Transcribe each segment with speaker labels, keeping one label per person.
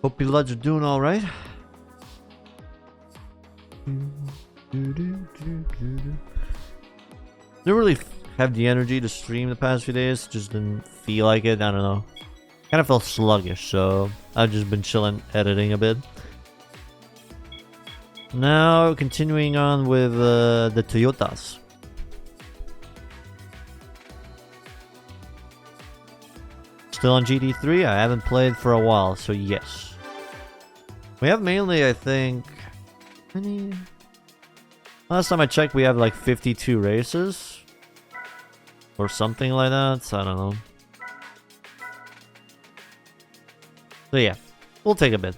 Speaker 1: Hope you lads are doing alright. Didn't really have the energy to stream the past few days. Just didn't feel like it. I don't know. Kind of felt sluggish, so I've just been chilling, editing a bit. Now, continuing on with the Toyotas. Still on GT3, I haven't played for a while, so yes. We have mainly, I think... Last time I checked, we have like 52 races. Or something like that, so I don't know. So yeah, we'll take a bit.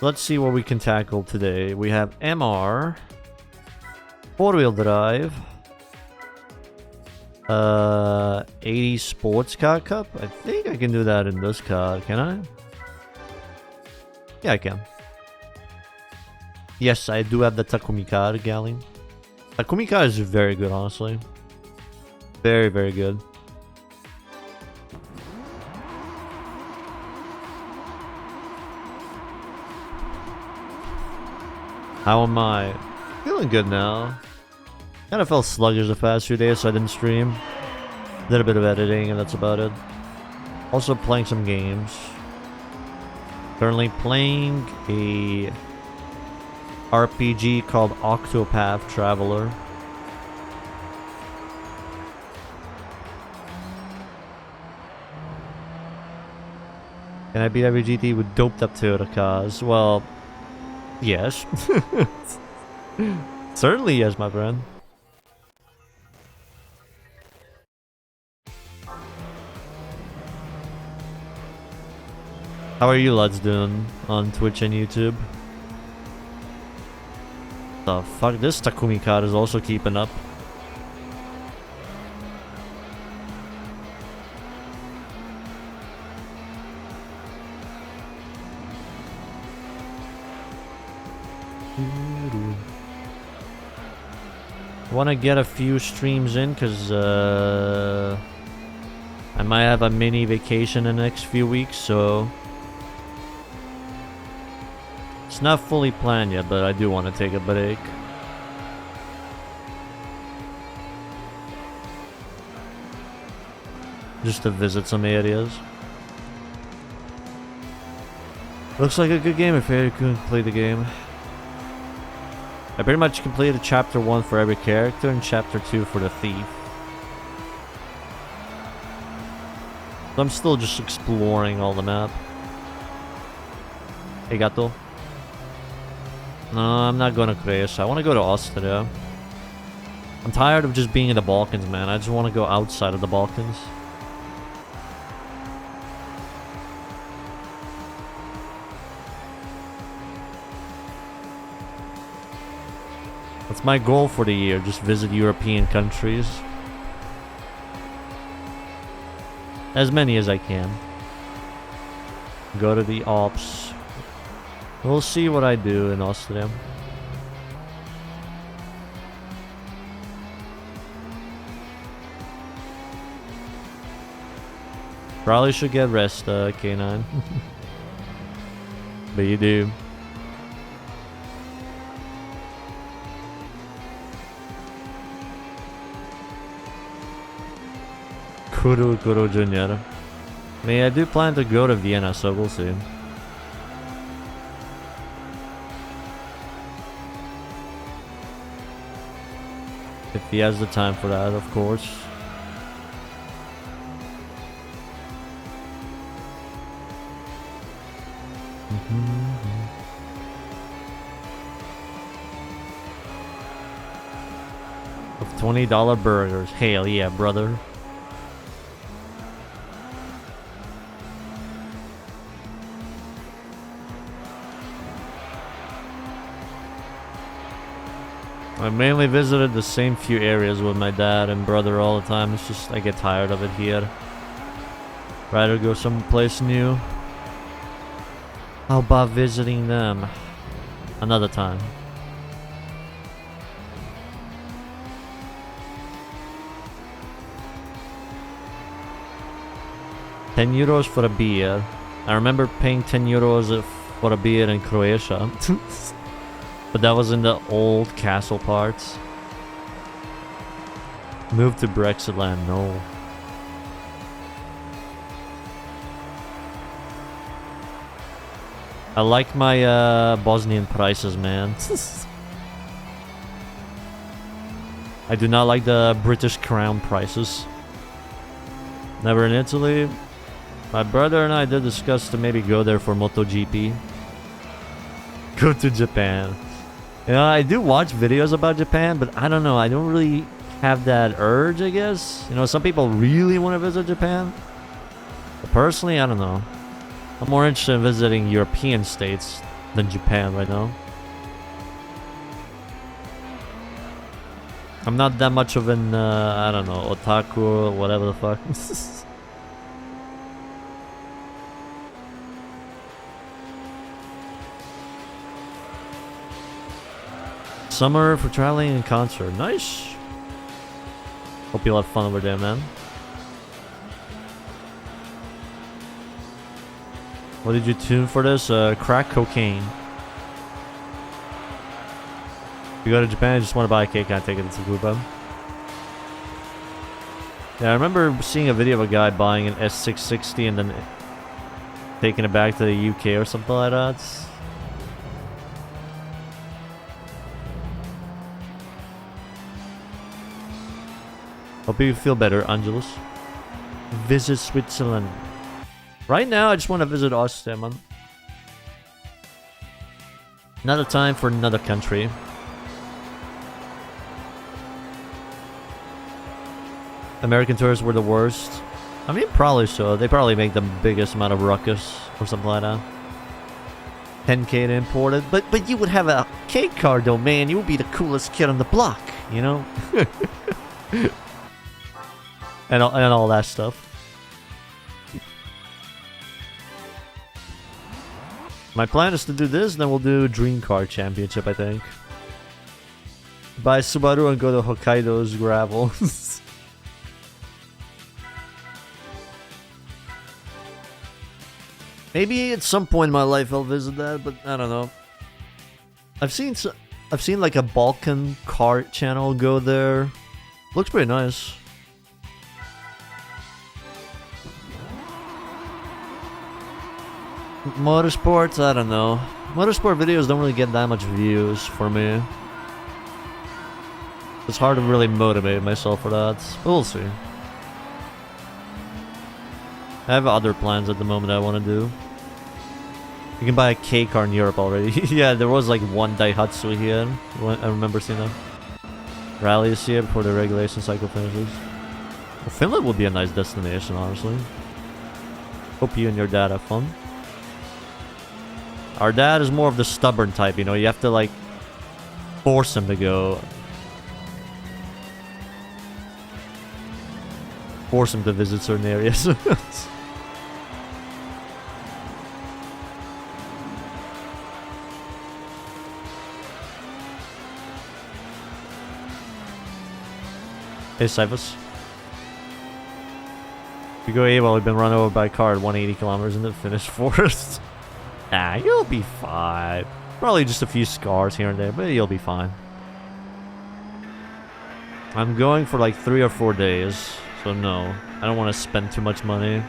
Speaker 1: Let's see what we can tackle today. We have MR, 4-wheel drive, 80 Sports Car Cup. I think I can do that in this car, can I? Yeah, I can. Yes, I do have the Takumi car, Galley. Takumi car is very good, honestly. Very, very good. How am I? Feeling good now. Kind of felt sluggish the past few days, so I didn't stream. Did a bit of editing, and that's about it. Also playing some games. Currently playing a RPG called Octopath Traveler. Can I beat every GT with doped up Toyota cars? Well, yes. Certainly yes, my friend. How are you lads doing on Twitch and YouTube? The fuck, this Takumi car is also keeping up. I want to get a few streams in because I might have a mini vacation in the next few weeks, so it's not fully planned yet, but I do want to take a break. Just to visit some areas. Looks like a good game if I couldn't play the game. I pretty much completed chapter 1 for every character and chapter 2 for the thief. So I'm still just exploring all the map. Hey gato. No, I'm not going to Croatia. I want to go to Austria. I'm tired of just being in the Balkans, man. I just want to go outside of the Balkans. That's my goal for the year, just visit European countries. As many as I can. Go to the Alps. We'll see what I do in Austria. Probably should get rest, K9. But you do. Kuro Junior. I mean, I do plan to go to Vienna, so we'll see. If he has the time for that, of course. Of $20 burgers. Hell yeah, brother. I mainly visited the same few areas with my dad and brother all the time. It's just, I get tired of it here. Rather go someplace new. How about visiting them another time? €10 for a beer. I remember paying €10 for a beer in Croatia. But that was in the old castle parts. Move to Brexit land, no. I like my Bosnian prices, man. I do not like the British crown prices. Never in Italy. My brother and I did discuss to maybe go there for MotoGP. Go to Japan. You know, I do watch videos about Japan, but I don't know. I don't really have that urge, I guess. You know, some people really want to visit Japan. But personally, I don't know. I'm more interested in visiting European states than Japan right now. I'm not that much of an, I don't know, otaku or whatever the fuck. Summer for traveling and concert. Nice. Hope you'll have fun over there, man. What did you tune for this? Crack cocaine. If you go to Japan, I just want to buy a cake, can't take it to Tsukuba. Yeah, I remember seeing a video of a guy buying an S660 and then taking it back to the UK or something like that. Hope you feel better, Angelus. Visit Switzerland. Right now, I just want to visit Austria, man. Another time for another country. American tourists were the worst. I mean, probably so. They probably make the biggest amount of ruckus or something like that. 10k to import it. But you would have a cake card though, man. You would be the coolest kid on the block, you know? and all that stuff. My plan is to do this, then we'll do Dream Car Championship, I think. Buy Subaru and go to Hokkaido's gravel. Maybe at some point in my life I'll visit that, but I don't know. I've seen like a Balkan kart channel go there. Looks pretty nice. Motorsports, I don't know. Motorsport videos don't really get that much views for me. It's hard to really motivate myself for that. But we'll see. I have other plans at the moment I want to do. You can buy a K car in Europe already. Yeah, there was like one Daihatsu here. I remember seeing that. Rally this year before the regulation cycle finishes. Well, Finland would be a nice destination, honestly. Hope you and your dad have fun. Our dad is more of the stubborn type, you know, you have to like force him to go. Force him to visit certain areas. Hey, Cyphus. If you go AWOL, we've been run over by a car at 180 kilometers in the Finnish forest. Nah, you'll be fine. Probably just a few scars here and there, but you'll be fine. I'm going for like 3 or 4 days, so no. I don't want to spend too much money.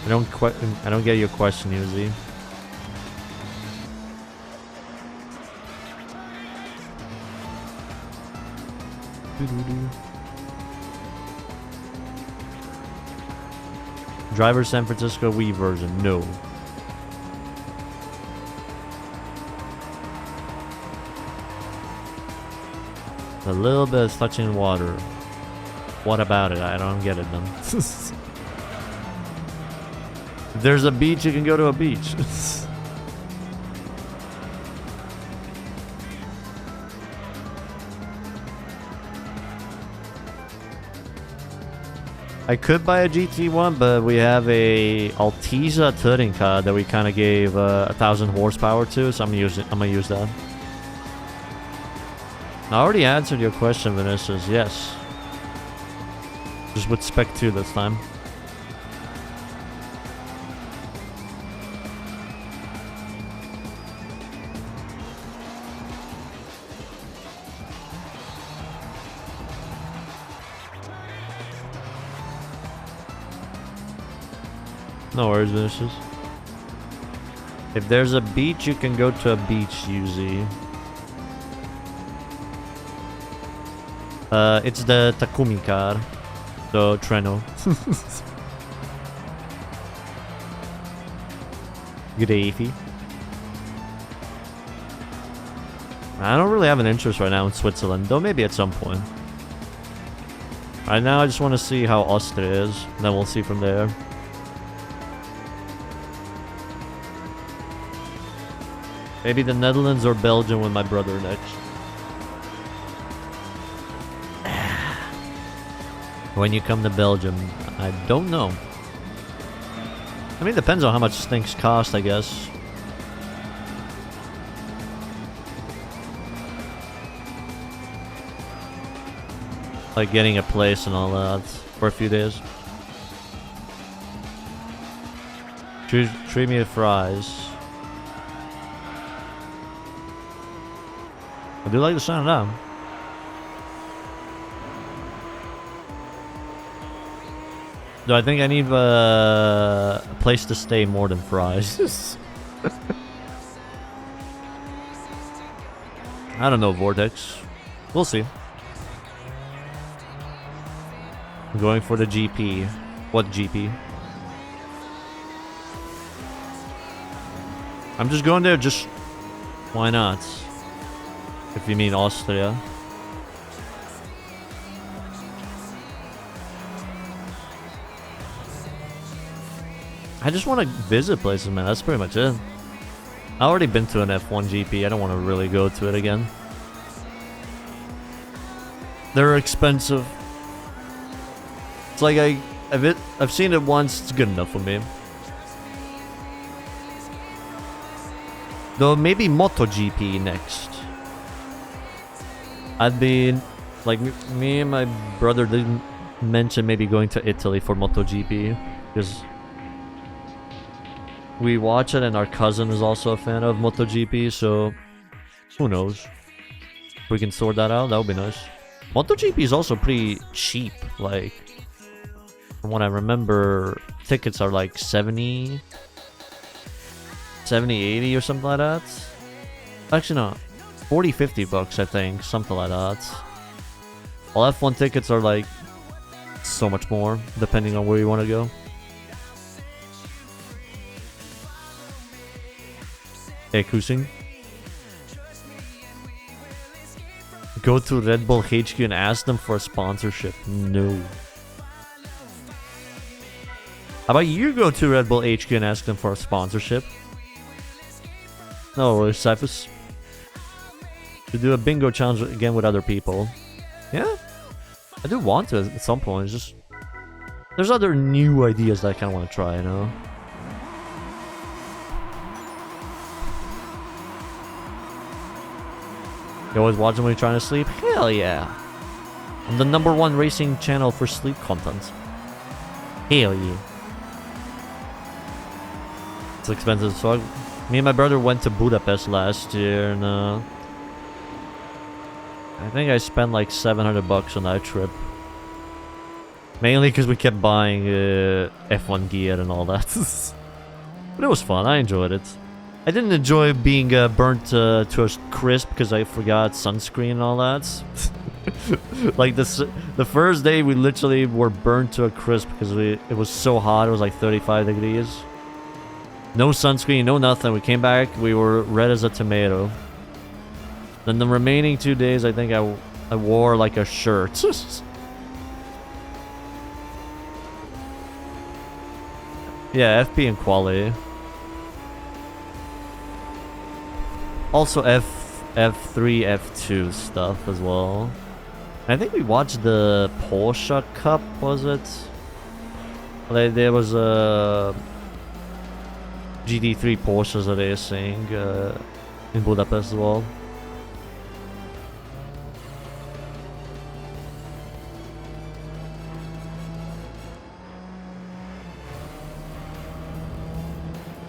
Speaker 1: I don't get your question, Uzi. Driver San Francisco Wii version, no. A little bit of touching water. What about it? I don't get it then. If there's a beach, you can go to a beach. I could buy a GT1, but we have a Altezza touring car that we kind of gave 1,000 horsepower to, so I'm gonna use that. I already answered your question, Vinicius. Yes. Just with Spec 2 this time. No worries, Vinicius. If there's a beach, you can go to a beach, Yuzi. It's the Takumi car. The Treno. Gravy. I don't really have an interest right now in Switzerland, though maybe at some point. Right now, I just want to see how Austria is, and then we'll see from there. Maybe the Netherlands or Belgium with my brother next. When you come to Belgium, I don't know. I mean, it depends on how much things cost, I guess. Like getting a place and all that for a few days. Treat me to fries. I do like the sound of that. Do I think I need a place to stay more than fries? I don't know, Vortex. We'll see. I'm going for the GP. What GP? I'm just going there, just... Why not? If you mean Austria. I just want to visit places, man. That's pretty much it. I already been to an F1 GP. I don't want to really go to it again. They're expensive. It's like I've seen it once. It's good enough for me. Though maybe MotoGP next. I'd be like me and my brother didn't mention maybe going to Italy for MotoGP because we watch it and our cousin is also a fan of MotoGP, so who knows? If we can sort that out, that would be nice. MotoGP is also pretty cheap, like from what I remember, tickets are like 70, 80 or something like that. Actually no, 40, 50 bucks I think, something like that. While F1 tickets are like so much more, depending on where you want to go. Hey, Kusing. Go to Red Bull HQ and ask them for a sponsorship. No. How about you go to Red Bull HQ and ask them for a sponsorship? No, Cyphus. To do a bingo challenge again with other people. Yeah. I do want to at some point. It's just... There's other new ideas that I kind of want to try, you know? You always watch them when you're trying to sleep? Hell yeah. I'm the #1 racing channel for sleep content. Hell yeah. It's expensive, so me and my brother went to Budapest last year, and I think I spent like 700 bucks on that trip. Mainly because we kept buying F1 gear and all that. But it was fun, I enjoyed it. I didn't enjoy being burnt to a crisp because I forgot sunscreen and all that. Like the first day we literally were burnt to a crisp because it was so hot. It was like 35 degrees. No sunscreen, no nothing. We came back, we were red as a tomato. Then the remaining 2 days, I think I wore like a shirt. Yeah, FP and quality. Also F3, F2 stuff as well. I think we watched the Porsche Cup, was it? Like, there was a GT3 Porsches racing in Budapest as well.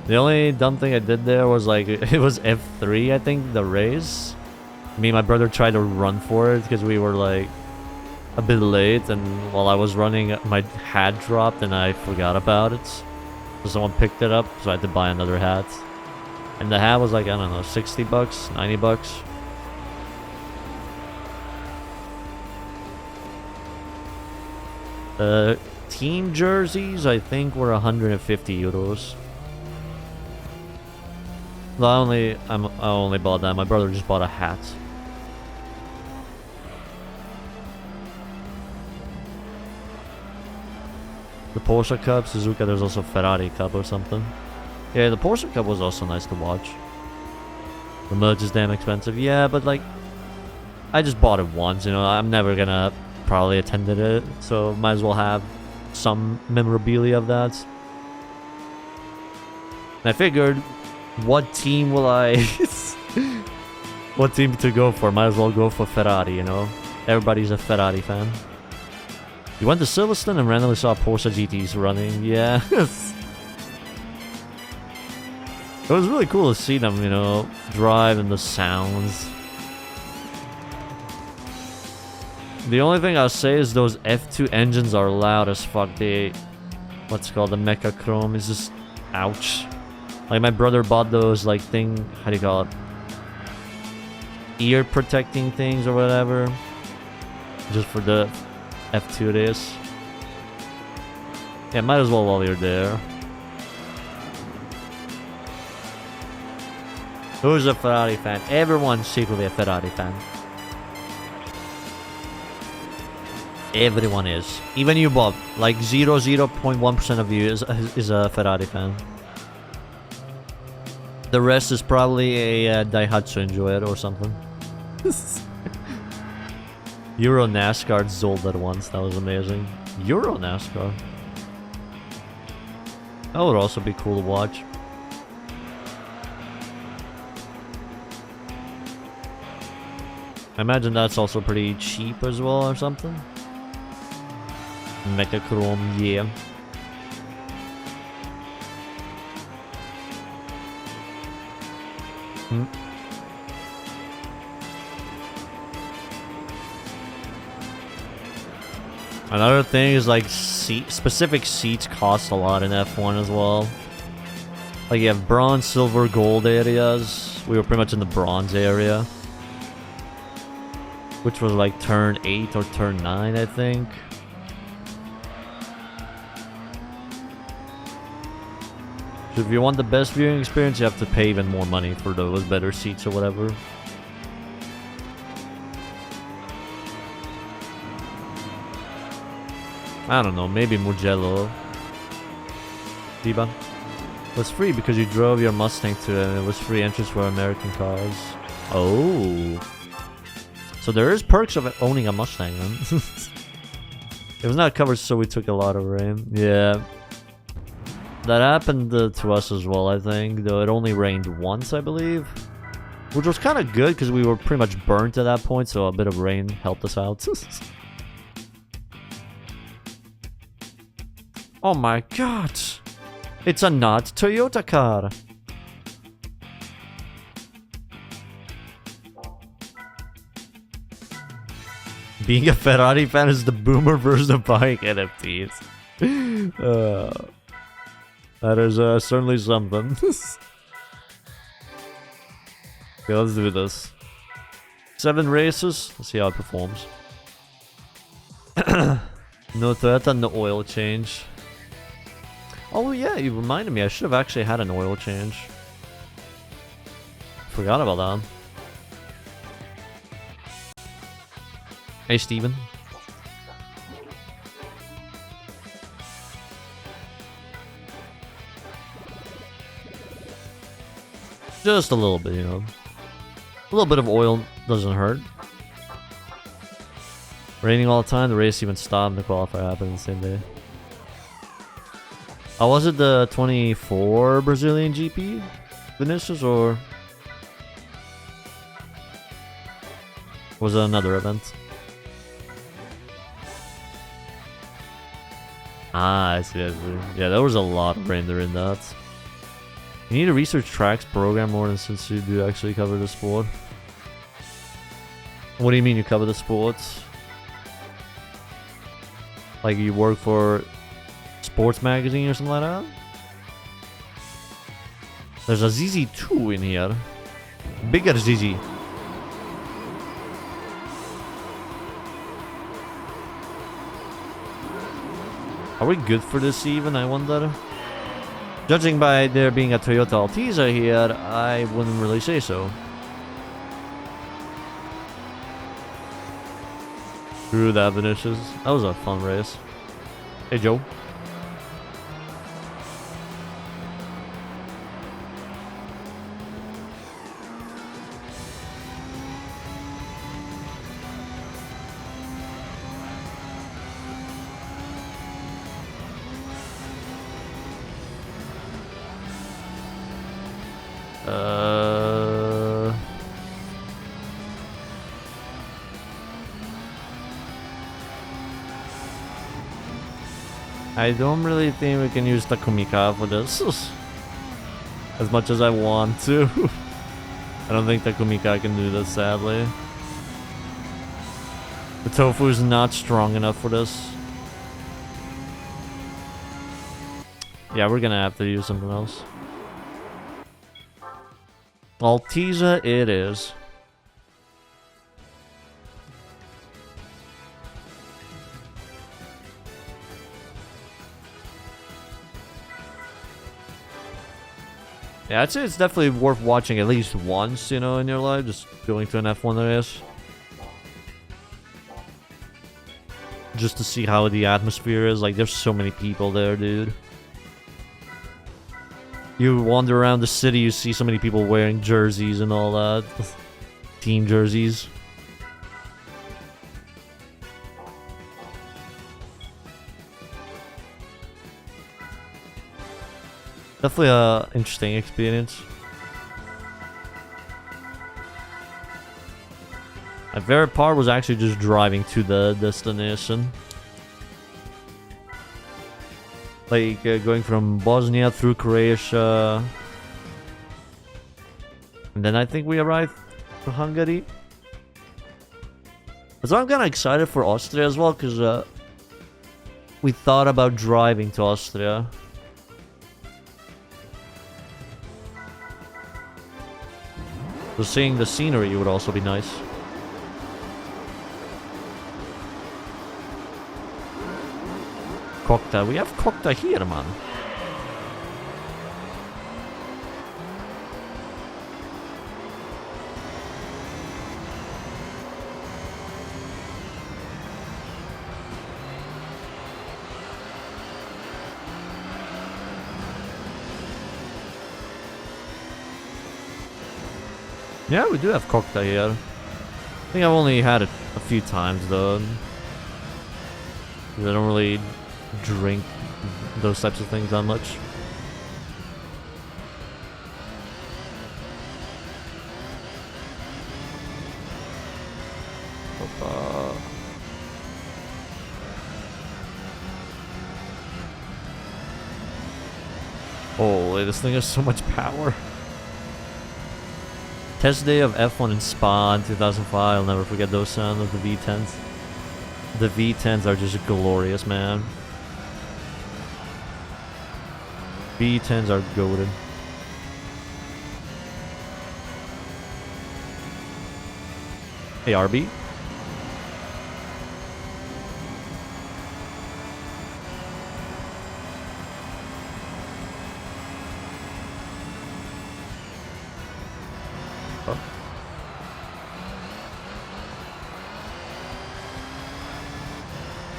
Speaker 1: The only dumb thing I did there was like, it was F3, I think, the race. Me and my brother tried to run for it because we were like a bit late, and while I was running, my hat dropped and I forgot about it. So someone picked it up, so I had to buy another hat. And the hat was like, I don't know, 60 bucks, 90 bucks. Team jerseys, I think, were 150 euros. I only bought that. My brother just bought a hat. The Porsche Cup, Suzuka, there's also Ferrari Cup or something. Yeah, the Porsche Cup was also nice to watch. The merch is damn expensive. Yeah, but like, I just bought it once, you know, I'm never gonna probably attend it, so might as well have some memorabilia of that. And I figured, what team will I... what team to go for? Might as well go for Ferrari, you know? Everybody's a Ferrari fan. You went to Silverstone and randomly saw Porsche GTs running. Yeah. It was really cool to see them, you know, drive and the sounds. The only thing I'll say is those F2 engines are loud as fuck. They... what's it called? The Mecha Chrome is just... ouch. Like, my brother bought those, like, thing... how do you call it? Ear protecting things or whatever. Just for the F2 it is. Yeah, might as well while you're there. Who's a Ferrari fan? Everyone's secretly a Ferrari fan. Everyone is. Even you, Bob. Like 0.1% of you is a Ferrari fan. The rest is probably a Daihatsu enjoyer or something. Euro NASCAR Zold at once. That was amazing. Euro NASCAR. That would also be cool to watch. I imagine that's also pretty cheap as well or something. Mecha Chrome, yeah. Another thing is like specific seats cost a lot in F1 as well. Like you have bronze, silver, gold areas. We were pretty much in the bronze area, which was like turn 8 or turn 9, I think. So if you want the best viewing experience, you have to pay even more money for those better seats or whatever. I don't know, maybe Mugello. Diba. It was free because you drove your Mustang to it and it was free entrance for American cars. Oh. So there is perks of owning a Mustang, man. It was not covered, so we took a lot of rain. Yeah. That happened to us as well, I think. Though it only rained once, I believe. Which was kind of good because we were pretty much burnt at that point, so a bit of rain helped us out. Oh my god! It's a not Toyota car! Being a Ferrari fan is the boomer version of buying NFTs. That is certainly something. Okay, let's do this. 7 races. Let's see how it performs. No Toyota, no oil change. Oh yeah, you reminded me. I should have actually had an oil change. Forgot about that. Hey, Steven. Just a little bit, you know. A little bit of oil doesn't hurt. Raining all the time, the race even stopped and the qualifier happened the same day. Oh, was it the 24 Brazilian GP? Vinicius, or was it another event? Ah, I see, I see. Yeah, there was a lot of rain during that. You need to research tracks program more than since you do actually cover the sport. What do you mean you cover the sports? Like you work for sports magazine or something like that? There's a ZZ2 in here. Bigger ZZ. Are we good for this even, I wonder? Judging by there being a Toyota Altezza here, I wouldn't really say so. Screw that, Vinicius. That was a fun race. Hey, Joe. I don't really think we can use the Kumika for this. As much as I want to. I don't think the Kumika can do this, sadly. The tofu is not strong enough for this. Yeah, we're gonna have to use something else. Altezza it is. Yeah, I'd say it's definitely worth watching at least once, you know, in your life. Just going to an F1 race. Just to see how the atmosphere is. Like, there's so many people there, dude. You wander around the city, you see so many people wearing jerseys and all that. Team jerseys. Definitely a interesting experience. My favorite part was actually just driving to the destination. Like going from Bosnia through Croatia. And then I think we arrived to Hungary. So I'm kind of excited for Austria as well, because we thought about driving to Austria. So seeing the scenery would also be nice. Cocktail. We have cocktail here, man. Yeah, we do have cocktail here. I think I've only had it a few times though. I don't really drink those types of things that much. Holy, this thing has so much power. Test day of F1 in Spa in 2005. I'll never forget those sounds of the V10s. The V10s are just glorious, man. V10s are goated. Hey, RB.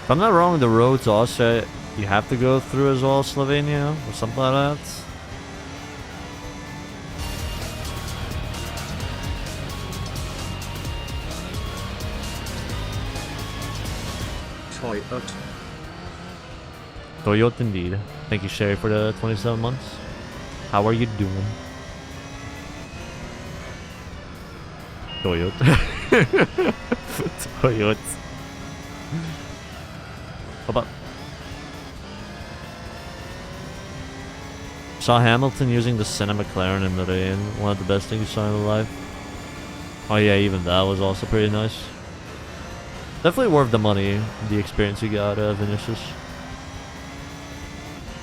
Speaker 1: If I'm not wrong, the road to Austria, you have to go through as well, Slovenia, or something like that.
Speaker 2: Toyota.
Speaker 1: Toyota indeed. Thank you, Sherry, for the 27 months. How are you doing? Toyota. Toyota. Saw Hamilton using the Senna McLaren in the rain. One of the best things you saw in real life. Oh yeah, even that was also pretty nice. Definitely worth the money, the experience you got, Vinicius.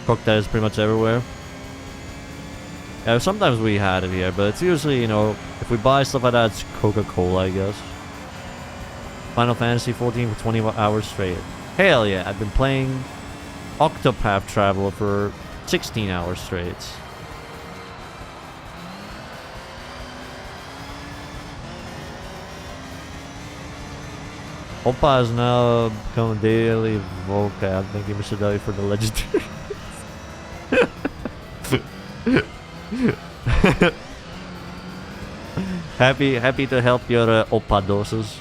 Speaker 1: Cooked that is pretty much everywhere. Yeah, sometimes we had it here, but it's usually, you know, if we buy stuff like that, it's Coca-Cola, I guess. Final Fantasy 14 for 20 hours straight. Hell yeah, I've been playing Octopath Traveler for 16 hours straight. Oppa is now become daily vocab. Thank you, Mr. W, for the legendary. happy to help your Oppa doses.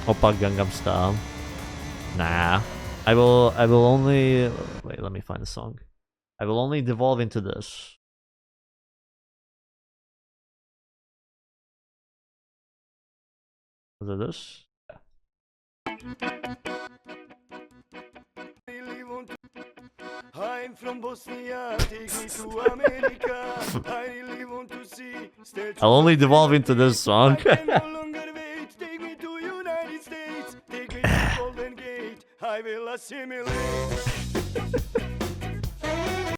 Speaker 1: Oppa Gangnam Style. Nah. I will only... Wait, let me find the song. I will only devolve into this. Was it this?
Speaker 2: I'm from Bosnia, take me to America. I really want to see.
Speaker 1: I'll only devolve into this song.
Speaker 2: Take me to United States. Take me to Golden Gate. I will assimilate.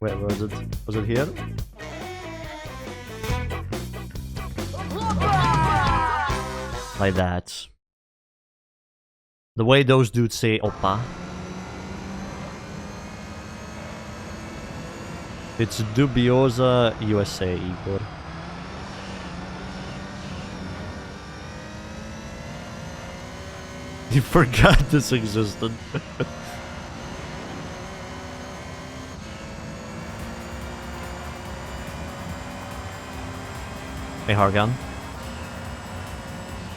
Speaker 1: Wait, was it? Was it here? Like that. The way those dudes say Oppa. It's Dubiosa USA, Igor. You forgot this existed. Hey, Hargan.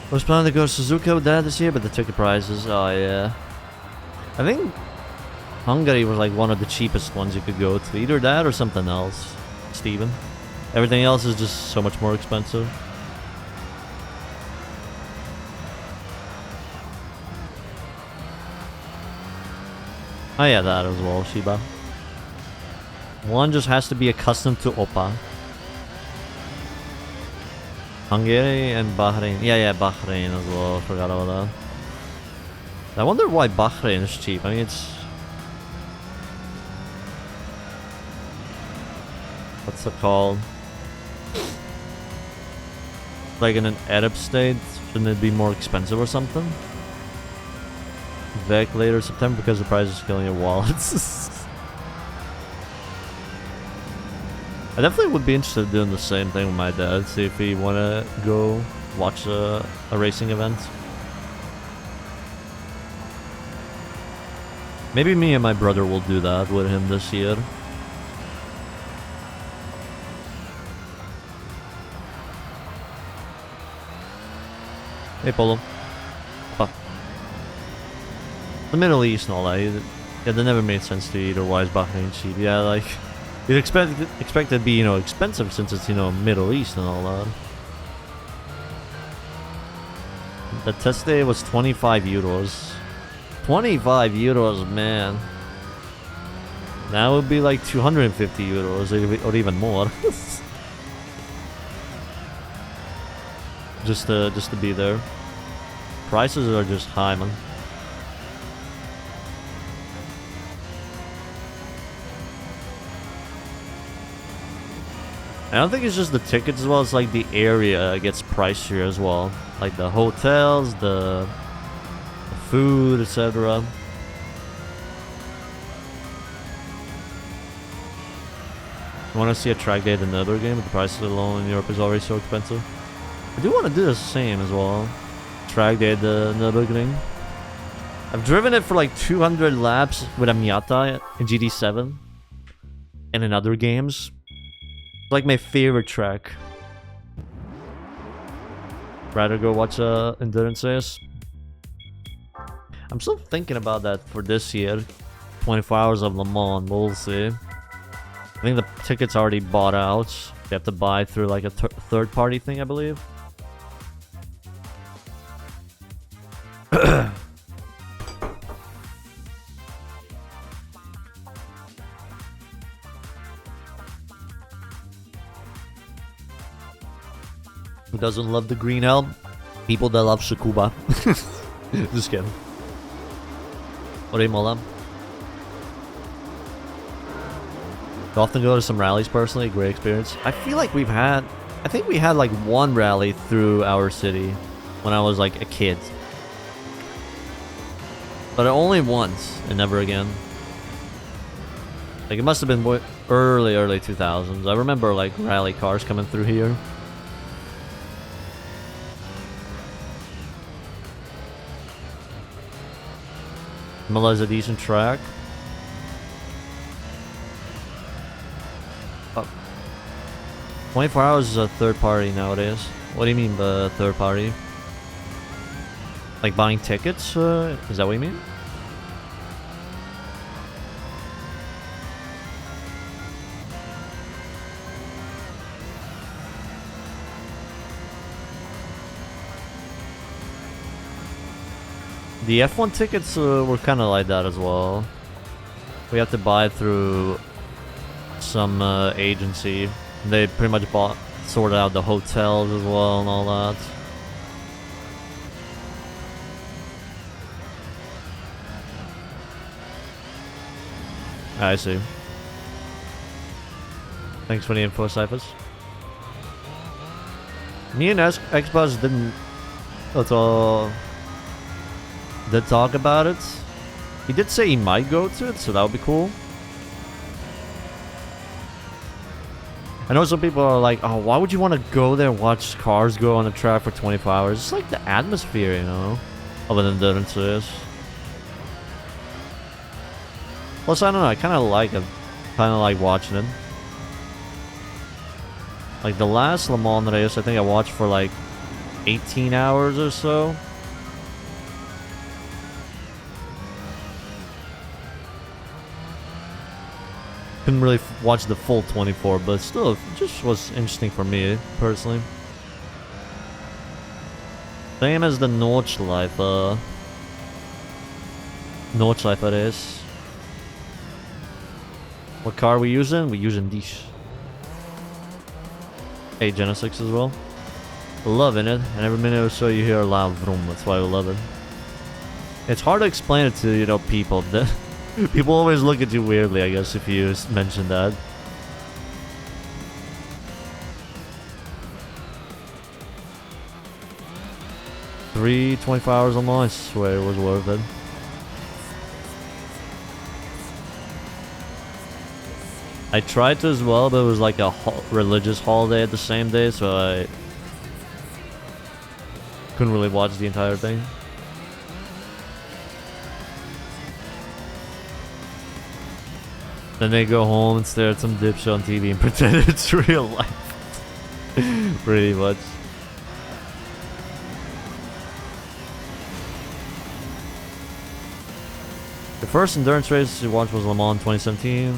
Speaker 1: I was planning to go to Suzuka with Dad this year, but the ticket prices, oh yeah. I think Hungary was like one of the cheapest ones you could go to. Either that or something else, Steven. Everything else is just so much more expensive. Oh yeah, that as well, Shiba. One just has to be accustomed to Oppa. Hungary and Bahrain. Yeah, Bahrain as well. Forgot about that. I wonder why Bahrain is cheap. I mean, it's... What's it called? Like in an Arab state, shouldn't it be more expensive or something? Back later September because the price is killing your wallets. I definitely would be interested in doing the same thing with my dad. See if he want to go watch a racing event. Maybe me and my brother will do that with him this year. Hey, Polo. Oh. The Middle East and all that. Yeah, that never made sense to me either. Why is Bahrain cheap? Yeah, like... You'd expect it to be, you know, expensive since it's, you know, Middle East and all that. The test day was 25 euros. 25 euros, man. That would be like 250 euros or even more. just to be there. Prices are just high, man. I don't think it's just the tickets as well, it's like the area gets pricier as well. Like the hotels, the food, etc. I want to see a track day at another game, but the prices alone in Europe is already so expensive. I do want to do the same as well. Track day at another game. I've driven it for like 200 laps with a Miata in GT7 and in other games. Like my favorite track. Rather go watch endurance race. I'm still thinking about that for this year. 24 hours of Le Mans, we'll see. I think the ticket's already bought out. You have to buy through like a third-party thing, I believe. Who doesn't love the green helm? People that love Shakuba. Just kidding. What do you Molam? I often go to some rallies personally, great experience. I feel like I think we had like one rally through our city when I was like a kid. But only once and never again. Like it must have been early 2000s. I remember like rally cars coming through here. Mala's a decent track. 24 hours is a third party nowadays. What do you mean by third party? Like buying tickets? Is that what you mean? The F1 tickets were kind of like that as well. We have to buy through some agency. They pretty much sorted out the hotels as well and all that. I see. Thanks for the info, Cyphers. Me and Xbox didn't did talk about it. He did say he might go to it, so that would be cool. I know some people are like, oh, why would you want to go there and watch cars go on the track for 24 hours? It's like the atmosphere, you know, of an endurance race. Plus, I don't know, I kind of like it. Kind of like watching it. Like the last Le Mans race, I think I watched for like 18 hours or so. Couldn't really watch the full 24, but still, it just was interesting for me, personally. Same as the Nordschleife. Nordschleife race. What car are we using? We're using this. Hey, Genesis as well. Loving it, and every minute or so you hear a loud vroom. That's why we love it. It's hard to explain it to, you know, people. People always look at you weirdly, I guess, if you mention that. Three 24 hours a month, I swear it was worth it. I tried to as well, but it was like a religious holiday at the same day, so I couldn't really watch the entire thing. Then they go home and stare at some dipshit on TV and pretend it's real life. Pretty much. The first endurance race you watched was Le Mans 2017.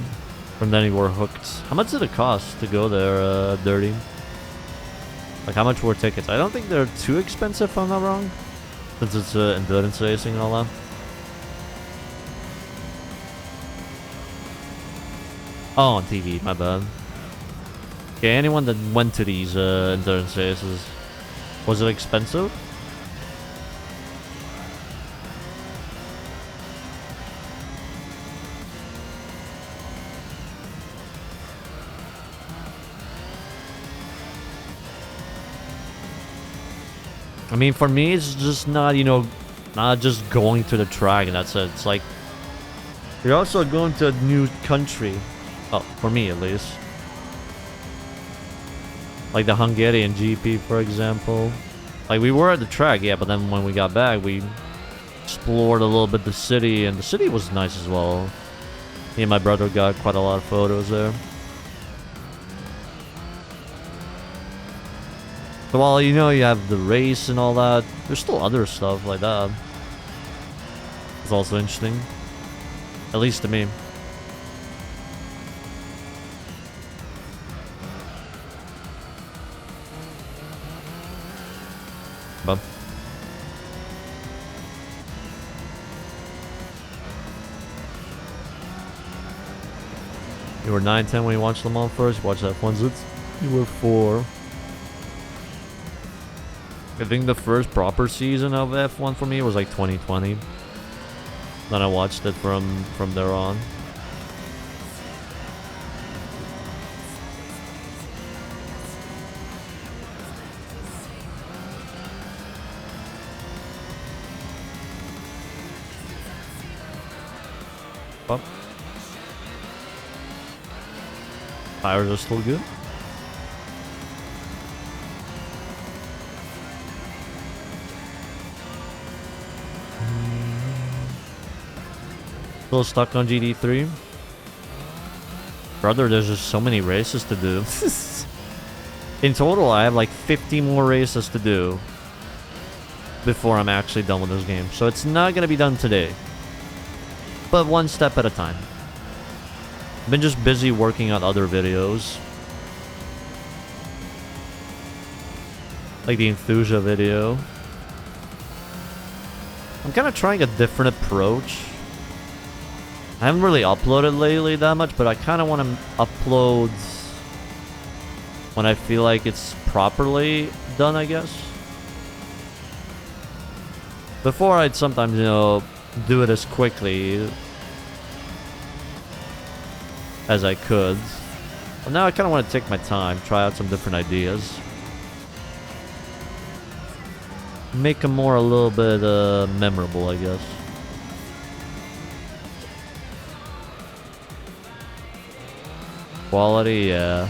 Speaker 1: From then you were hooked. How much did it cost to go there, Dirty? Like, how much were tickets? I don't think they're too expensive, if I'm not wrong. Since it's endurance racing and all that. Oh, on TV, my bad. Okay, anyone that went to these endurance races, was it expensive? I mean, for me, it's just not, you know, not just going to the track and that's it. It's like, you're also going to a new country. Oh, for me at least. Like the Hungarian GP, for example. Like, we were at the track, yeah, but then when we got back, we explored a little bit the city, and the city was nice as well. Me and my brother got quite a lot of photos there. So while, you know, you have the race and all that, there's still other stuff like that. It's also interesting. At least to me. But you were 9, 10 when you watched them all first. Watch that one. You were 4. I think the first proper season of F1 for me was like 2020. Then I watched it from there on. Up. Tires are still good. Still stuck on GD3. Brother, there's just so many races to do. In total, I have like 50 more races to do before I'm actually done with this game. So it's not going to be done today. But one step at a time. I've been just busy working on other videos. Like the Enthusia video. I'm kind of trying a different approach. I haven't really uploaded lately that much, but I kind of want to upload when I feel like it's properly done, I guess. Before, I'd sometimes, you know, do it as quickly as I could. But now I kind of want to take my time, try out some different ideas. Make them more a little bit memorable, I guess. Quality, yeah.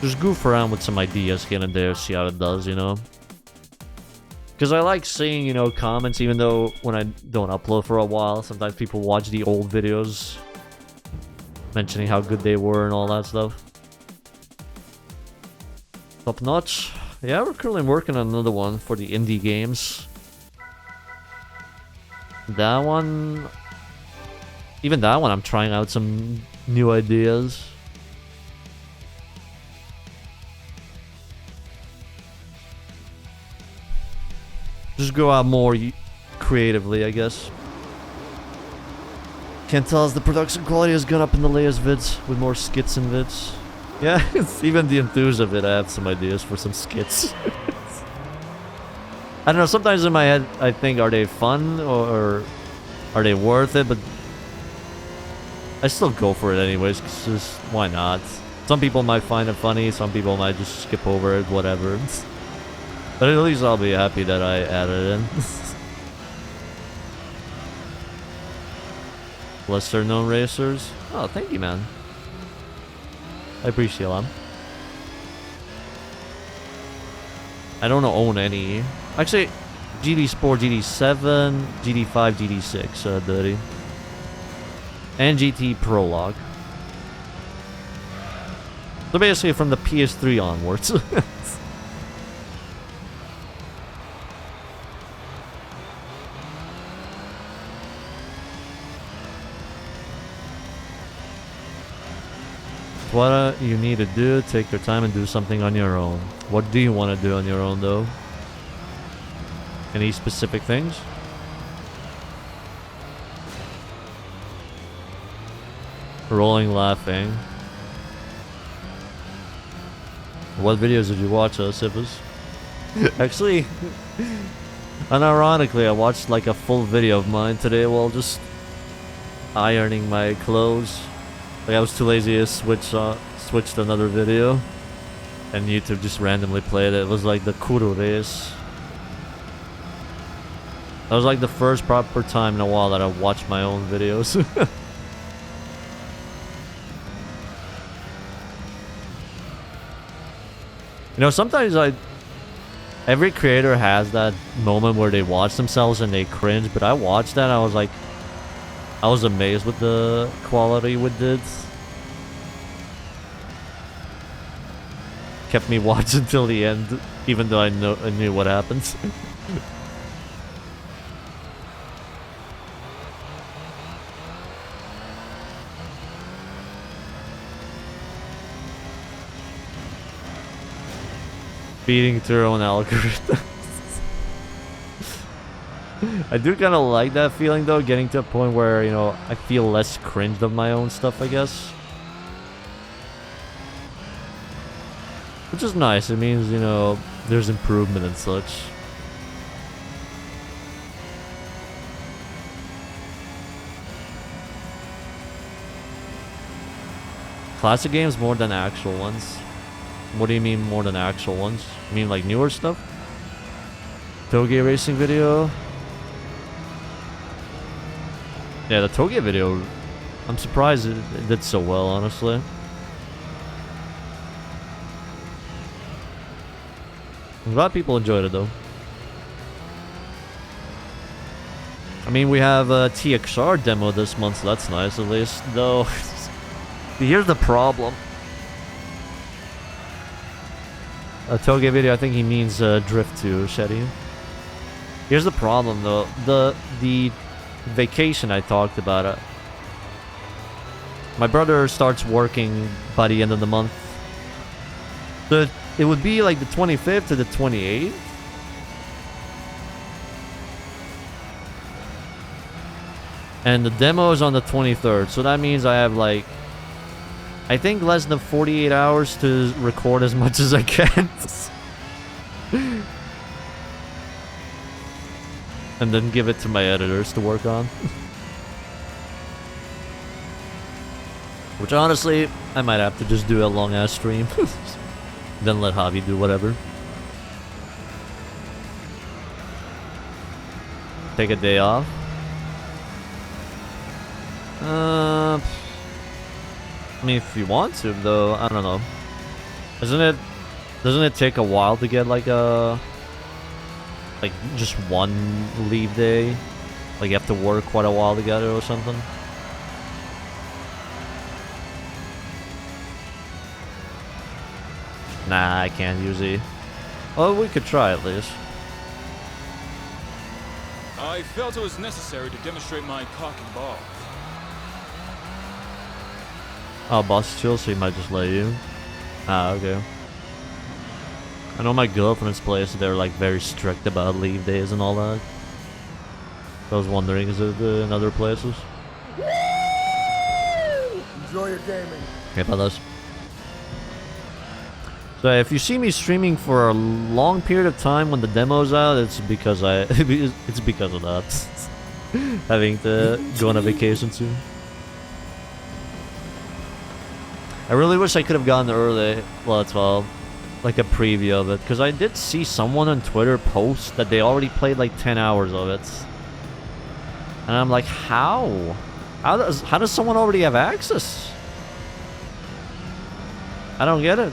Speaker 1: Just goof around with some ideas here and there, see how it does, you know? Because I like seeing, you know, comments, even though when I don't upload for a while, sometimes people watch the old videos mentioning how good they were and all that stuff. Top notch. Yeah, we're currently working on another one for the indie games. That one... Even that one, I'm trying out some new ideas. Just go out more creatively, I guess. Can't tell us the production quality has gone up in the latest vids with more skits and vids. Yeah, it's even the Enthusia vid, I have some ideas for some skits. I don't know, sometimes in my head I think, are they fun or are they worth it? But I still go for it anyways, cause just, why not? Some people might find it funny, some people might just skip over it, whatever. But at least I'll be happy that I added it in. Lesser known racers? Oh, thank you, man. I appreciate them. I don't own any. Actually, GD Sport, GD7, GD5, GD6, dirty. And GT Prologue. So basically from the PS3 onwards. What you need to do, take your time and do something on your own. What do you want to do on your own, though? Any specific things? Rolling laughing. What videos did you watch, Sivas? Actually, unironically, I watched like a full video of mine today while just ironing my clothes. Like I was too lazy to switch to another video, and YouTube just randomly played it. It was like the Kuro race. That was like the first proper time in a while that I watched my own videos. You know, sometimes every creator has that moment where they watch themselves and they cringe, but I watched that and I was like, I was amazed with the quality with it. Kept me watching till the end, even though I knew what happens. Beating their own algorithm. I do kind of like that feeling though, getting to a point where, you know, I feel less cringed of my own stuff, I guess. Which is nice, it means, you know, there's improvement and such. Classic games more than actual ones. What do you mean more than actual ones? You mean like newer stuff? Toge racing video? Yeah, the Toge video, I'm surprised it did so well, honestly. I'm glad people enjoyed it, though. I mean, we have a TXR demo this month, so that's nice, at least. Though, here's the problem. A Toge video, I think he means Drift 2, Shetty. Here's the problem, though. The vacation I talked about it. My brother starts working by the end of the month. It would be like the 25th to the 28th. And the demo is on the 23rd, so that means I have like, I think less than 48 hours to record as much as I can. And then give it to my editors to work on. Which honestly, I might have to just do a long ass stream. Then let Javi do whatever. Take a day off. I mean, if you want to, though, I don't know. Doesn't it take a while to get like just one leave day? Like you have to work quite a while to get it or something? Nah, I can't usually. Well, we could try at least.
Speaker 3: I felt it was necessary to demonstrate my cock and ball.
Speaker 1: Oh, boss chill, so he might just let you. Ah, okay. I know my girlfriend's place, they're like very strict about leave days and all that. I was wondering, is it in other places?
Speaker 2: Enjoy your gaming.
Speaker 1: Okay, fellas. So if you see me streaming for a long period of time when the demo's out, it's because it's because of that. Having to go on a vacation soon. I really wish I could have gotten early. Well, it's like a preview of it, because I did see someone on Twitter post that they already played like 10 hours of it, and I'm like, how does someone already have access? I don't get it.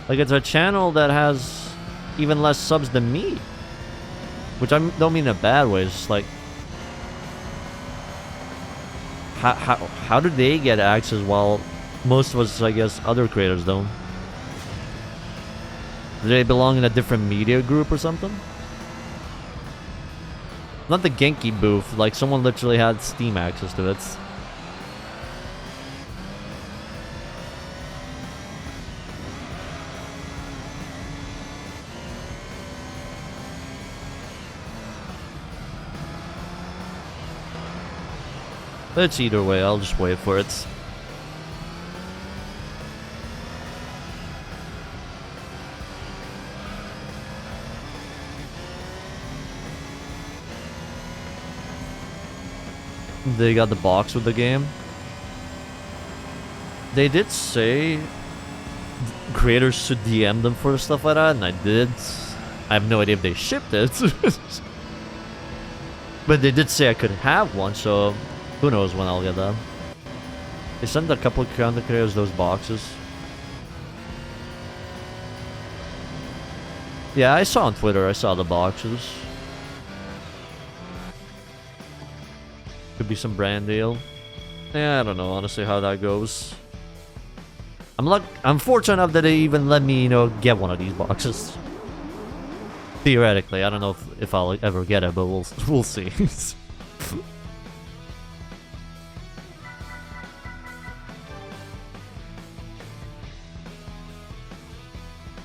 Speaker 1: Like, it's a channel that has even less subs than me, which I don't mean in a bad way. It's just like, how do they get access while most of us, I guess, other creators don't? Do they belong in a different media group or something? Not the Genki booth, like someone literally had Steam access to it. But it's either way, I'll just wait for it. They got the box with the game. They did say creators should DM them for stuff like that, and I did. I have no idea if they shipped it. But they did say I could have one, so who knows when I'll get that. They sent a couple of content creators those boxes. Yeah, I saw on Twitter, I saw the boxes. Could be some brand deal. Yeah, I don't know honestly how that goes. I'm fortunate enough that they even let me, you know, get one of these boxes. Theoretically, I don't know if I'll ever get it, but we'll see.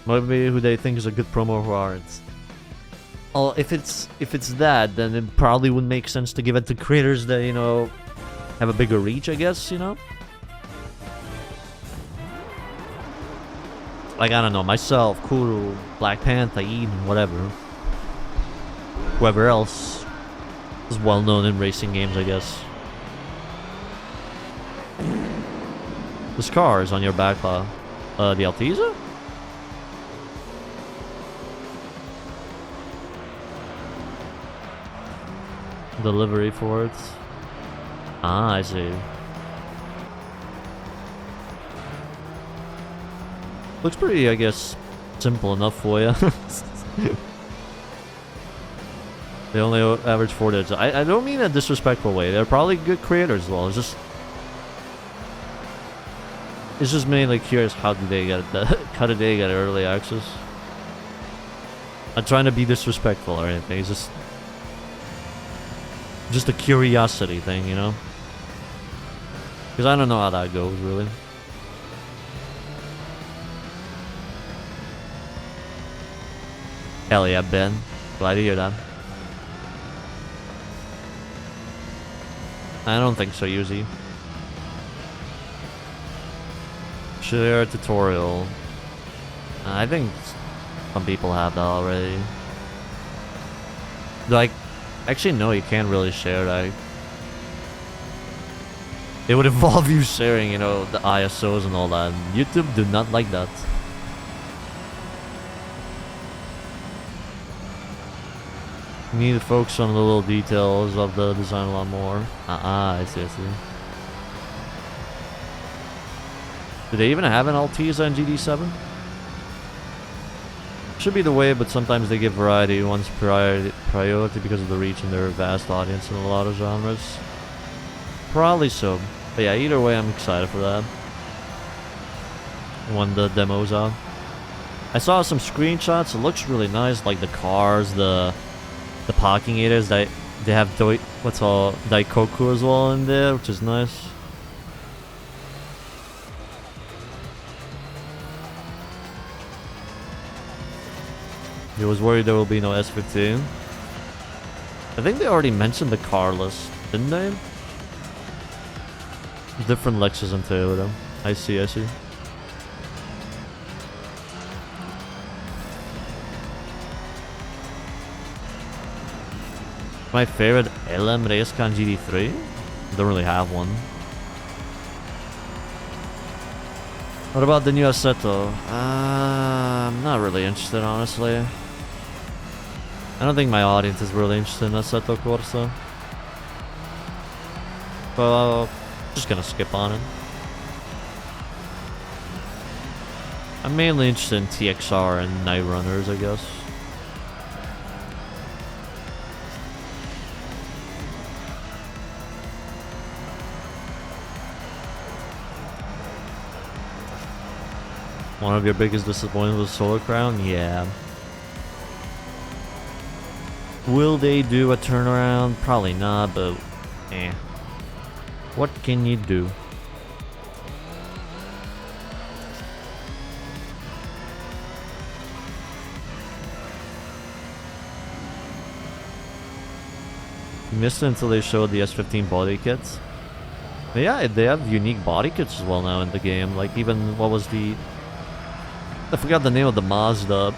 Speaker 1: Maybe who they think is a good promo who aren't. Oh, if it's that, then it probably would make sense to give it to creators that, you know, have a bigger reach, I guess, you know? Like, I don't know, myself, Kuru, Black Panther, Eden, whatever. Whoever else is well known in racing games, I guess. This car is on your backlog. The Altezza? Delivery for it. Ah, I see. Looks pretty, I guess, simple enough for you. They only average 4 digits. I don't mean in a disrespectful way. They're probably good creators as well. It's just mainly curious, how did they get how did they get early access? I'm trying to be disrespectful or anything. It's just a curiosity thing, you know? Because I don't know how that goes, really. Hell yeah, Ben. Glad to hear that. I don't think so, Yuzi. Share tutorial. I think some people have that already. Like, actually, no, you can't really share that. It would involve you sharing, you know, the ISOs and all that. YouTube do not like that. You need to focus on the little details of the design a lot more. I see. Do they even have an Altezza in GD7? Should be the way, but sometimes they give variety once priority because of the reach and their vast audience in a lot of genres. Probably so. But yeah, either way, I'm excited for that. When the demo's out. I saw some screenshots. It looks really nice, like the cars, the parking areas. They have Daikoku as well in there, which is nice. I was worried there will be no S15. I think they already mentioned the car list, didn't they? Different Lexus and Toyota. I see. My favorite LM Racecan GD3? Don't really have one. What about the new Assetto? I'm not really interested, honestly. I don't think my audience is really interested in Assetto Corsa. But just gonna skip on it. I'm mainly interested in TXR and Night Runners, I guess. One of your biggest disappointments was Solar Crown? Yeah. Will they do a turnaround? Probably not, but eh. What can you do? Missed it until they showed the S15 body kits. But yeah, they have unique body kits as well now in the game. Like even, what was the... I forgot the name of the Mazda.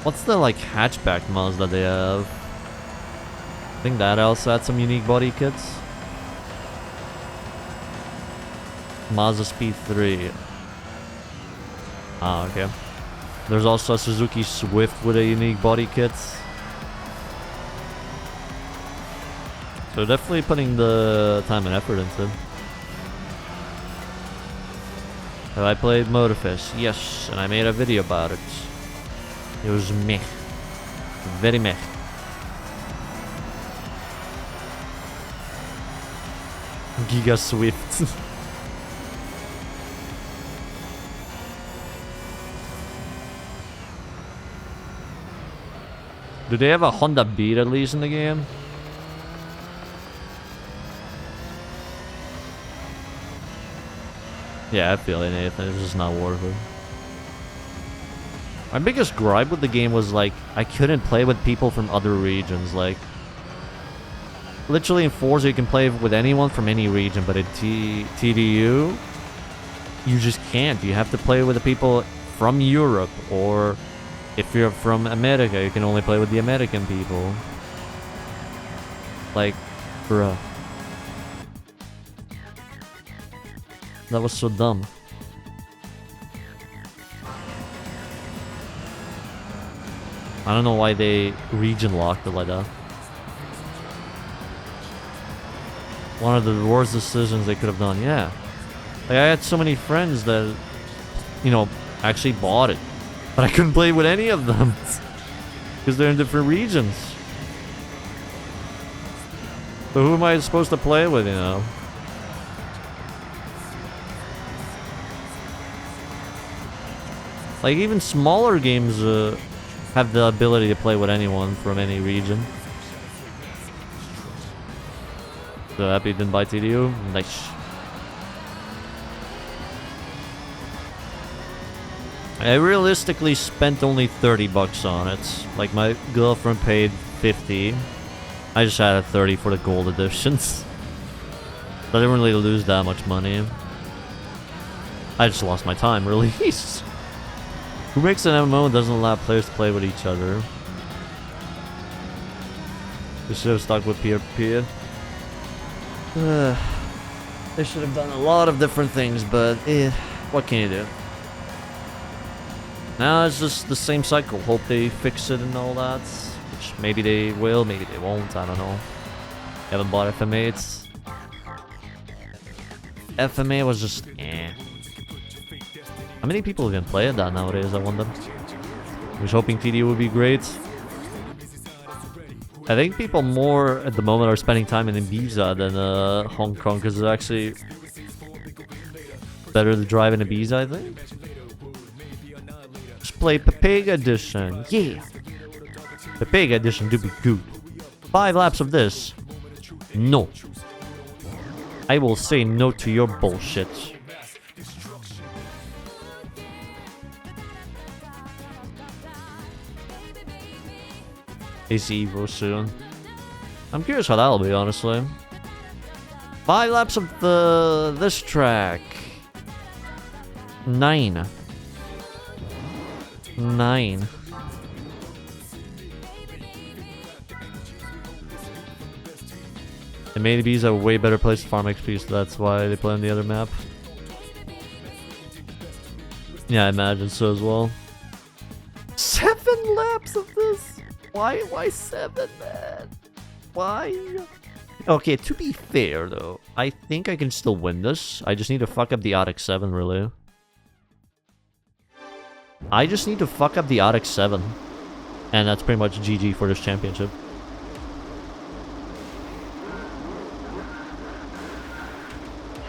Speaker 1: What's the like hatchback Mazda they have? I think that also had some unique body kits. Mazda Speed 3. Ah, okay. There's also a Suzuki Swift with a unique body kit. So definitely putting the time and effort into it. Have I played Motorfest? Yes, and I made a video about it. It was meh. Very meh. Giga Swift. Do they have a Honda Beat at least in the game? Yeah, I feel it, Nathan. It's just not worth it. My biggest gripe with the game was, like, I couldn't play with people from other regions. Like, literally in Forza you can play with anyone from any region, but in TDU, you just can't. You have to play with the people from Europe, or if you're from America, you can only play with the American people. Like, bruh. That was so dumb. I don't know why they region locked it like that. One of the worst decisions they could have done, yeah. Like, I had so many friends that, you know, actually bought it. But I couldn't play with any of them. Because they're in different regions. So who am I supposed to play with, you know? Like, even smaller games have the ability to play with anyone from any region. So happy you didn't buy TDU? Nice. I realistically spent only 30 bucks on it. Like, my girlfriend paid 50. I just had 30 for the gold editions. So I didn't really lose that much money. I just lost my time, really. Who makes an MMO and doesn't allow players to play with each other? They should have stuck with peer-to-peer. They should have done a lot of different things, but what can you do? Now it's just the same cycle. Hope they fix it and all that. Which maybe they will, maybe they won't, I don't know. Haven't bought FMA. FMA was just How many people even play that nowadays, I wonder? I was hoping TD would be great. I think people more at the moment are spending time in Ibiza than Hong Kong, because it's actually better to drive in Ibiza, I think. Let's play Pepega Edition, yeah! Pepega Edition do be good. 5 laps of this. No. I will say no to your bullshit. AC Evo soon. I'm curious how that'll be, honestly. 5 laps of this track. 9. And maybe it's a way better place to farm XP, so that's why they play on the other map. Yeah, I imagine so as well. 7 laps of this? Why 7, man? Why? Okay, to be fair, though, I think I can still win this. I just need to fuck up the RX-7, really. I just need to fuck up the RX-7. And that's pretty much GG for this championship.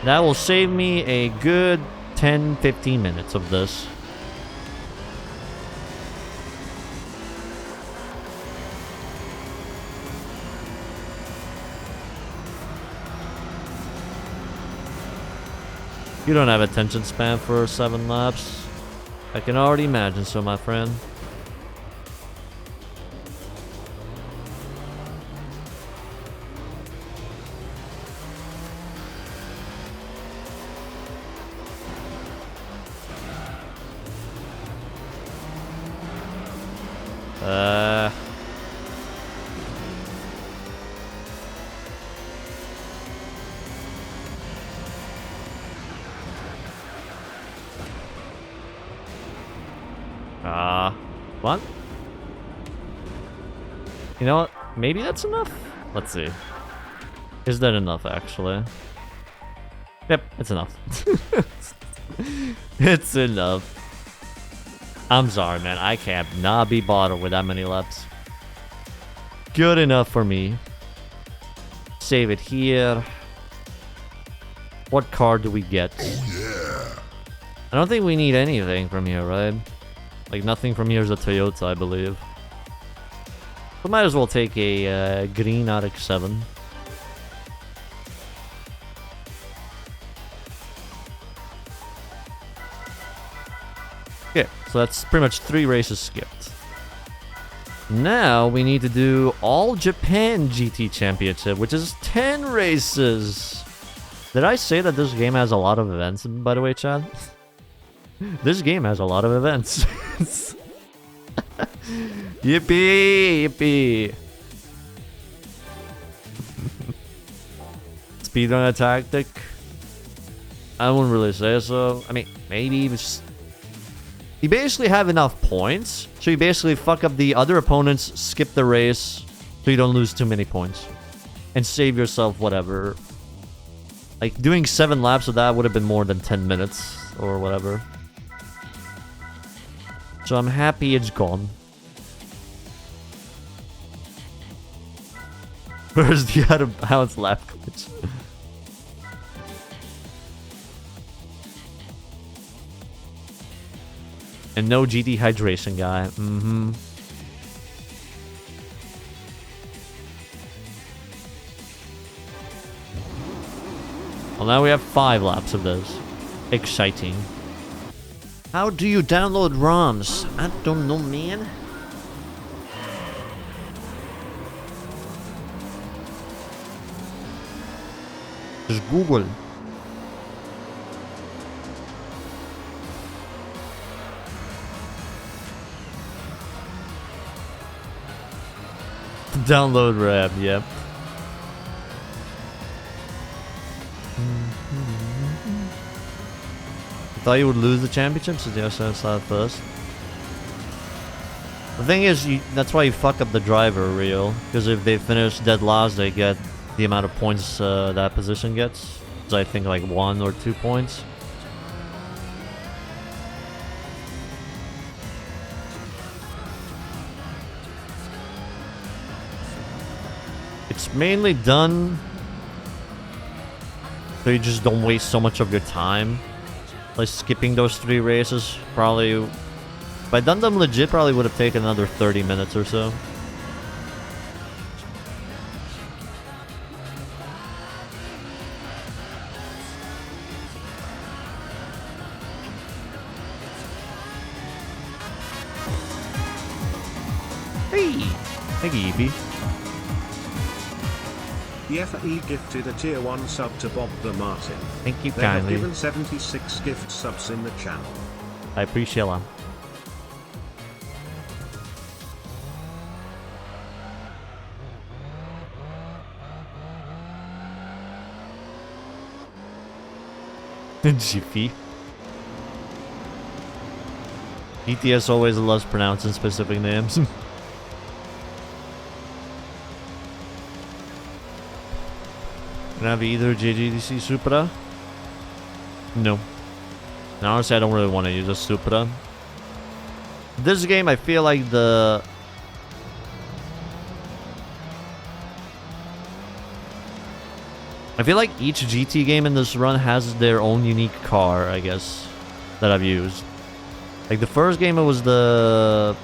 Speaker 1: That will save me a good 10-15 minutes of this. You don't have attention span for 7 laps. I can already imagine so, my friend. What? You know what? Maybe that's enough? Let's see. Is that enough, actually? Yep, it's enough. It's enough. I'm sorry, man. I can't not be bothered with that many laps. Good enough for me. Save it here. What car do we get? Oh, yeah. I don't think we need anything from here, right? Like, nothing from here is a Toyota, I believe. We might as well take a green RX-7. Okay, so that's pretty much 3 races skipped. Now we need to do All Japan GT Championship, which is 10 races. Did I say that this game has a lot of events, by the way, Chad? This game has a lot of events. Yippee! Yippee! Speedrunner tactic? I wouldn't really say so. I mean, maybe just... You basically have enough points, so you basically fuck up the other opponents, skip the race, so you don't lose too many points. And save yourself whatever. Like, doing 7 laps of that would have been more than 10 minutes, or whatever. So I'm happy it's gone. Where's the out of bounds lap glitch? And no GT hydration guy. Mm-hmm. Well, now we have 5 laps of this. Exciting. How do you download ROMs? I don't know, man. Just Google. Download RAM, yep. I thought you would lose the championship, so yes, I started first. The thing is, that's why you fuck up the driver, real. Because if they finish dead last, they get the amount of points that position gets. So I think like 1 or 2 points. It's mainly done so you just don't waste so much of your time. Like skipping those 3 races, probably... If I done them legit, probably would have taken another 30 minutes or so. Hey! Thank you, Evie.
Speaker 4: The FE gifted a tier 1 sub to Bob the Martin.
Speaker 1: Thank you
Speaker 4: They have
Speaker 1: kindly.
Speaker 4: given 76 gift subs in the channel.
Speaker 1: I appreciate that. Jiffy. ETS always loves pronouncing specific names. Can I have either JGDC Supra? No. Now, honestly, I don't really want to use a Supra. This game, I feel like I feel like each GT game in this run has their own unique car, I guess, that I've used. Like the first game, it was the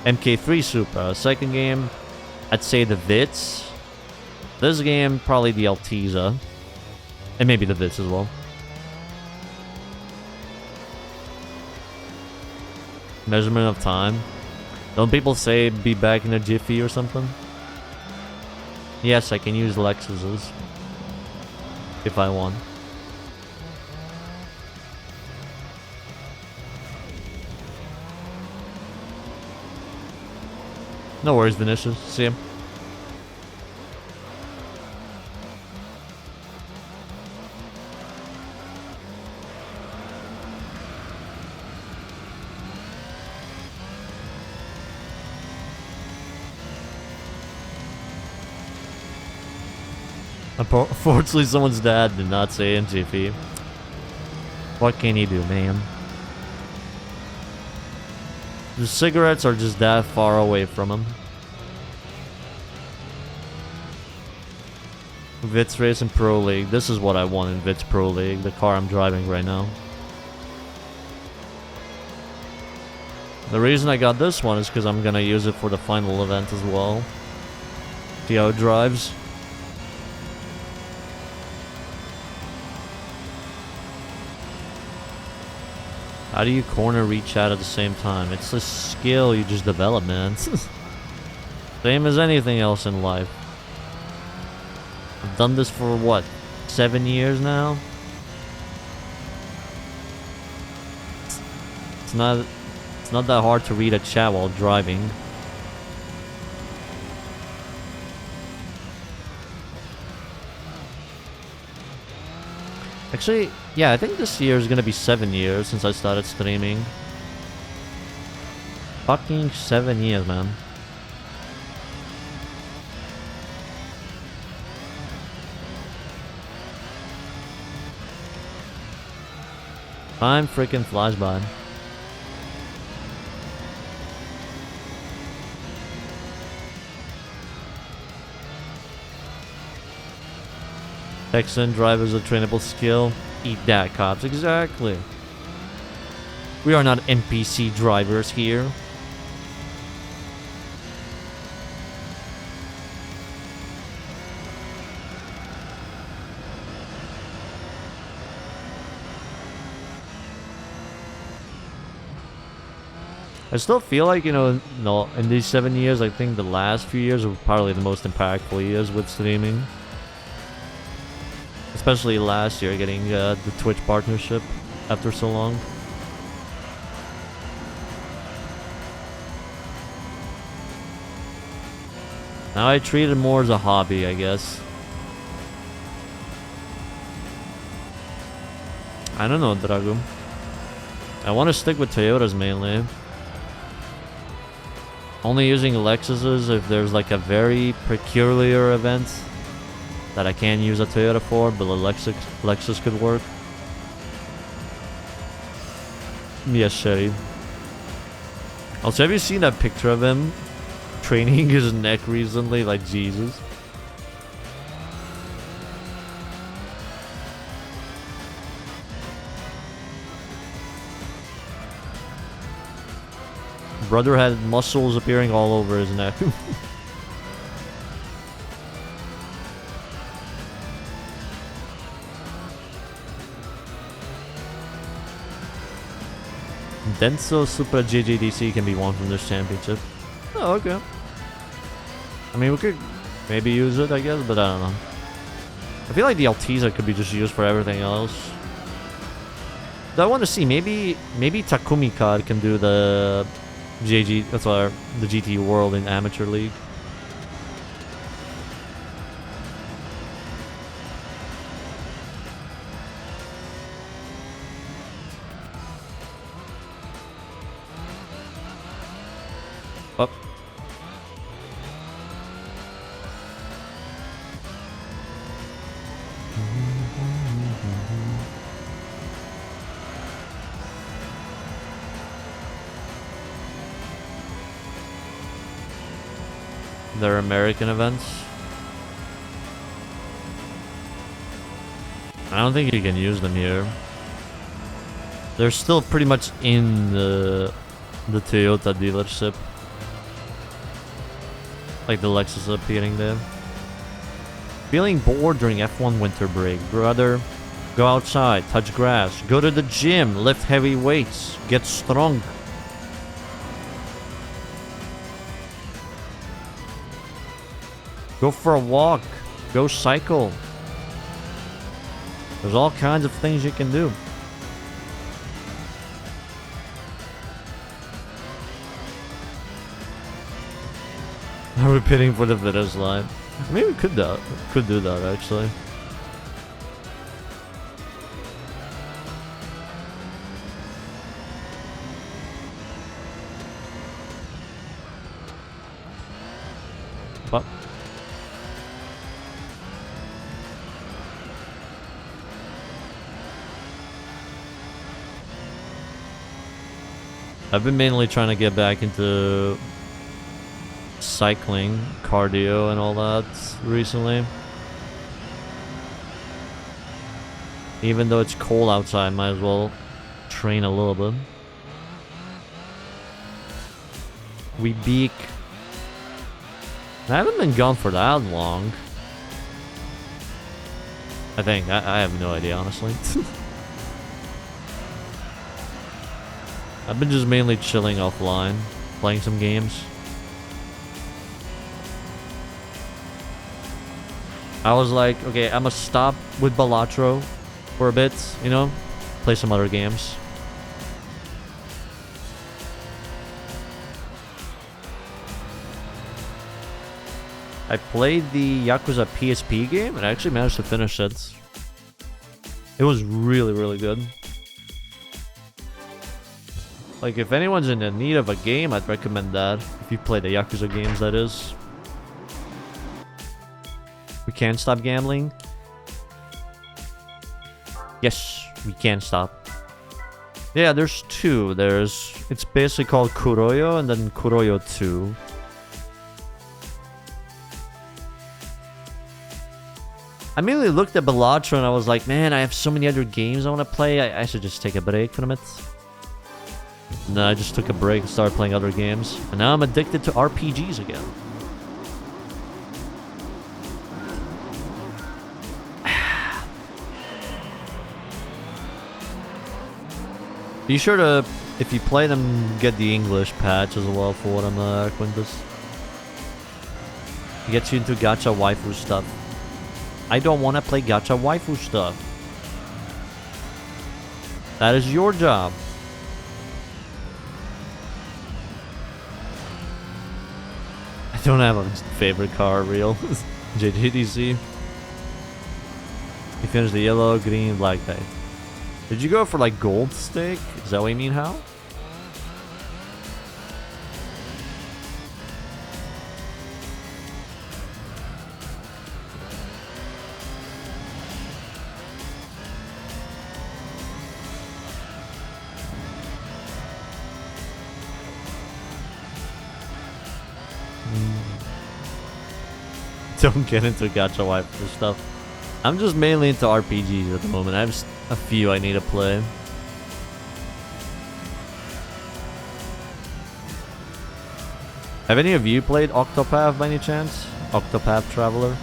Speaker 1: MK3 Supra. Second game, I'd say the Vitz. This game, probably the Altezza. And maybe the Vitz as well. Measurement of time. Don't people say be back in a jiffy or something? Yes, I can use Lexus's. If I want. No worries, Vinicius. See him. Unfortunately, someone's dad did not say in Jiffy. What can you do, man? The cigarettes are just that far away from him. Vitz Racing Pro League. This is what I want in Vitz Pro League, the car I'm driving right now. The reason I got this one is because I'm gonna use it for the final event as well. See how it drives. How do you corner reach out at the same time? It's a skill you just develop, man. Same as anything else in life. I've done this for what, 7 years now? It's not that hard to read a chat while driving. Actually, yeah, I think this year is gonna be 7 years since I started streaming. Fucking 7 years, man. Time freaking flies by. Texan drivers a trainable skill. Eat that, cops. Exactly. We are not NPC drivers here. I still feel like, you know, no, in these 7 years, I think the last few years were probably the most impactful years with streaming. Especially last year, getting the Twitch partnership after so long. Now I treat it more as a hobby, I guess. I don't know, Drago. I want to stick with Toyotas mainly. Only using Lexuses if there's like a very peculiar event that I can't use a Toyota for, but a Lexus could work. Yes, Sherry. Also, have you seen that picture of him training his neck recently? Like, Jesus. Brother had muscles appearing all over his neck. Denso Supra JJDC can be won from this championship. Oh, okay. I mean, we could maybe use it, I guess, but I don't know. I feel like the Altezza could be just used for everything else. Though I want to see, maybe Takumi Card can do the the GT World in Amateur League. Up. Their American events. I don't think you can use them here. They're still pretty much in the Toyota dealership. Like the Lexus appearing there. Feeling bored during F1 winter break. Brother, go outside, touch grass, go to the gym, lift heavy weights, get strong. Go for a walk. Go cycle. There's all kinds of things you can do. Are we pitting for the finish line? Maybe we could do that actually. But I've been mainly trying to get back into cycling, cardio, and all that recently. Even though it's cold outside, might as well train a little bit. We beak. I haven't been gone for that long. I think. I have no idea, honestly. I've been just mainly chilling offline, playing some games. I was like, okay, I'm gonna stop with Balatro for a bit, you know? Play some other games. I played the Yakuza PSP game and I actually managed to finish it. It was really, really good. Like, if anyone's in the need of a game, I'd recommend that. If you play the Yakuza games, that is. We can't stop gambling. Yes, we can stop. Yeah, there's two. It's basically called Kuroyo and then Kuroyo 2. I mainly looked at Balatro and I was like, man, I have so many other games I want to play. I should just take a break from it. And then I just took a break and started playing other games. And now I'm addicted to RPGs again. Be sure to, if you play them, get the English patch as well for what I'm Quintus. It gets you into gacha waifu stuff. I don't want to play gacha waifu stuff. That is your job. I don't have a favorite car reel. JJDC. You finished the yellow, green, black type. Did you go for like gold stick? Is that what you mean, Hal? Don't get into gacha waifu stuff. I'm just mainly into RPGs at the moment. I have a few I need to play. Have any of you played Octopath by any chance? Octopath Traveler?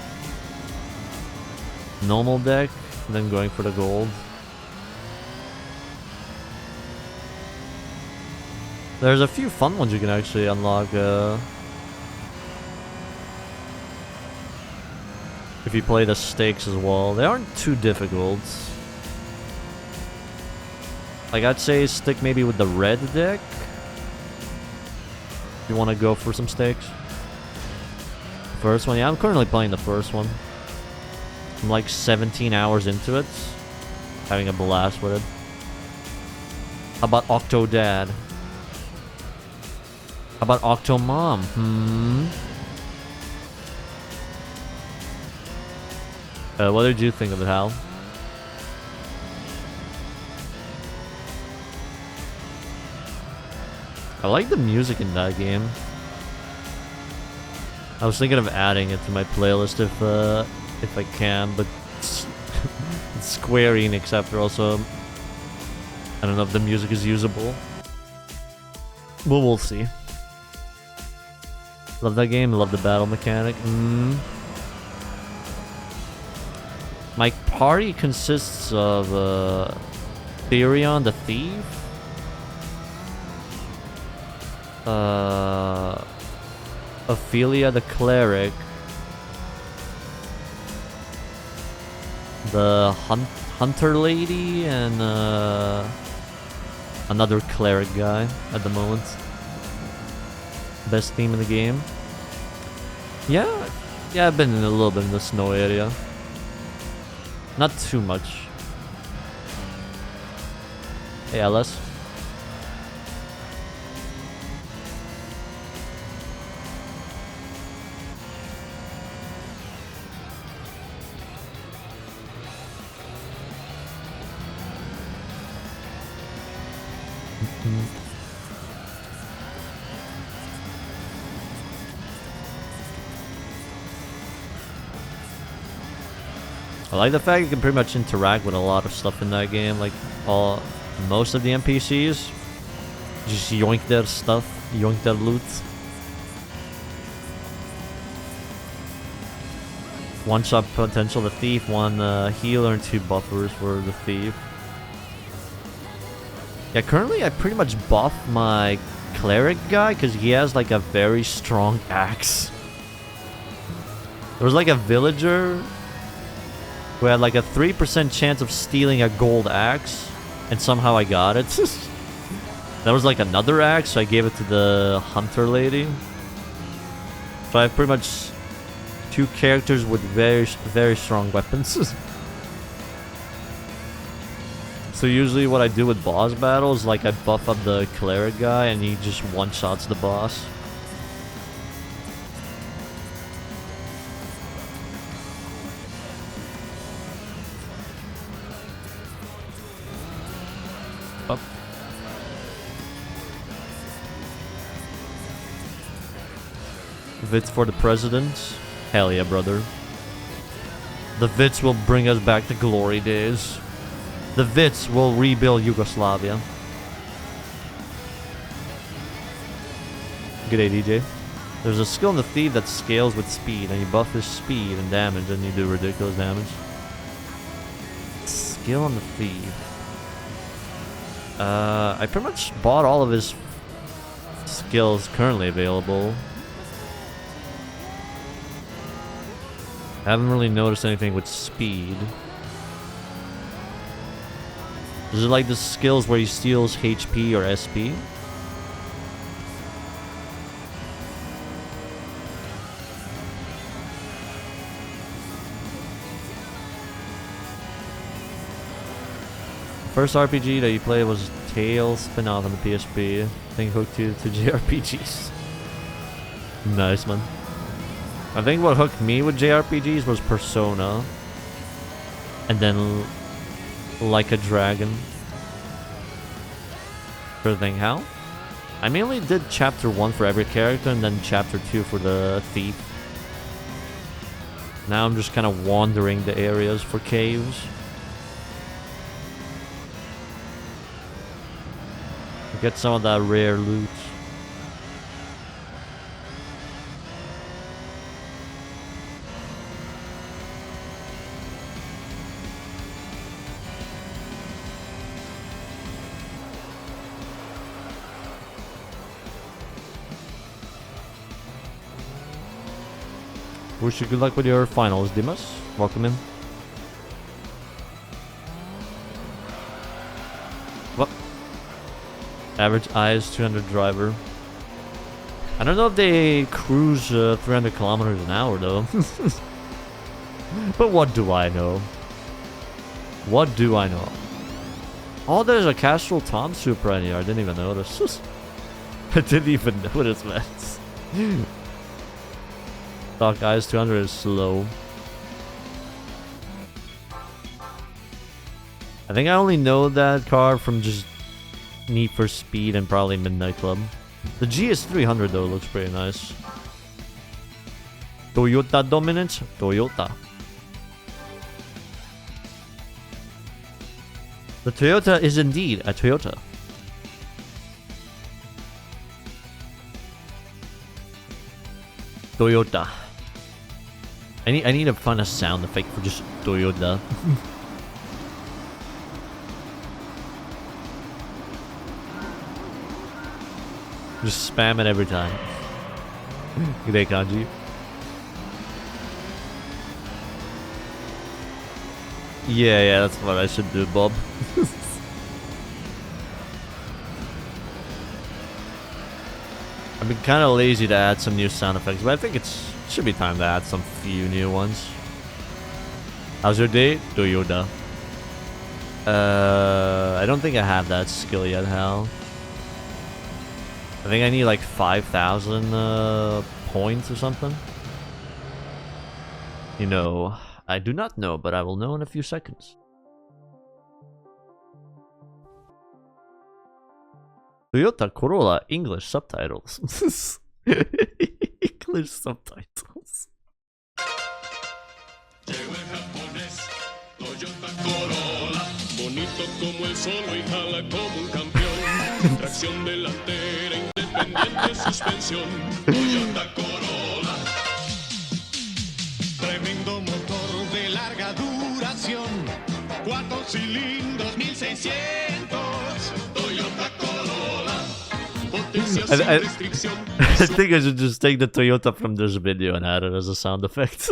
Speaker 1: Normal deck, and then going for the gold. There's a few fun ones you can actually unlock. If you play the stakes as well, they aren't too difficult. Like, I'd say stick maybe with the red deck if you want to go for some stakes. First one, yeah, I'm currently playing the first one. I'm like 17 hours into it, having a blast with it. How about Octodad? How about Octomom? What did you think of it, Hal? I like the music in that game. I was thinking of adding it to my playlist if I can, but it's Square Enix after also. I don't know if the music is usable. Well, we'll see. Love that game, love the battle mechanic. My party consists of Therion the Thief, Ophelia the Cleric, the Hunter Lady, and another Cleric guy at the moment. Best theme in the game. Yeah, I've been in a little bit in the snow area. Not too much. Hey, Alice. I like the fact you can pretty much interact with a lot of stuff in that game, like most of the NPCs. Just yoink their stuff, yoink their loot. One shot potential the thief, one healer and two buffers for the thief. Yeah, currently I pretty much buff my cleric guy because he has like a very strong axe. There was like a villager who had like a 3% chance of stealing a gold axe, and somehow I got it. There was like another axe, so I gave it to the hunter lady. So I have pretty much 2 characters with very strong weapons. So usually what I do with boss battles, like I buff up the cleric guy and he just one-shots the boss. Up. Vitz for the president. Hell yeah, brother. The Vitz will bring us back to glory days. The Vitz will rebuild Yugoslavia. Good day, DJ. There's a skill in the thief that scales with speed, and you buff his speed and damage, and you do ridiculous damage. Skill in the thief. I pretty much bought all of his skills currently available. I haven't really noticed anything with speed. Is it like the skills where he steals HP or SP? First RPG that you played was Tales spin-off on the PSP. I think hooked you to JRPGs. Nice, man. I think what hooked me with JRPGs was Persona. And then Like a Dragon. For the thing, how? I mainly did chapter 1 for every character and then chapter 2 for the thief. Now I'm just kind of wandering the areas for caves. Get some of that rare loot. Wish you good luck with your finals, Dimas. Welcome in. What? Average IS 200 driver. I don't know if they cruise 300 kilometers an hour though. But what do I know? What do I know? Oh, there's a Castrol Tom Supra in here. I didn't even notice. I didn't even notice, man. Stock IS 200 is slow. I think I only know that car from just Need for Speed and probably Midnight Club. The GS 300 though looks pretty nice. Toyota dominance? Toyota. The Toyota is indeed a Toyota. Toyota. I need to find a sound effect for just Toyota. Just spam it every time. Good day, Kanji. Yeah, that's what I should do, Bob. I've been kind of lazy to add some new sound effects, but I think it should be time to add some few new ones. How's your day? Toyota. I don't think I have that skill yet, Hal. I think I need like 5,000 points or something. You know, I do not know, but I will know in a few seconds. Toyota Corolla English subtitles. English subtitles.
Speaker 5: Llegó el japonés, Toyota Corolla, bonito como el sol y jala como un campeón. Tracción delantera, independiente suspensión. Toyota Corolla. Tremendo motor de larga duración. 4 cilindros, 1600. Toyota. sin
Speaker 1: I
Speaker 5: restricción.
Speaker 1: think I should just take the Toyota from this video and add it as a sound effect.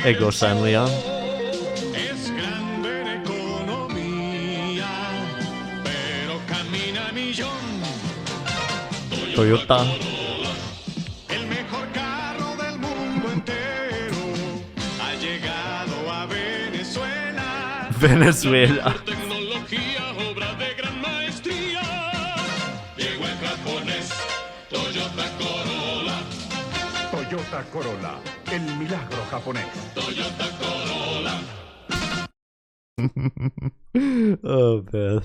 Speaker 1: Ego San Leon.
Speaker 5: Es grande en economía, pero camina a millón.
Speaker 1: Toyota.
Speaker 5: El mejor carro del mundo entero ha llegado a Venezuela.
Speaker 1: Venezuela.
Speaker 5: Por tecnología, obra de gran maestría. Llegó el japonés, Toyota Corolla.
Speaker 6: Toyota Corolla, el milagro japonés.
Speaker 5: Toyota Corolla.
Speaker 1: Oh man.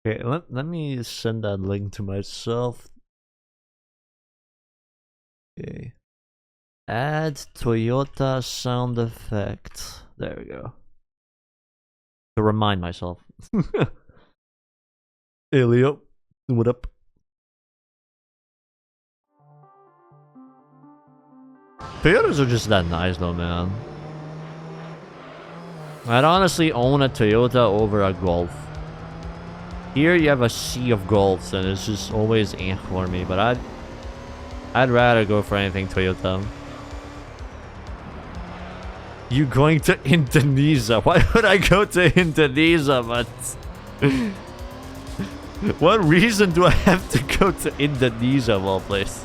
Speaker 1: Okay, let me send that link to myself. Okay. Add Toyota sound effect. There we go. To remind myself. Hey Leo, what up? Toyotas are just that nice though, man. I'd honestly own a Toyota over a Golf. Here you have a sea of Golfs and it's just always for me, but I'd rather go for anything Toyota. You going to Indonesia? Why would I go to Indonesia, but what reason do I have to go to Indonesia of all places?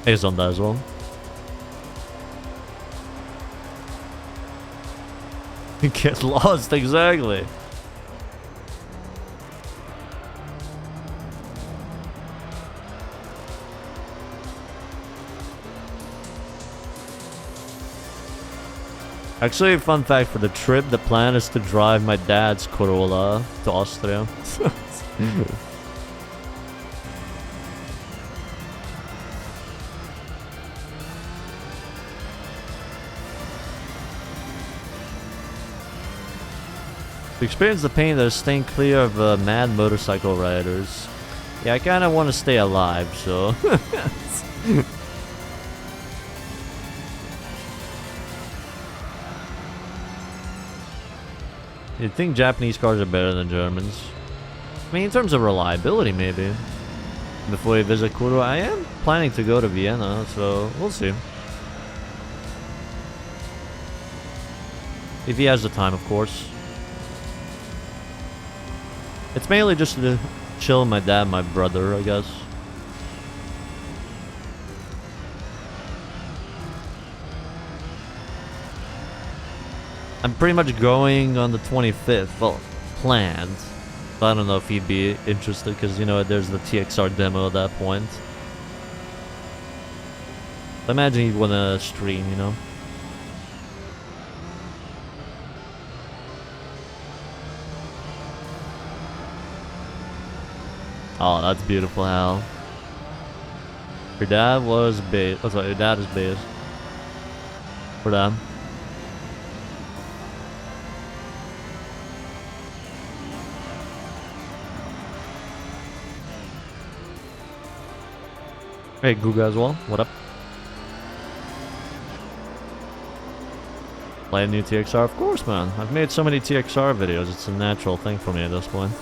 Speaker 1: He's on that as well. Get lost, exactly. Actually, fun fact for the trip, the plan is to drive my dad's Corolla to Austria. To experience the pain that is staying clear of mad motorcycle riders. Yeah, I kind of want to stay alive, so... You'd think Japanese cars are better than Germans. I mean, in terms of reliability, maybe. Before we visit Kuro, I am planning to go to Vienna, so we'll see. If he has the time, of course. It's mainly just to chill with my dad and my brother, I guess. I'm pretty much going on the 25th. Well, planned. But I don't know if he'd be interested because, you know, there's the TXR demo at that point. I imagine he'd want to stream, you know. Oh, that's beautiful, Hal. Your dad was based. Oh, sorry, your dad is based. For them. Hey, Guga as well. What up? Play a new TXR? Of course, man. I've made so many TXR videos. It's a natural thing for me at this point.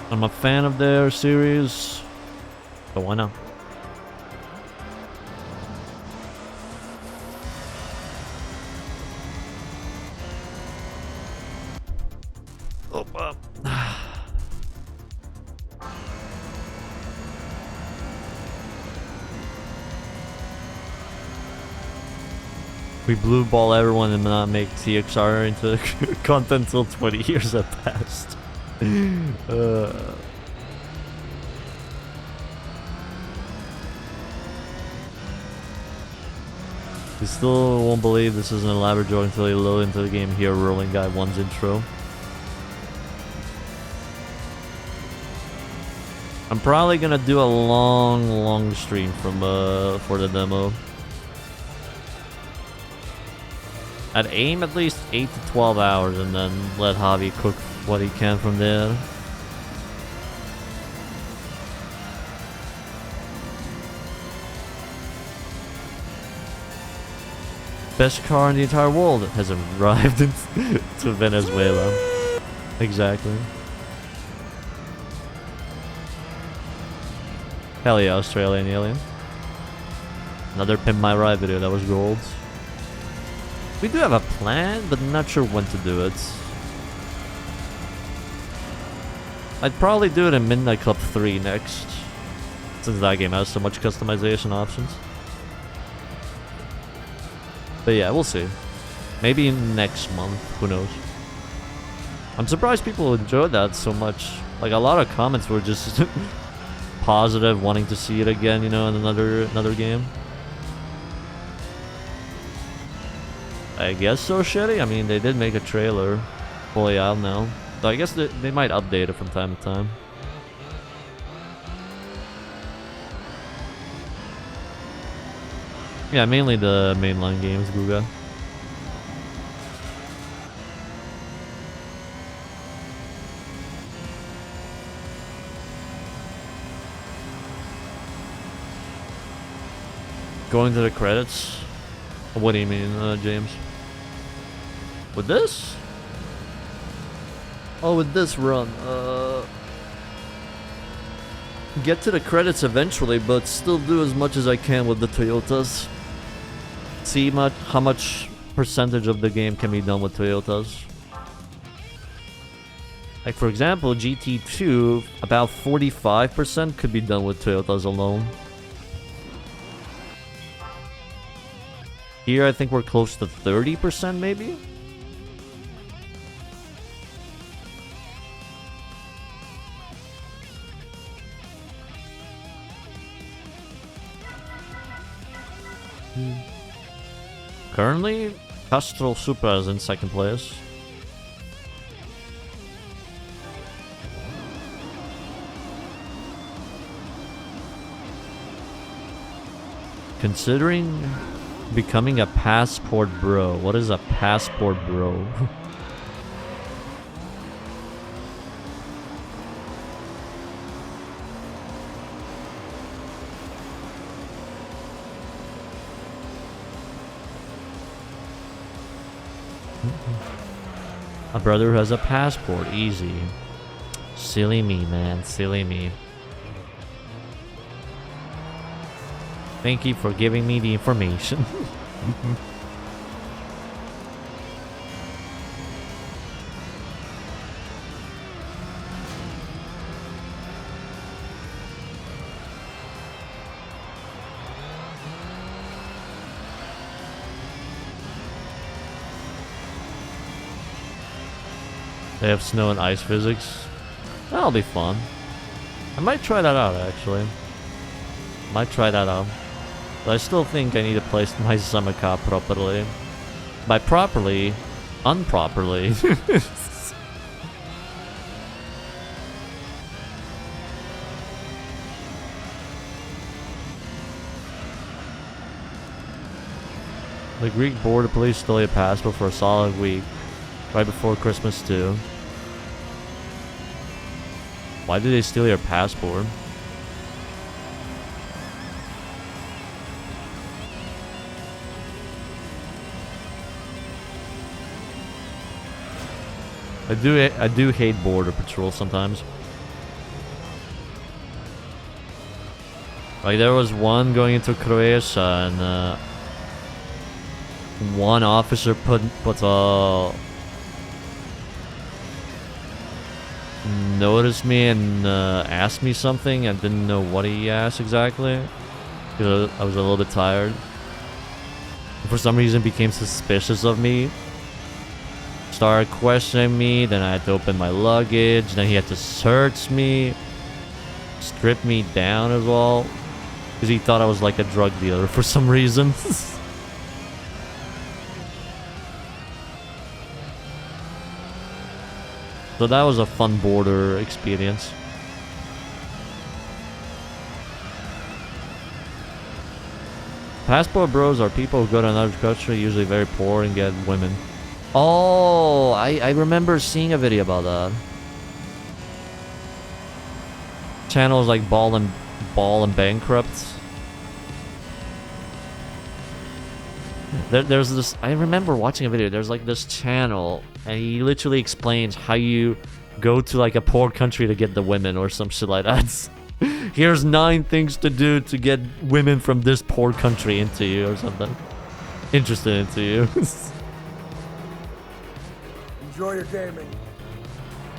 Speaker 1: I'm a fan of their series, so why not? Oh, we blue ball everyone and not make TXR into content until 20 years have passed. You still won't believe this is an elaborate joke until you load into the game here. Rolling Guy 1's intro. I'm probably gonna do a long stream from for the demo. I'd aim at least 8 to 12 hours and then let Javi cook what he can from there. Best car in the entire world has arrived to Venezuela. Exactly. Hell yeah, Australian alien. Another Pimp My Ride video, that was gold. We do have a plan, but not sure when to do it. I'd probably do it in Midnight Club 3 next, since that game has so much customization options. But yeah, we'll see. Maybe next month, who knows. I'm surprised people enjoyed that so much. Like, a lot of comments were just positive, wanting to see it again, you know, in another game. I guess so, Shetty. I mean, they did make a trailer fully out now. So I guess they might update it from time to time. Yeah, mainly the mainline games, Guga. Going to the credits? What do you mean, James? With this? Oh, with this run, get to the credits eventually, but still do as much as I can with the Toyotas. See how much percentage of the game can be done with Toyotas. Like, for example, GT2, about 45% could be done with Toyotas alone. Here, I think we're close to 30% maybe? Currently, Castrol Supra is in second place. Considering becoming a passport bro. What is a passport bro? A brother who has a passport. Easy. Silly me, man. Silly me. Thank you for giving me the information. They have snow and ice physics. That'll be fun. I might try that out, actually. Might try that out. But I still think I need to place my summer car properly. By properly, unproperly. The Greek border police stole your passport for a solid week. Right before Christmas too. Why did they steal your passport? I do hate border patrol sometimes. Like, there was one going into Croatia and one officer put noticed me and asked me something. I didn't know what he asked exactly because I was a little bit tired. For some reason became suspicious of me. Started questioning me, then I had to open my luggage, then he had to search me, strip me down as well, because he thought I was like a drug dealer for some reason. So that was a fun border experience. Passport bros are people who go to another country, usually very poor, and get women. Oh, I remember seeing a video about that. Channels like Ball and Bankrupt. There's this. I remember watching a video. There's like this channel, and he literally explains how you go to like a poor country to get the women or some shit like that. Here's 9 things to do to get women from this poor country into you or something. Interested into you.
Speaker 2: Enjoy your gaming.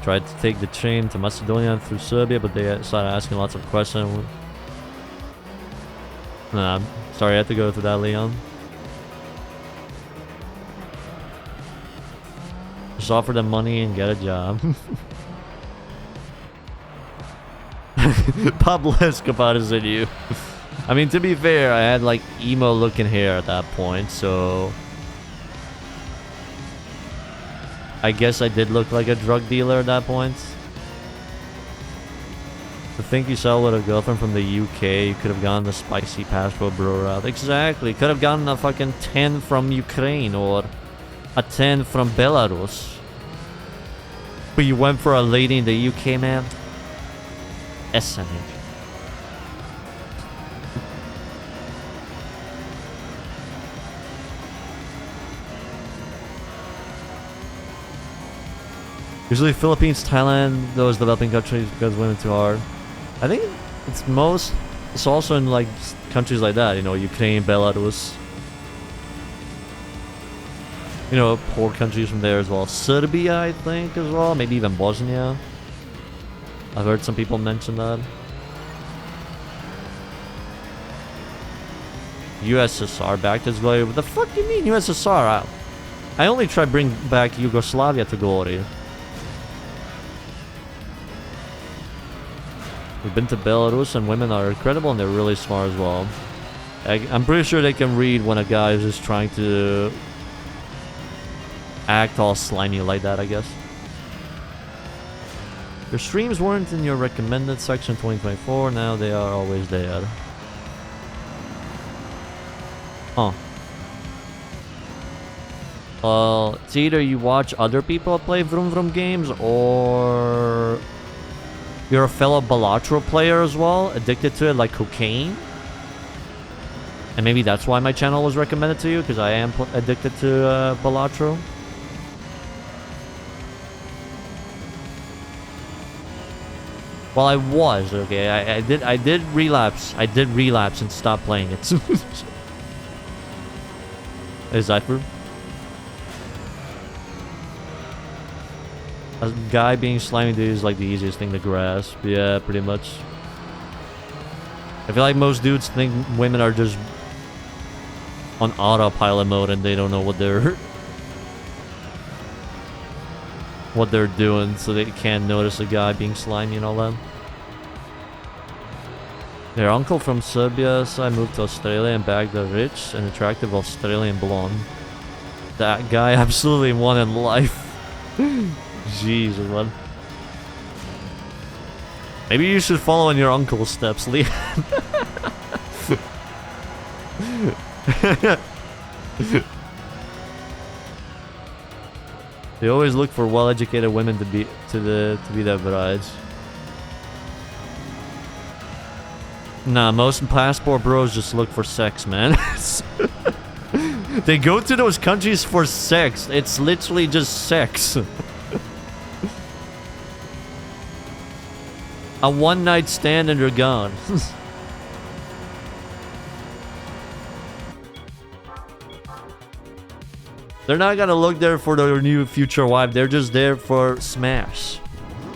Speaker 1: Tried to take the train to Macedonia through Serbia, but they started asking lots of questions. Nah, I'm sorry I had to go through that, Leon. Just offer them money and get a job. Pablo Escobar is in you. I mean, to be fair, I had like emo looking hair at that point, so I guess I did look like a drug dealer at that point. To think you saw with a girlfriend from the UK, you could have gone the spicy passport bro route. Exactly, could have gotten a fucking 10 from Ukraine or a 10 from Belarus. But you went for a lady in the UK, man. SMH. Usually Philippines, Thailand, those developing countries because women too hard. I think it's also in like countries like that, you know, Ukraine, Belarus. You know, poor countries from there as well. Serbia, I think, as well. Maybe even Bosnia. I've heard some people mention that. USSR back to glory. What the fuck do you mean USSR? I only try to bring back Yugoslavia to glory. We've been to Belarus and women are incredible and they're really smart as well. I'm pretty sure they can read when a guy is just trying to act all slimy like that, I guess. Your streams weren't in your recommended section 2024, now they are always there. Huh. Well, it's either you watch other people play Vroom Vroom games, or you're a fellow Balatro player as well, addicted to it like cocaine. And maybe that's why my channel was recommended to you, because I am addicted to Balatro. Well, I was, okay. I did relapse. I did relapse and stop playing it. Is that true? A guy being slimy dude is like the easiest thing to grasp. Yeah, pretty much. I feel like most dudes think women are just on autopilot mode and they don't know what they're doing, so they can't notice a guy being slimy and all that. Their uncle from Serbia, so I moved to Australia and bagged a rich and attractive Australian blonde. That guy absolutely won in life. Jesus, man. Maybe you should follow in your uncle's steps, Lee. They always look for well-educated women to be their brides. Nah, most passport bros just look for sex, man. They go to those countries for sex. It's literally just sex. A one-night stand and you're gone. They're not gonna look there for their new future wife. They're just there for smash.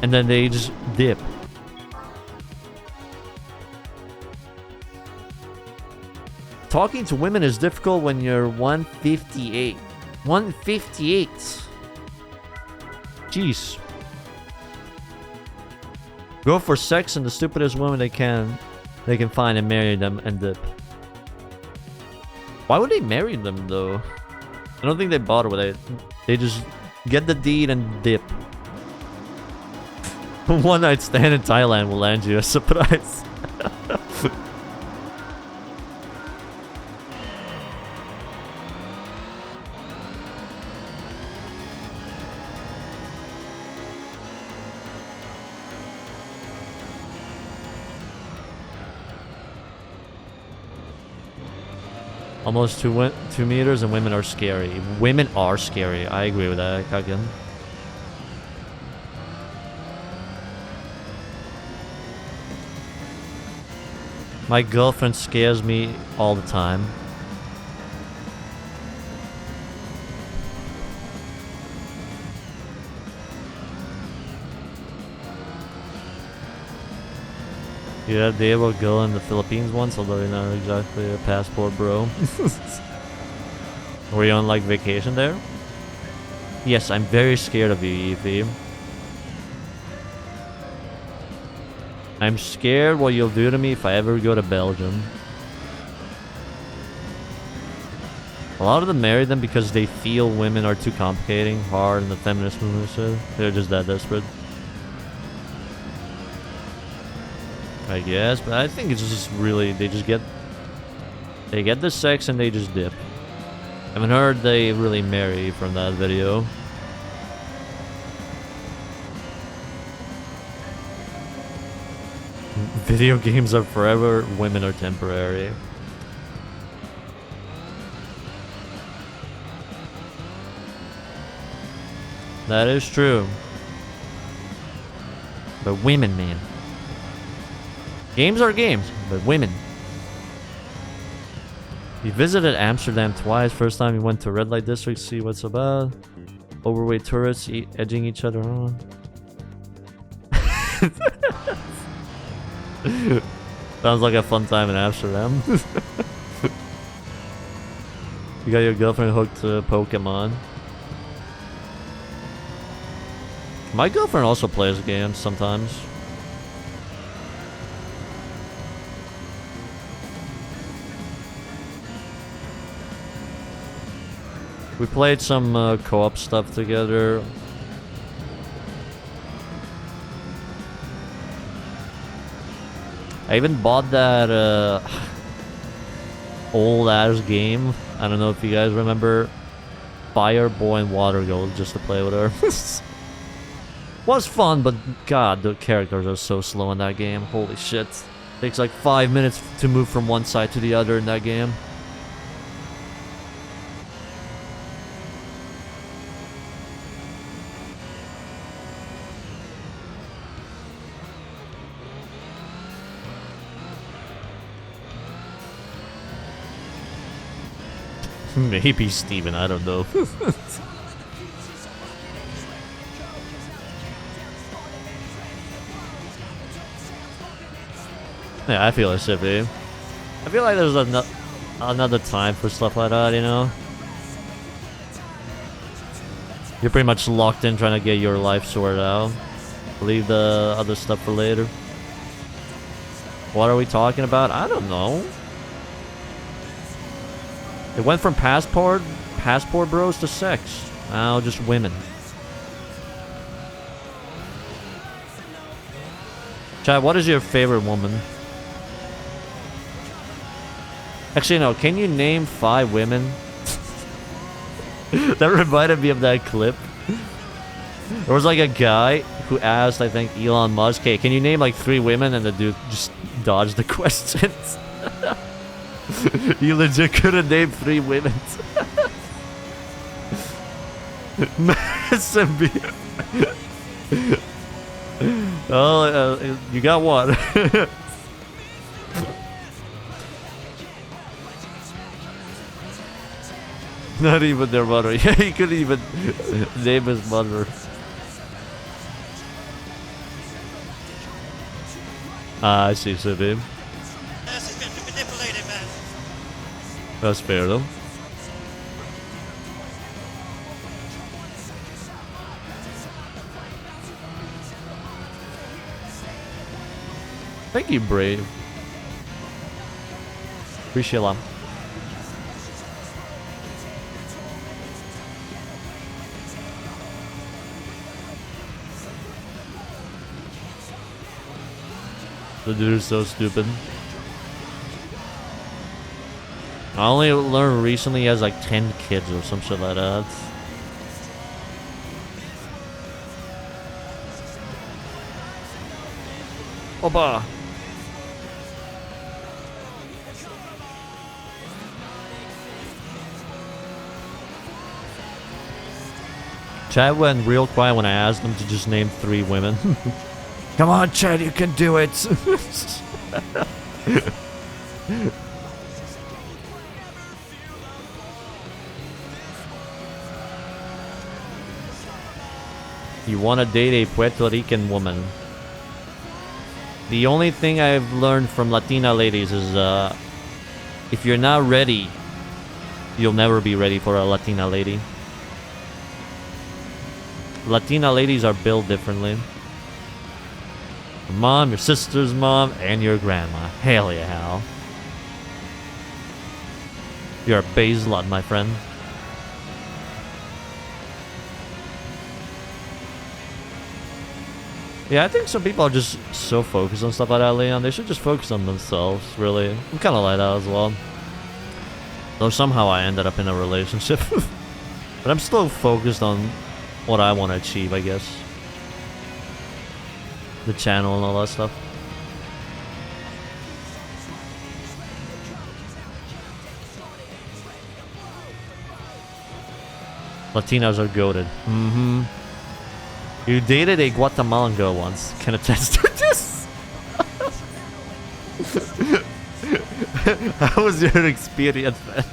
Speaker 1: And then they just dip. Talking to women is difficult when you're 158. 158. Jeez. Go for sex and the stupidest woman they can find and marry them and dip. Why would they marry them though? I don't think they bother with it. They just get the deed and dip. One night stand in Thailand will land you a surprise. Almost 2 meters, and women are scary. Women are scary. I agree with that, Kagan. My girlfriend scares me all the time. Yeah, they were girl in the Philippines once, although you're not exactly a passport bro. Were you on like vacation there? Yes, I'm very scared of you, Evie. I'm scared what you'll do to me if I ever go to Belgium. A lot of them marry them because they feel women are too complicating, hard, and the feminist movement said. They're just that desperate. I guess, but I think it's just really, they get the sex and they just dip. I haven't heard they really marry from that video. Video games are forever, women are temporary. That is true. But women, man. Games are games, but women. You visited Amsterdam twice. First time you went to red light district, see what's about. Overweight tourists edging each other on. Sounds like a fun time in Amsterdam. You got your girlfriend hooked to Pokemon. My girlfriend also plays games sometimes. We played some co-op stuff together. I even bought that old ass game. I don't know if you guys remember Fire Boy and Water Girl just to play with her. Was fun, but god, the characters are so slow in that game. Holy shit. Takes like 5 minutes to move from one side to the other in that game. Maybe Steven, I don't know. Yeah, I feel it's iffy. I feel like there's another time for stuff like that, you know? You're pretty much locked in trying to get your life sorted out. Leave the other stuff for later. What are we talking about? I don't know. It went from passport bros to sex. Now just women. Chad, what is your favorite woman? Actually, no. Can you name 5 women? That reminded me of that clip. There was like a guy who asked, I think, Elon Musk, hey, can you name like 3 women? And the dude just dodged the questions. You legit couldn't name 3 women. Oh, you got one. Not even their mother. Yeah, he couldn't even name his mother. I see, Sibim. That's fair though. Thank you, Brave. Appreciate it. The dude is so stupid. I only learned recently he has like 10 kids or some shit like that. Opa! Chad went real quiet when I asked him to just name 3 women. Come on, Chad, you can do it. You want to date a Puerto Rican woman. The only thing I've learned from Latina ladies is if you're not ready, you'll never be ready for a Latina lady. Latina ladies are built differently. Your mom, your sister's mom, and your grandma. Hell yeah, Hal. You're a beige slut, my friend. Yeah, I think some people are just so focused on stuff like that, Leon. They should just focus on themselves, really. I'm kind of like that as well. Though somehow I ended up in a relationship. But I'm still focused on what I want to achieve, I guess. The channel and all that stuff. Latinos are goated. Mm-hmm. You dated a Guatemalan girl once. Can attest to this. How was your experience, man?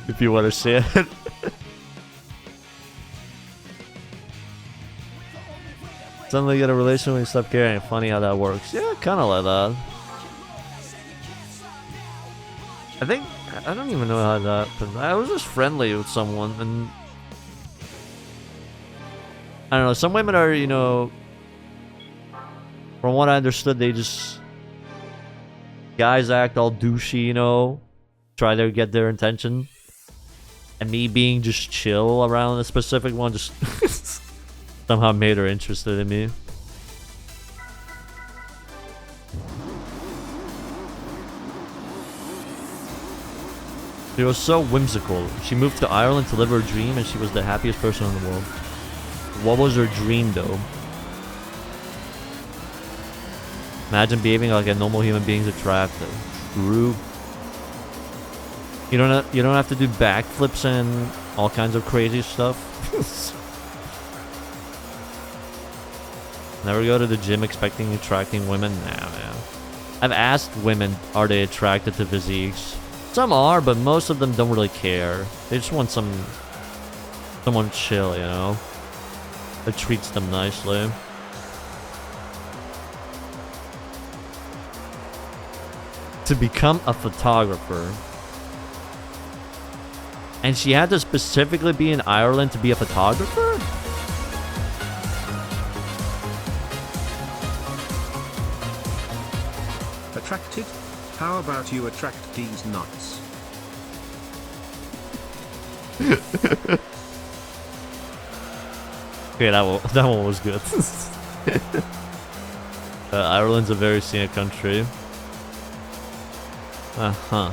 Speaker 1: If you want to share it. Suddenly get a relationship when you stop caring. Funny how that works. Yeah, kind of like that. I think... I don't even know how that happened. I was just friendly with someone and... I don't know, some women are, you know... From what I understood, they just... Guys act all douchey, you know? Try to get their attention. And me being just chill around a specific one just... somehow made her interested in me. She was so whimsical. She moved to Ireland to live her dream and she was the happiest person in the world. What was her dream though? Imagine behaving like a normal human being's attractive. True. You don't have to do backflips and all kinds of crazy stuff. Never go to the gym expecting attracting women? Nah, man. I've asked women, are they attracted to physiques? Some are, but most of them don't really care. They just want someone chill, you know? That treats them nicely. To become a photographer. And she had to specifically be in Ireland to be a photographer?
Speaker 4: Attracted? How about you attract these nuts?
Speaker 1: Okay, that one was good. Ireland's a very scenic country. Uh-huh.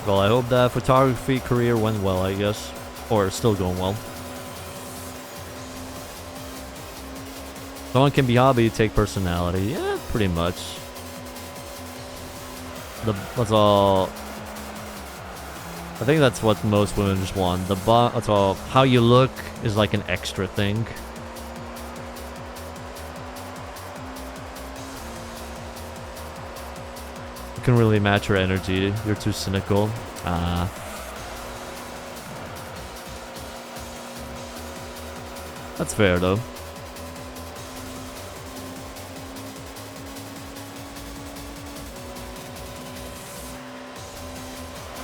Speaker 1: Well, I hope that photography career went well, I guess. Or still going well. Someone can be hobby, take personality. Yeah, pretty much. That's all. I think that's what most women just want. That's all. How you look is like an extra thing. You can really match your energy. You're too cynical. That's fair though.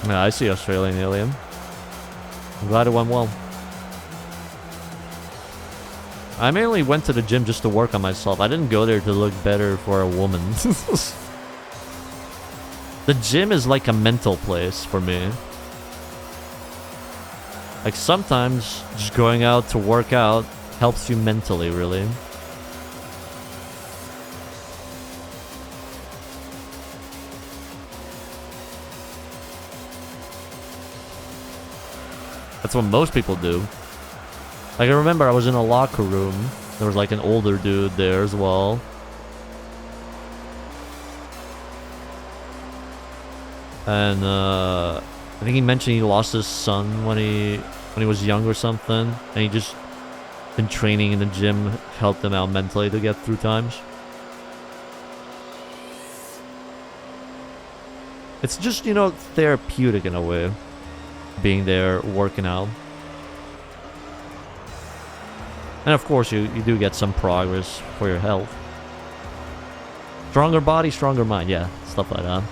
Speaker 1: Yeah, I see Australian Alien. I'm glad it went well. I mainly went to the gym just to work on myself. I didn't go there to look better for a woman. The gym is like a mental place for me. Like sometimes just going out to work out helps you mentally, really. That's what most people do. Like I remember I was in a locker room. There was like an older dude there as well. And I think he mentioned he lost his son when he was young or something, and he just been training in the gym, helped him out mentally to get through times. It's just, you know, therapeutic in a way, being there, working out. And of course, you do get some progress for your health. Stronger body, stronger mind, yeah, stuff like that.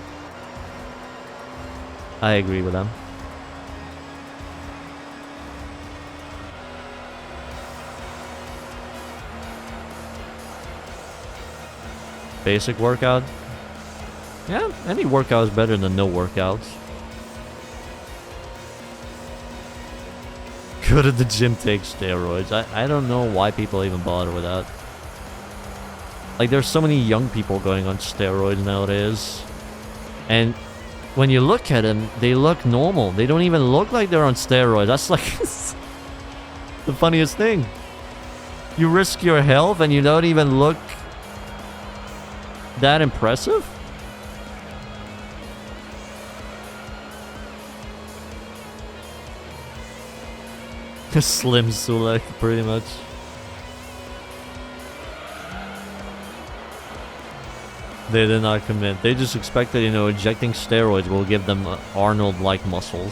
Speaker 1: I agree with them. Basic workout. Yeah, any workout is better than no workouts. Go to the gym, take steroids. I don't know why people even bother with that. Like, there's so many young people going on steroids nowadays. And when you look at them, they look normal. They don't even look like they're on steroids. That's like the funniest thing. You risk your health and you don't even look that impressive? Slim Sulek, pretty much. They did not commit. They just expected, you know, injecting steroids will give them Arnold-like muscles.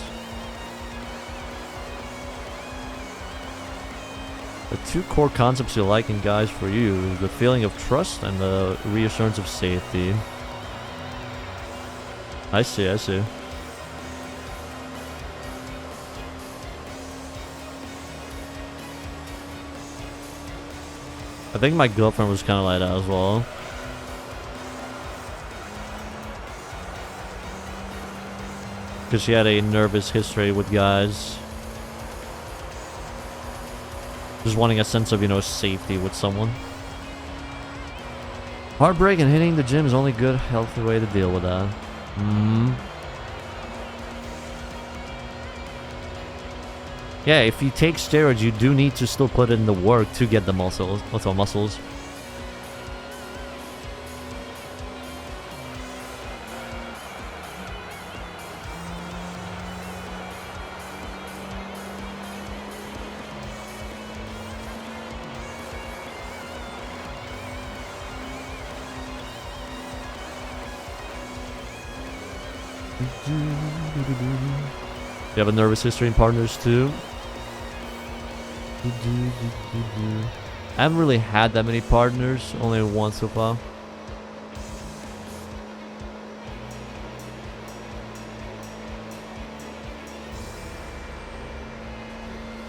Speaker 1: The two core concepts you like in guys for you is the feeling of trust and the reassurance of safety. I see, I see. I think my girlfriend was kind of like that as well. Because she had a nervous history with guys. Just wanting a sense of, you know, safety with someone. Heartbreak and hitting the gym is only a good, healthy way to deal with that. Yeah, if you take steroids, you do need to still put in the work to get the muscles. Also muscles. You have a nervous history in partners too? I haven't really had that many partners, only one so far.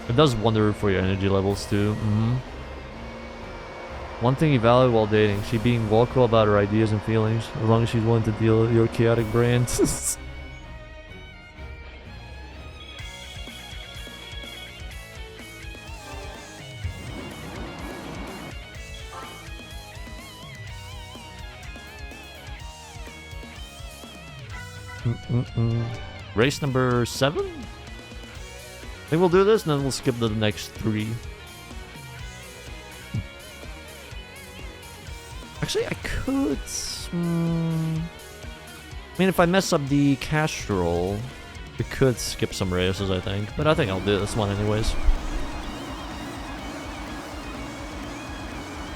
Speaker 1: It does wonder for your energy levels too. One thing you value while dating, she being vocal about her ideas and feelings, as long as she's willing to deal with your chaotic brain. Race number 7? I think we'll do this and then we'll skip to the next 3. Actually, I could... I mean, if I mess up the Castrol, we could skip some races, I think. But I think I'll do this one anyways.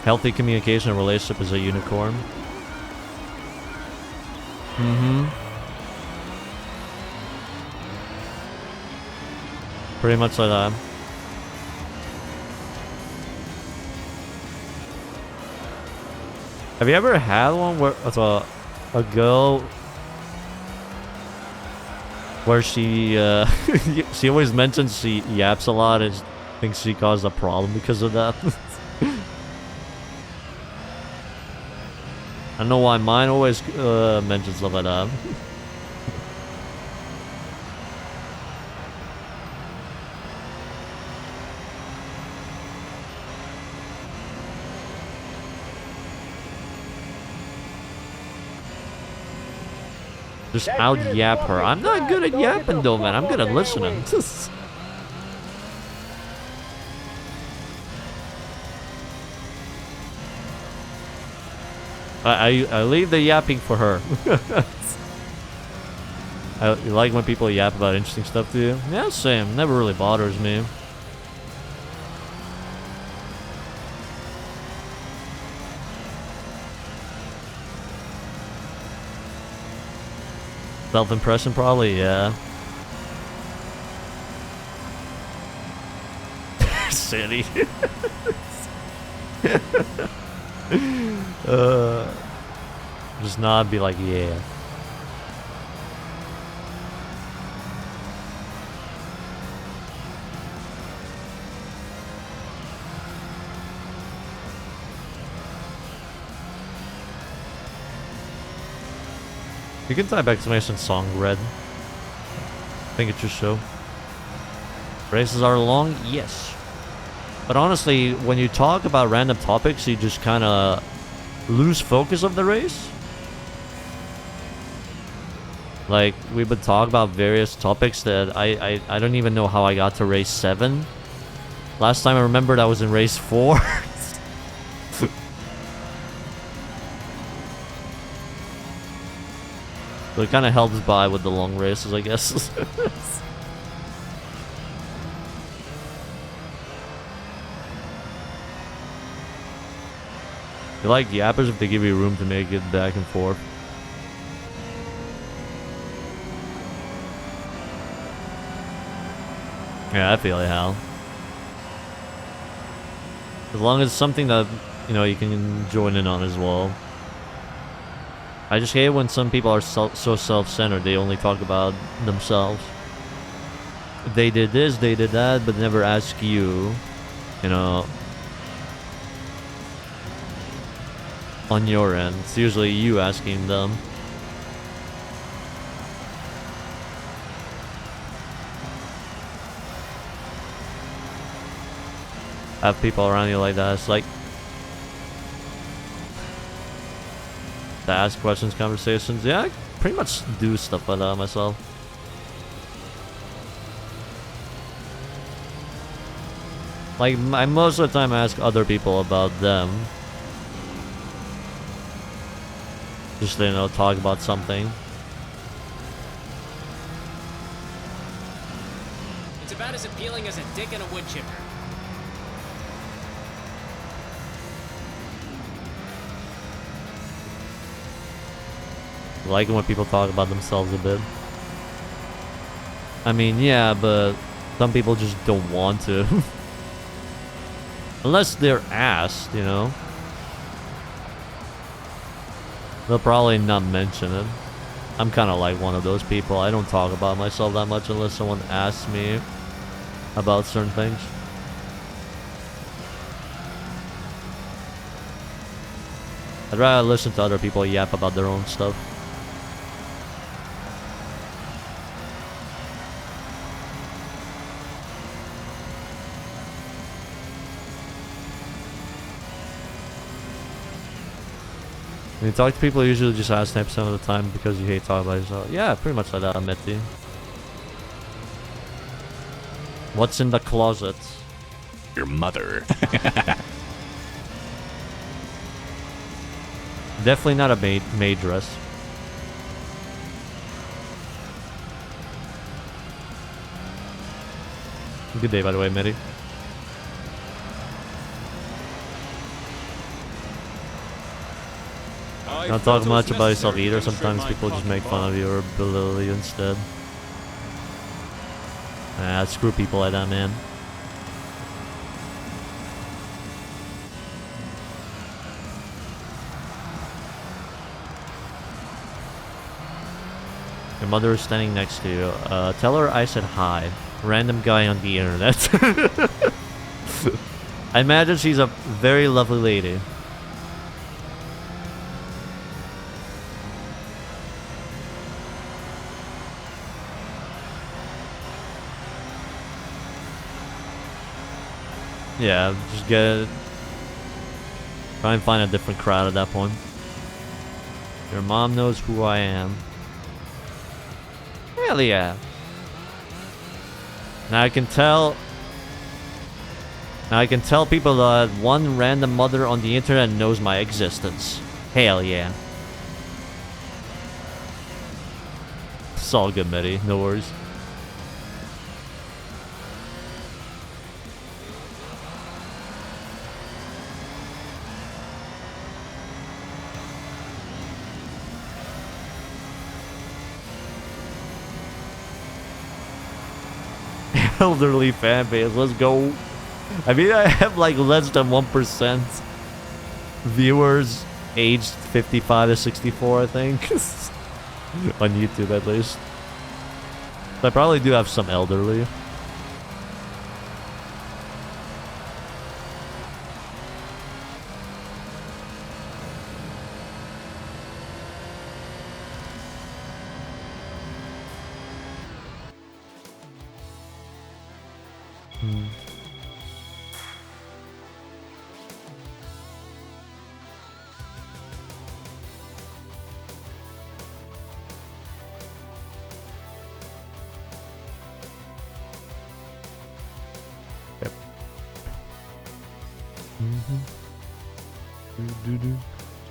Speaker 1: Healthy communication and relationship is a unicorn. Pretty much like that. Have you ever had one where it's a girl where she she always mentions she yaps a lot and thinks she caused a problem because of that? I don't know why mine always mentions stuff like that. Just out yap her. I'm not good at yapping though, man. I'm good at listening. I leave the yapping for her. You like when people yap about interesting stuff to you? Yeah, same. Never really bothers me. Self-impression, probably, yeah. City. Just nod, be like, yeah. You can tie back to Mason's song, Red. I think it should show. Races are long? Yes. But honestly, when you talk about random topics, you just kind of lose focus of the race. Like, we would talk about various topics that I don't even know how I got to race 7. Last time I remembered I was in race 4. So it kind of helps by with the long races, I guess. You like yappers if they give you room to make it back and forth. Yeah, I feel it, Hal. As long as it's something that, you know, you can join in on as well. I just hate when some people are so self-centered, they only talk about themselves. They did this, they did that, but never ask you, you know, on your end. It's usually you asking them. Have people around you like that. It's like to ask questions, conversations. Yeah, I pretty much do stuff like that myself. Like, most of the time I ask other people about them. Just, you know, talk about something.
Speaker 7: It's about as appealing as a dick in a wood chipper.
Speaker 1: I like it when people talk about themselves a bit. I mean, yeah, but some people just don't want to. Unless they're asked, you know. They'll probably not mention it. I'm kind of like one of those people. I don't talk about myself that much unless someone asks me about certain things. I'd rather listen to other people yap about their own stuff. When you talk to people, you usually just ask 10% of the time because you hate talking about yourself. Yeah, pretty much like that, Mitty. What's in the closet?
Speaker 8: Your mother.
Speaker 1: Definitely not a maid dress. Good day, by the way, Mitty. Not talk much about yourself either. Sometimes people just make fun of you or belittle you instead. Screw people like that, man. Your mother is standing next to you. Tell her I said hi. Random guy on the internet. I imagine she's a very lovely lady. Yeah, just try and find a different crowd at that point. Your mom knows who I am. Hell yeah. Now I can tell people that one random mother on the internet knows my existence. Hell yeah. It's all good, Medi. No worries. Elderly fan base, let's go. I mean, I have like less than 1% viewers aged 55 to 64, I think. On YouTube, at least. I probably do have some elderly.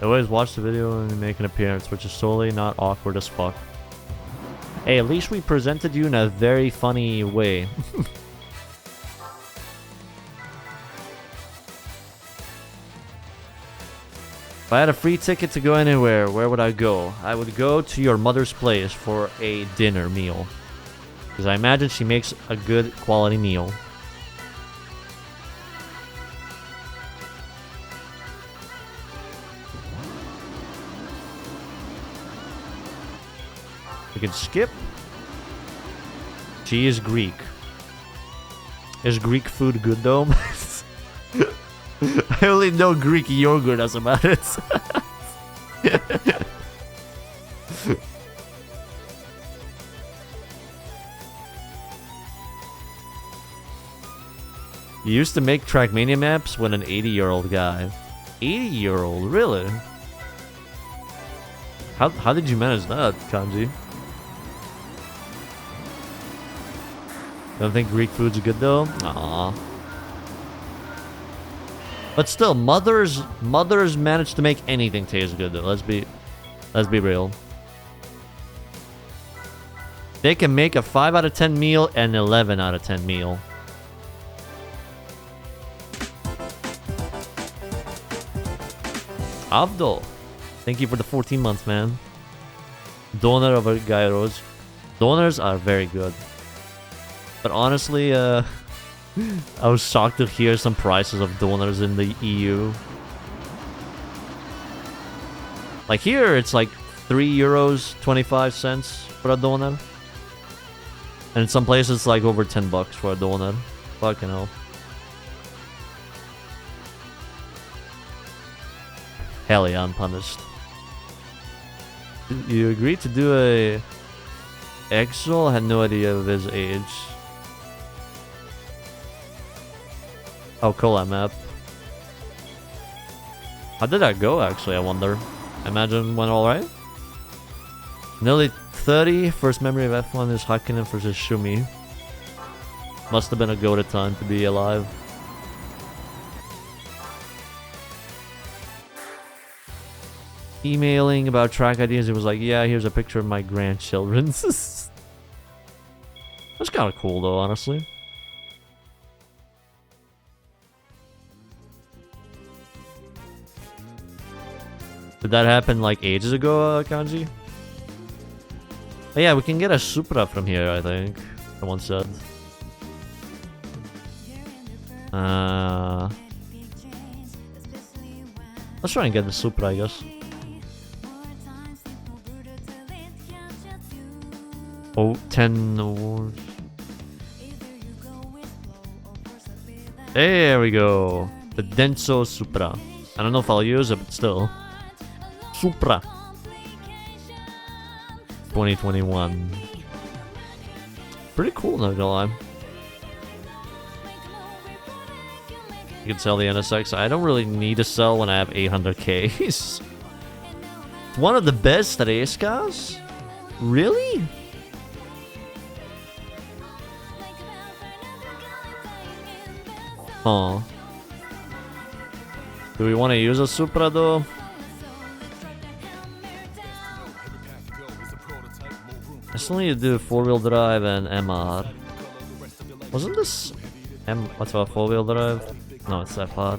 Speaker 1: I always watch the video and make an appearance, which is totally not awkward as fuck. Hey, at least we presented you in a very funny way. If I had a free ticket to go anywhere, where would I go? I would go to your mother's place for a dinner meal. Because I imagine she makes a good quality meal. We can skip. She is Greek. Is Greek food good though? I only know Greek yogurt, that's about it. You used to make Trackmania maps when an 80-year-old guy. 80-year-old, really? How did you manage that, Kanji? Don't think Greek food's good though? Aww. But still, mothers manage to make anything taste good though. Let's be real. They can make a 5 out of 10 meal and 11 out of 10 meal. Abdul, thank you for the 14 months, man. Donor of a gyros. Donors are very good. But honestly, I was shocked to hear some prices of donors in the EU. Like here, it's like €3.25 for a donor. And in some places, it's like over $10 for a donor. Fucking hell. Hell yeah, unpunished. You agreed to do a... Exol? I had no idea of his age. Oh, collab map. How did that go, actually, I wonder? I imagine it went alright? Nearly 30. First memory of F1 is Hakkinen versus Shumi. Must have been a goated time to be alive. Emailing about track ideas, it was like, yeah, here's a picture of my grandchildren. That's kind of cool, though, honestly. Did that happen like ages ago, Kanji? Oh, yeah, we can get a Supra from here, I think. Someone said. Let's try and get the Supra, I guess. Oh, 10 awards. There we go. The Denso Supra. I don't know if I'll use it, but still. Supra 2021. Pretty cool, not gonna lie. You can sell the NSX. I don't really need to sell when I have 800k. It's one of the best race cars? Really? Huh. Do we want to use a Supra though? I still need to do 4-wheel drive and MR. Wasn't this what's about 4-wheel drive? No, it's FR.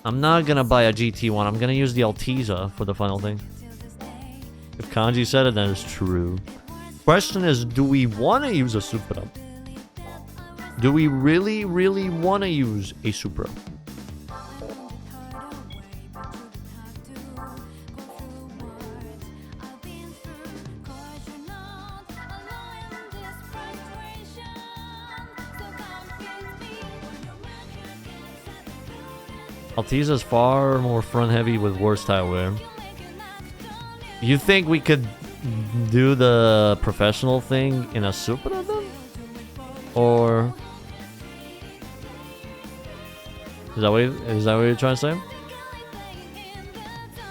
Speaker 1: I'm not gonna buy a GT1. I'm gonna use the Altezza for the final thing. If Kanji said it, then it's true. Question is, do we want to use a Supra? Do we really, really want to use a Supra? Altezza is far more front heavy with worse tire wear. You think we could do the professional thing in a Supra then? Or is that what you're trying to say?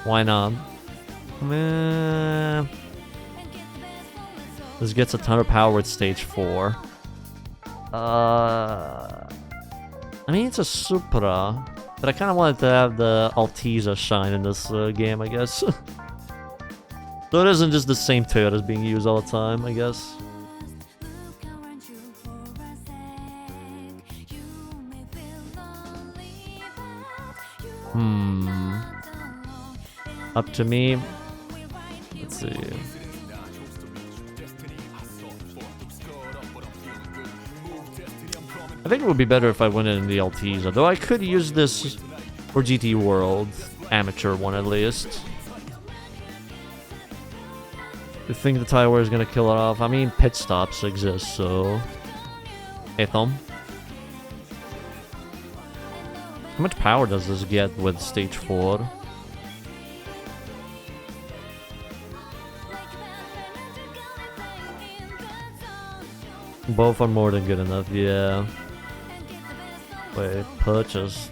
Speaker 1: Why not? Man, this gets a ton of power with stage 4. I mean, it's a Supra, but I kind of wanted to have the Altezza shine in this game, I guess. So it isn't just the same Toyotas being used all the time, I guess. Up to me. Let's see. I think it would be better if I went in the Altezza, though I could use this for GT World, amateur one at least. You think the tire wear is gonna kill it off? I mean, pit stops exist, so... Hey, Thumb. How much power does this get with stage 4? Both are more than good enough, yeah. Wait, purchased.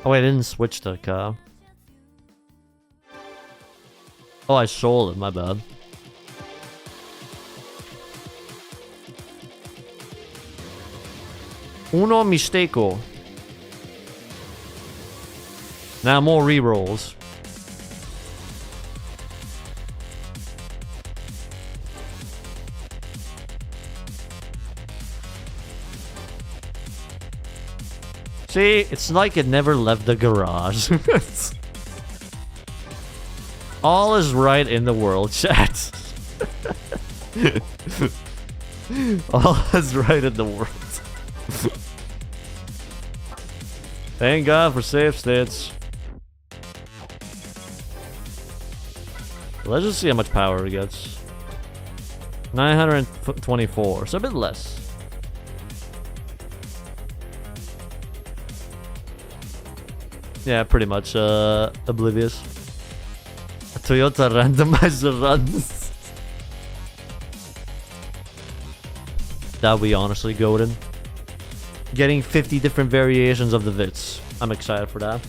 Speaker 1: Oh, wait, I didn't switch the car. Oh, I sold it, my bad. Uno mistake. Now more re-rolls. See, it's like it never left the garage. All is right in the world, chat. All is right in the world. Thank God for safe states. Let's just see how much power it gets. 924, so a bit less. Yeah, pretty much oblivious. A Toyota randomizer runs. That would be honestly golden. Getting 50 different variations of the Vitz. I'm excited for that.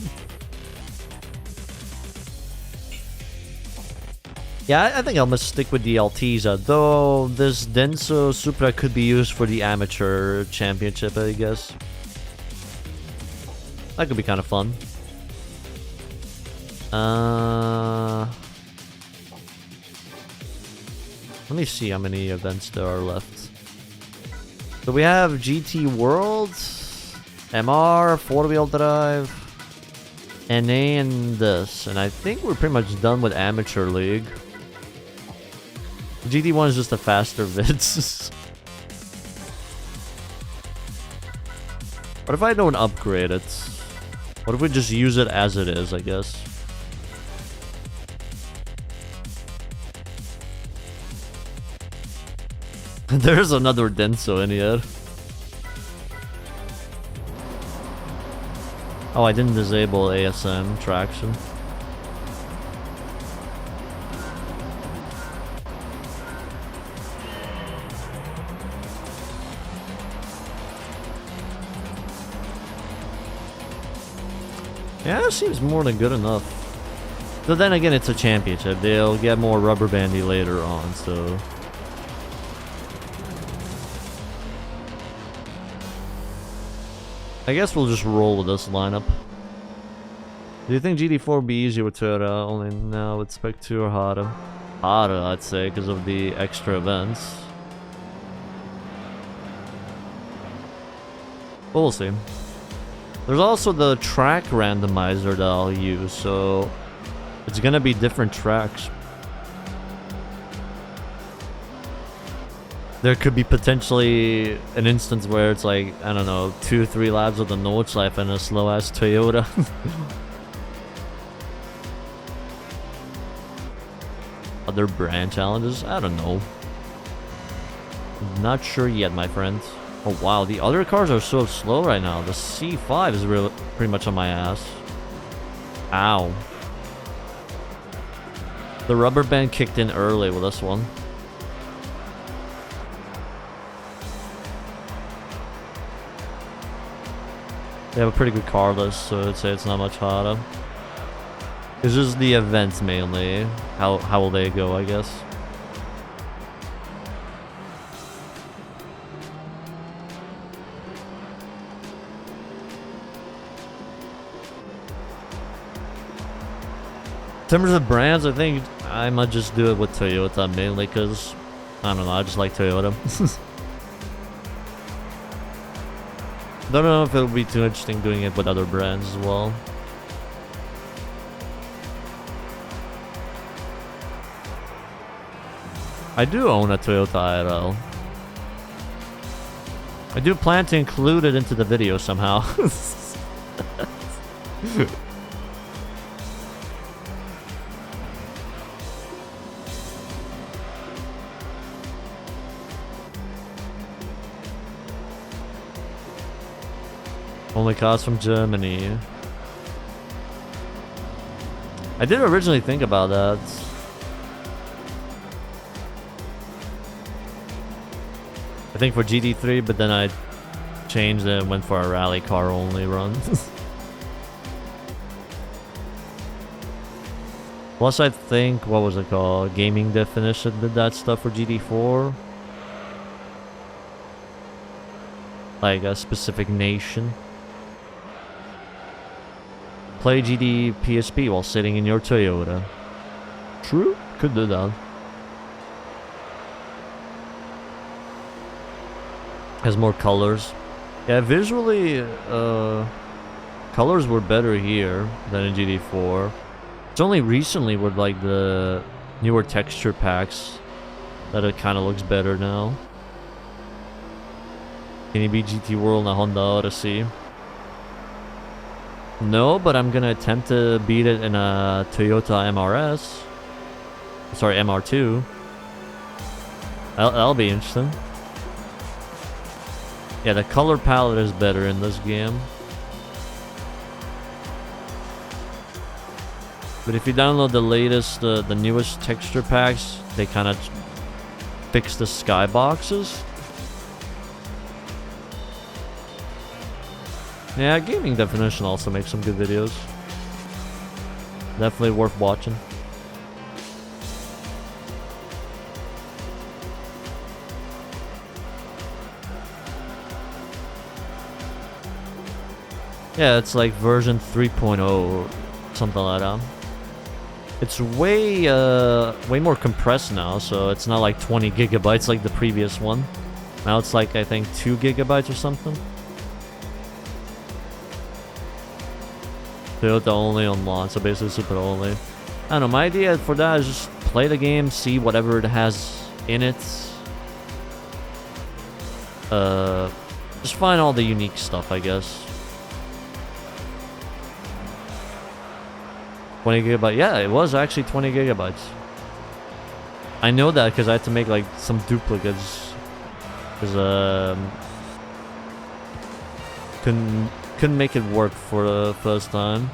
Speaker 1: Yeah, I think I'm gonna stick with the Altezza, though this Denso Supra could be used for the amateur championship, I guess. That could be kind of fun. Let me see how many events there are left. So we have GT World, MR, 4-wheel drive, NA, and this. And I think we're pretty much done with Amateur League. GT1 is just a faster Vitz. What if I don't upgrade it? What if we just use it as it is, I guess? There's another Denso in here. Oh, I didn't disable ASM traction. Yeah, it seems more than good enough. But then again, it's a championship. They'll get more rubber bandy later on, so... I guess we'll just roll with this lineup. Do you think GT4 will be easier with Toyota? Only now with Spec 2 or harder? Harder, I'd say, because of the extra events. But we'll see. There's also the track randomizer that I'll use, so it's gonna be different tracks. There could be potentially an instance where it's like, I don't know, 2 or 3 laps of the Nordschleife and a slow-ass Toyota. Other brand challenges? I don't know. Not sure yet, my friends. Oh wow, the other cars are so slow right now. The C5 is really pretty much on my ass. Ow. The rubber band kicked in early with this one. They have a pretty good car list, so I'd say it's not much harder. It's just the events mainly. How will they go, I guess. In terms of brands, I think I might just do it with Toyota mainly because, I don't know, I just like Toyota. Don't know if it'll be too interesting doing it with other brands as well. I do own a Toyota IRL. I do plan to include it into the video somehow. Only cars from Germany. I did originally think about that. I think for GT3, but then I changed it and went for a rally car only run. Plus I think, what was it called? Gaming Definition did that stuff for GT4. Like a specific nation. Play GT PSP while sitting in your Toyota. True, could do that. Has more colors. Yeah, visually, colors were better here than in GT4. It's only recently with like the newer texture packs that it kind of looks better now. Can you beat GT World in a Honda Odyssey? No, but I'm gonna attempt to beat it in a Toyota MRS. Sorry, MR2. That'll be interesting. Yeah, the color palette is better in this game. But if you download the latest, the newest texture packs, they kind of fix the skyboxes. Yeah, Gaming Definition also makes some good videos. Definitely worth watching. Yeah, it's like version 3.0 or something like that. It's way more compressed now, so it's not like 20 gigabytes like the previous one. Now it's like, I think, 2 gigabytes or something. Toyota only on launch, so basically super only. I don't know, my idea for that is just play the game, see whatever it has in it. Just find all the unique stuff, I guess. 20 gigabytes. Yeah, it was actually 20 gigabytes. I know that because I had to make like some duplicates. Because couldn't make it work for the first time.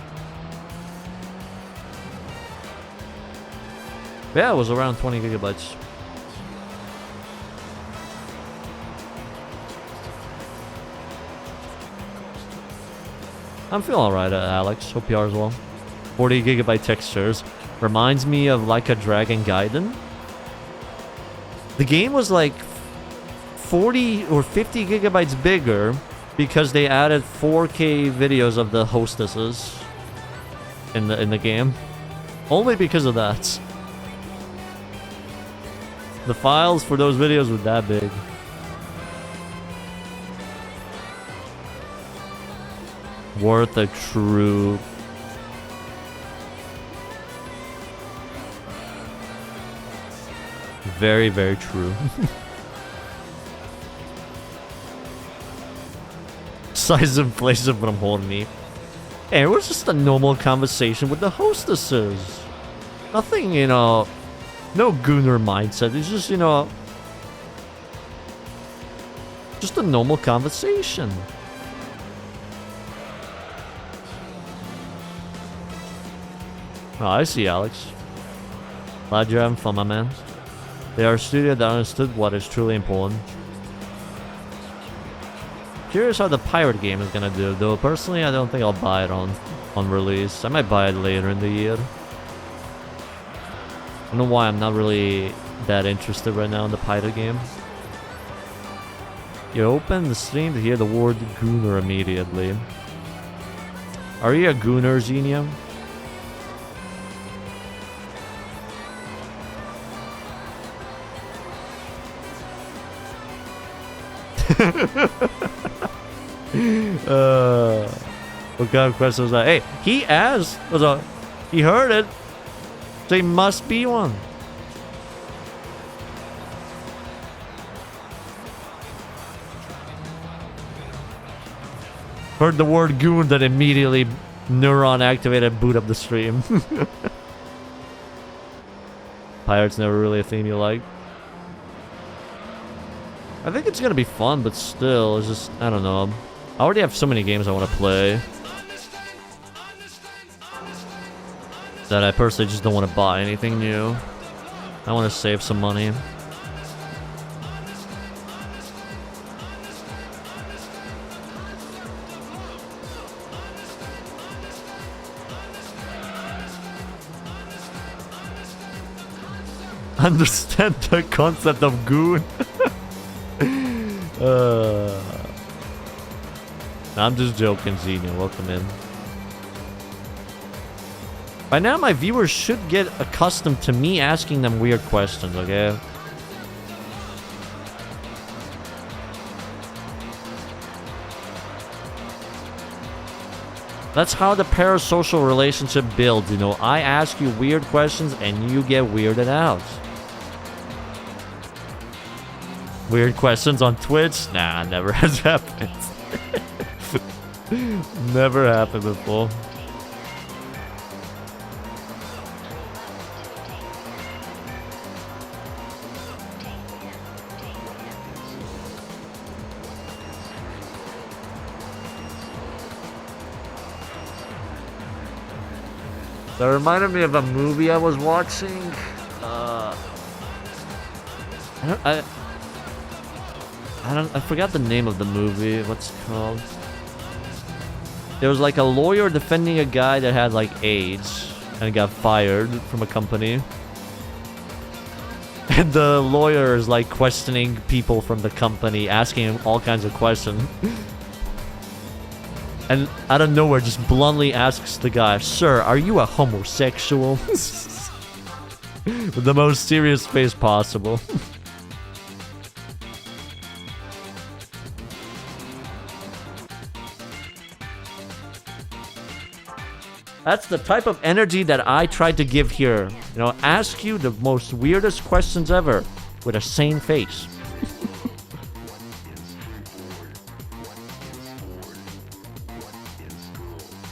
Speaker 1: Yeah, it was around 20 gigabytes. I'm feeling alright, Alex. Hope you are as well. 40 gigabyte textures. Reminds me of Like a Dragon Gaiden. The game was like 40 or 50 gigabytes bigger because they added 4K videos of the hostesses in the game. Only because of that. The files for those videos were that big. Worth a true. Very, very true. Size and place from holding me. Hey, it was just a normal conversation with the hostesses. Nothing, you know, no gooner mindset. It's just, you know, just a normal conversation. Oh, I see, Alex. Glad you're having fun, my man. They are a studio that understood what is truly important. Curious how the pirate game is gonna do, though personally I don't think I'll buy it on release. I might buy it later in the year. I don't know why I'm not really that interested right now in the pirate game. You open the stream to hear the word gooner immediately. Are you a gooner, Xenia? What kind of question was that? Hey, he asked. He heard it. There must be one. Heard the word goon, that immediately neuron activated, boot up the stream. Pirates never really a theme you like. I think it's gonna be fun, but still, it's just, I don't know. I already have so many games I want to play that I personally just don't want to buy anything new. I want to save some money. Understand the concept of goon. I'm just joking, Xenia. Welcome in. By now, my viewers should get accustomed to me asking them weird questions, okay? That's how the parasocial relationship builds, you know? I ask you weird questions and you get weirded out. Weird questions on Twitch? Nah, never has happened. Never happened before. That reminded me of a movie I was watching. I forgot the name of the movie. What's it called? There was like a lawyer defending a guy that had like AIDS and got fired from a company. And the lawyer is like questioning people from the company, asking him all kinds of questions. And out of nowhere, just bluntly asks the guy, "Sir, are you a homosexual?" With the most serious face possible. That's the type of energy that I tried to give here. You know, ask you the most weirdest questions ever with a sane face.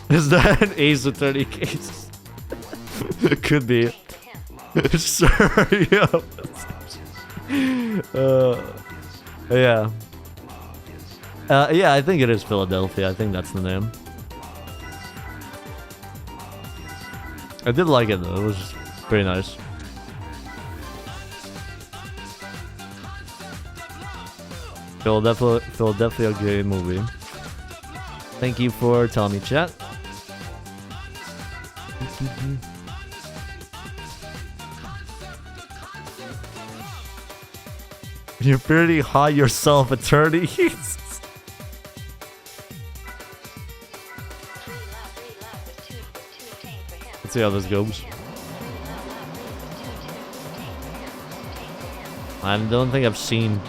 Speaker 1: Is that an Ace Attorney case? It could be. Sure, yeah. Yeah. Yeah, I think it is Philadelphia. I think that's the name. I did like it though. It was pretty nice. Philadelphia gay movie. Thank you for telling me, chat. You're pretty high yourself, attorney. Let's see how this goes. I don't think I've seen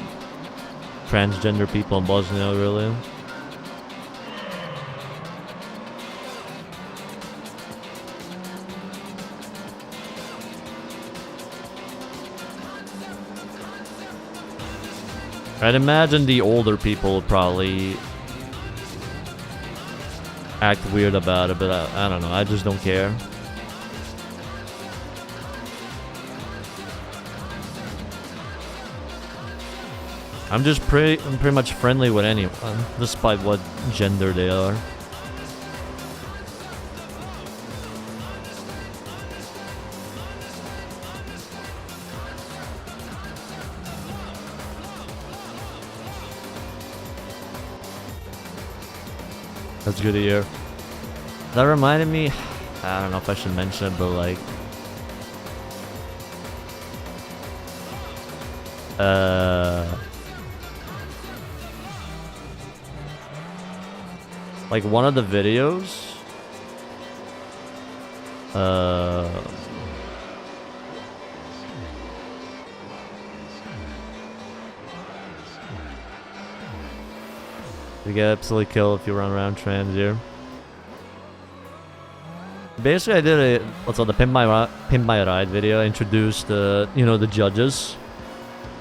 Speaker 1: transgender people in Bosnia, really. I'd imagine the older people would probably act weird about it, but I don't know. I just don't care. I'm pretty much friendly with anyone, despite what gender they are. That's good to hear. That reminded me, I don't know if I should mention it, but like, like one of the videos, you get absolutely killed if you run around trans here. Basically, I did what's called the Pimp My Ride video. I introduced the, you know, the judges.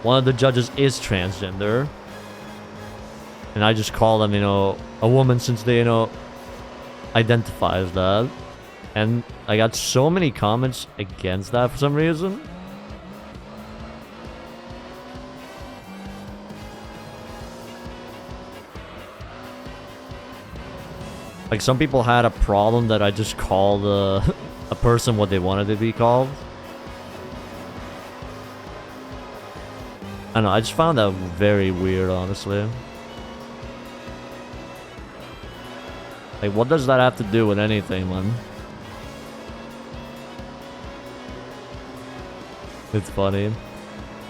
Speaker 1: One of the judges is transgender, and I just call them, you know, a woman since they, you know, identify as that. And I got so many comments against that for some reason. Like, some people had a problem that I just called a person what they wanted to be called. I don't know, I just found that very weird, honestly. Like, what does that have to do with anything, man? It's funny.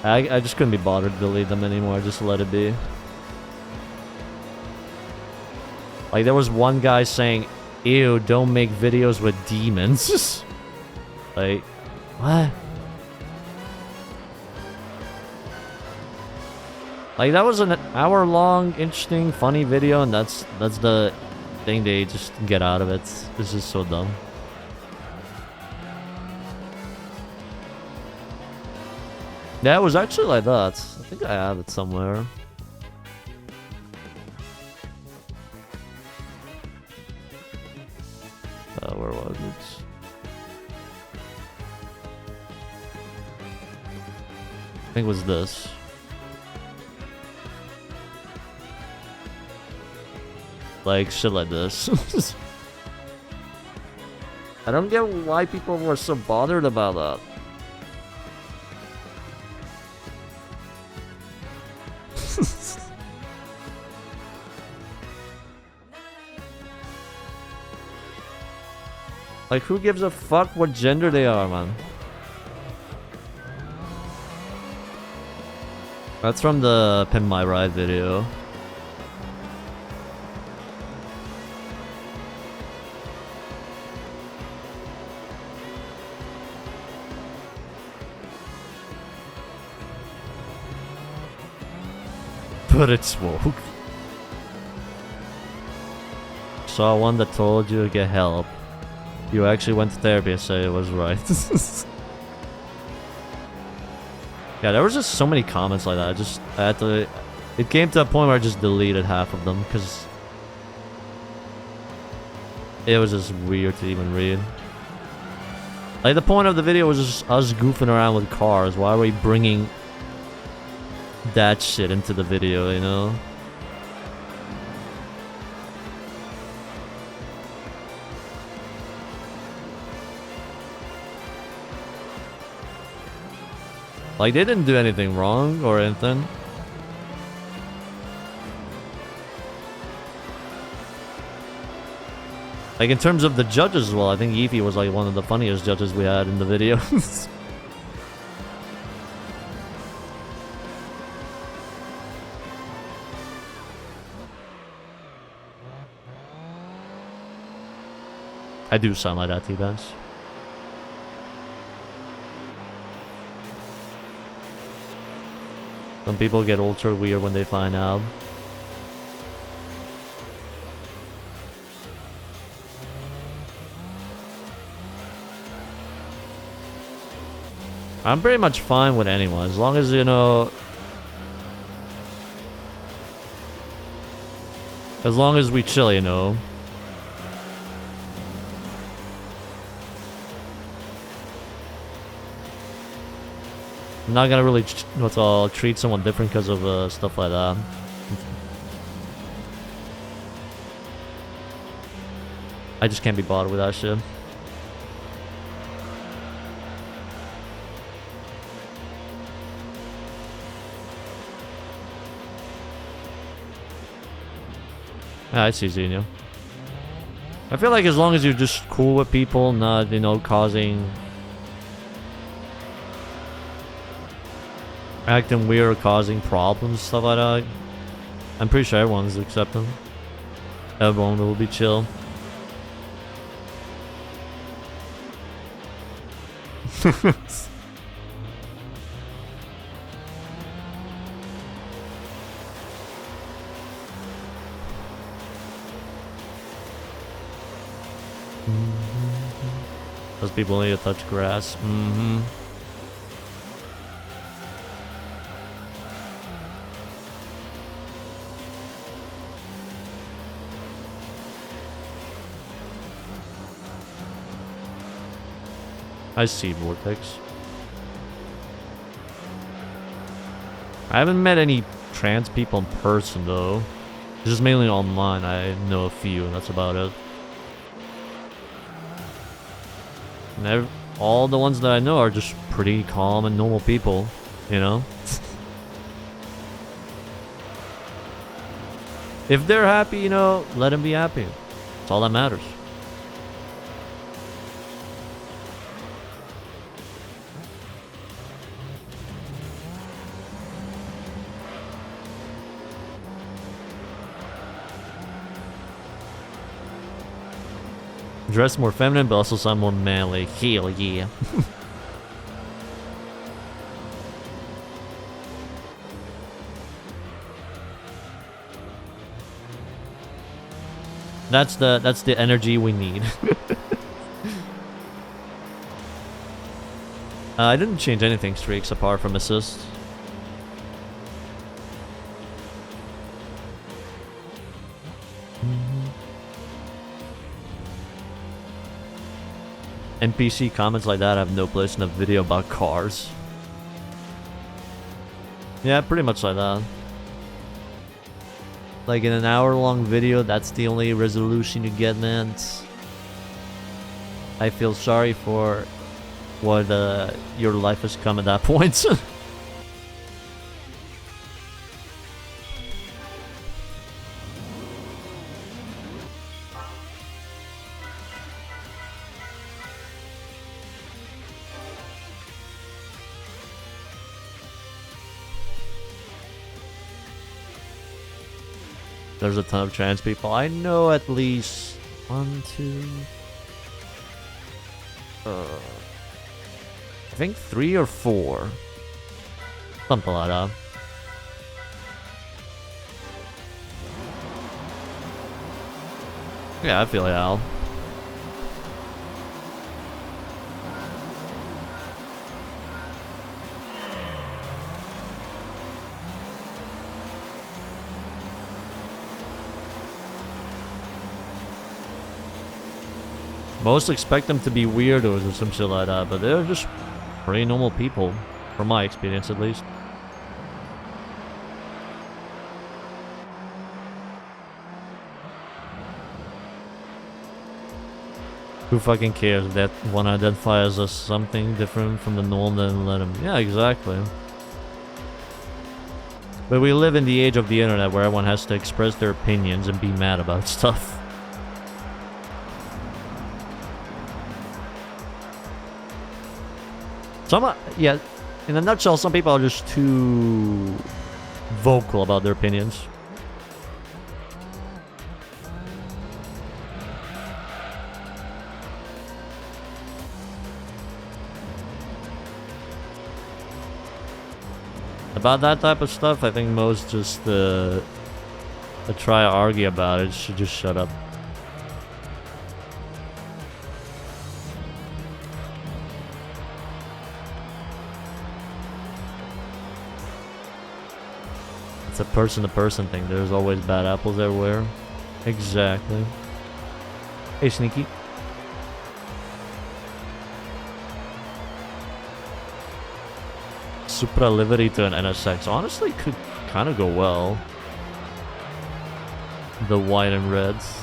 Speaker 1: I just couldn't be bothered to delete them anymore, just let it be. Like, there was one guy saying, ew, don't make videos with demons. Like, what? Like, that was an hour-long, interesting, funny video, and that's the thing they just get out of it. This is so dumb. Yeah, it was actually like that. I think I have it somewhere. Where was it? I think it was this. Like, shit like this. I don't get why people were so bothered about that. Like, who gives a fuck what gender they are, man? That's from the Pimp My Ride video. But it's woke. Saw one that told you to get help. You actually went to therapy and said it was right. Yeah, there was just so many comments like that. I had to. It came to a point where I just deleted half of them because it was just weird to even read. Like, the point of the video was just us goofing around with cars. Why are we bringing that shit into the video, you know? Like, they didn't do anything wrong or anything. Like, in terms of the judges as well, I think Eevee was like one of the funniest judges we had in the videos. I do sound like that, T-Benz. Some people get ultra weird when they find out. I'm pretty much fine with anyone, as long as, you know... As long as we chill, you know. I'm not gonna really treat someone different because of stuff like that. I just can't be bothered with that shit. Yeah, I see Xenia. I feel like as long as you're just cool with people, not, you know, causing... acting weird or causing problems, stuff like that. I'm pretty sure everyone's accepting. Everyone will be chill. Those people need to touch grass. I see Vortex. I haven't met any trans people in person though. It's just mainly online. I know a few, and that's about it. And all the ones that I know are just pretty calm and normal people, you know? If they're happy, you know, let them be happy. That's all that matters. Dress more feminine, but also sound more manly. Hell yeah. That's the energy we need. I didn't change anything, Streaks, apart from assist. NPC comments like that have no place in a video about cars. Yeah, pretty much like that. Like in an hour-long video, that's the only resolution you get, man. I feel sorry for what your life has come at that point. There's a ton of trans people. I know at least 1, 2... I think 3 or 4. Something like that. Yeah, I feel like Al. Most expect them to be weirdos or some shit like that, but they're just pretty normal people, from my experience at least. Who fucking cares that one identifies as something different from the norm, then let him. Yeah, exactly. But we live in the age of the internet where everyone has to express their opinions and be mad about stuff. Yeah, in a nutshell, some people are just too vocal about their opinions. About that type of stuff, I think most just that try to argue about it should just shut up. It's a person-to-person thing. There's always bad apples everywhere. Exactly. Hey, Sneaky. Supra livery to an NSX. Honestly, could kind of go well. The white and reds.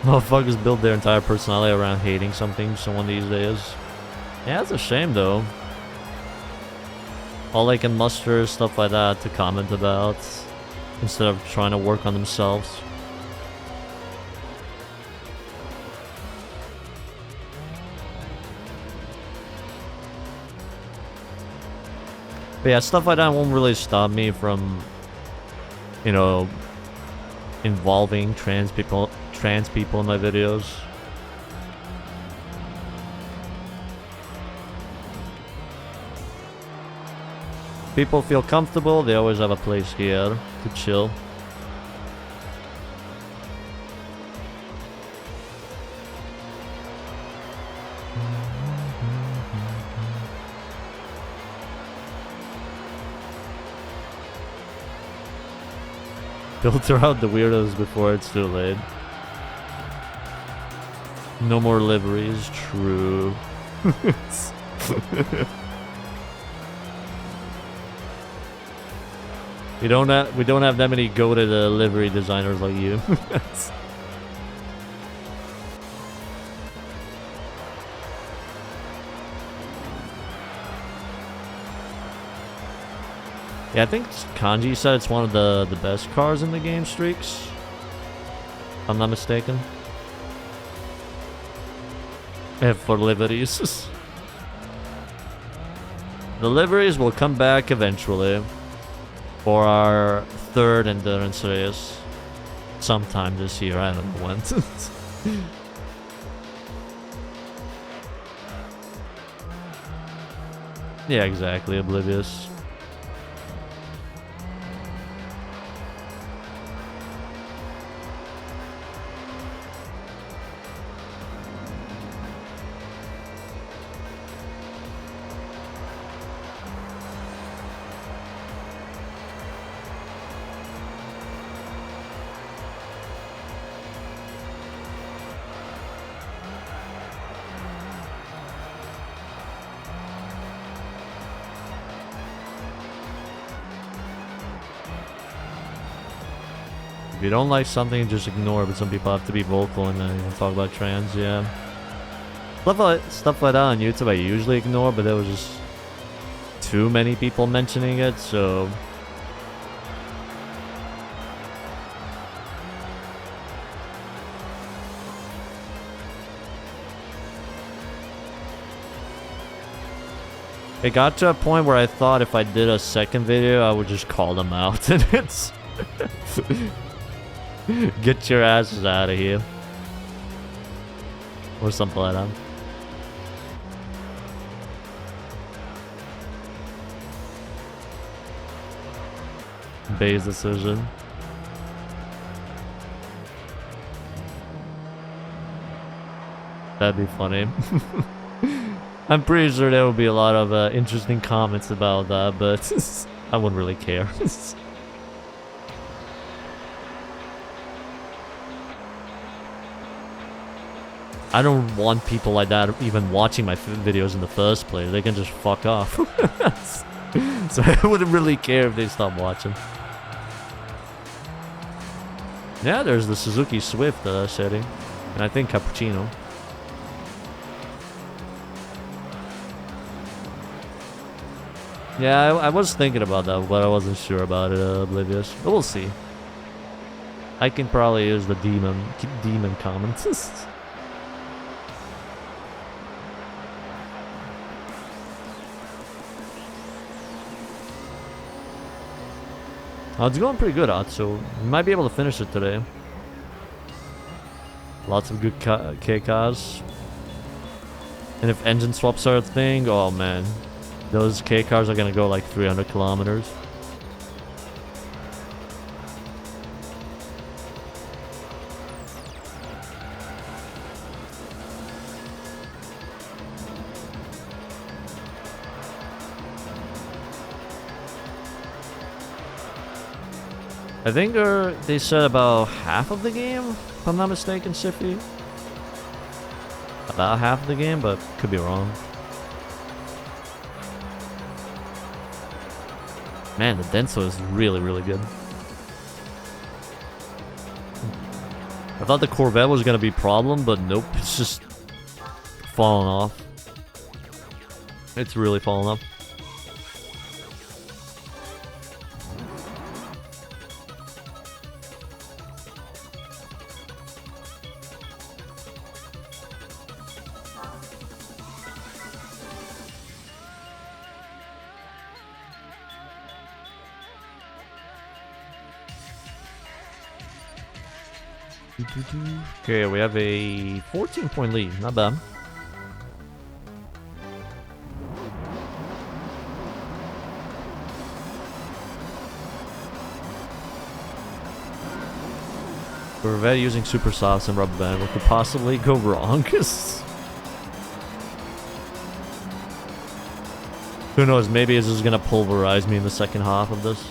Speaker 1: Motherfuckers build their entire personality around hating someone these days. Yeah, it's a shame though. All they can muster is stuff like that to comment about instead of trying to work on themselves. But yeah, stuff like that won't really stop me from, you know, involving trans people in my videos. People feel comfortable, they always have a place here to chill. Filter out the weirdos before it's too late. No more liveries, true. We don't have that many goated livery designers like you. Yeah, I think Kanji said it's one of the best cars in the game streaks. If I'm not mistaken. For liveries. The liveries will come back eventually. For our third endurance race. Sometime this year, I don't know when. Yeah, exactly, oblivious. If you don't like something, just ignore it, but some people have to be vocal and then talk about trans, yeah. Stuff like that on YouTube I usually ignore, but there was just too many people mentioning it, so... It got to a point where I thought if I did a second video, I would just call them out, and it's... Get your asses out of here. Or something like that. Bay's decision. That'd be funny. I'm pretty sure there will be a lot of interesting comments about that, but I wouldn't really care. I don't want people like that even watching my videos in the first place. They can just fuck off. So I wouldn't really care if they stopped watching. Yeah, there's the Suzuki Swift setting. And I think Cappuccino. Yeah, I was thinking about that, but I wasn't sure about it, Oblivious. But we'll see. I can probably use the demon comments. Oh, it's going pretty good, so we might be able to finish it today. Lots of good K cars. And if engine swaps are a thing, oh man. Those K cars are gonna go like 300 kilometers. I think they said about half of the game, if I'm not mistaken, Siffy. About half of the game, but could be wrong. Man, the Denso is really, really good. I thought the Corvette was gonna be a problem, but nope, it's just falling off. It's really falling off. Okay, we have a 14-point lead. Not bad. Corvette using super softs and rubber band. What could possibly go wrong? Who knows? Maybe it's just gonna pulverize me in the second half of this.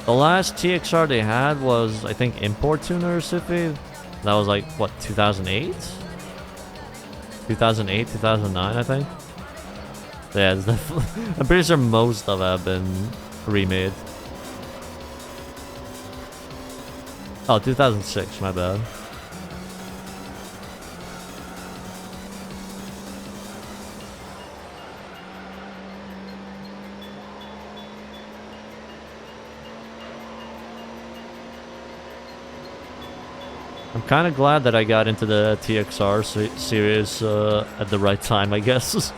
Speaker 1: The last TXR they had was, I think, Import Tuner Siffy. That was like, what, 2008? 2008, 2009, I think? Yeah, it's definitely, I'm pretty sure most of it have been remade. Oh, 2006, my bad. I'm kind of glad that I got into the TXR series at the right time, I guess.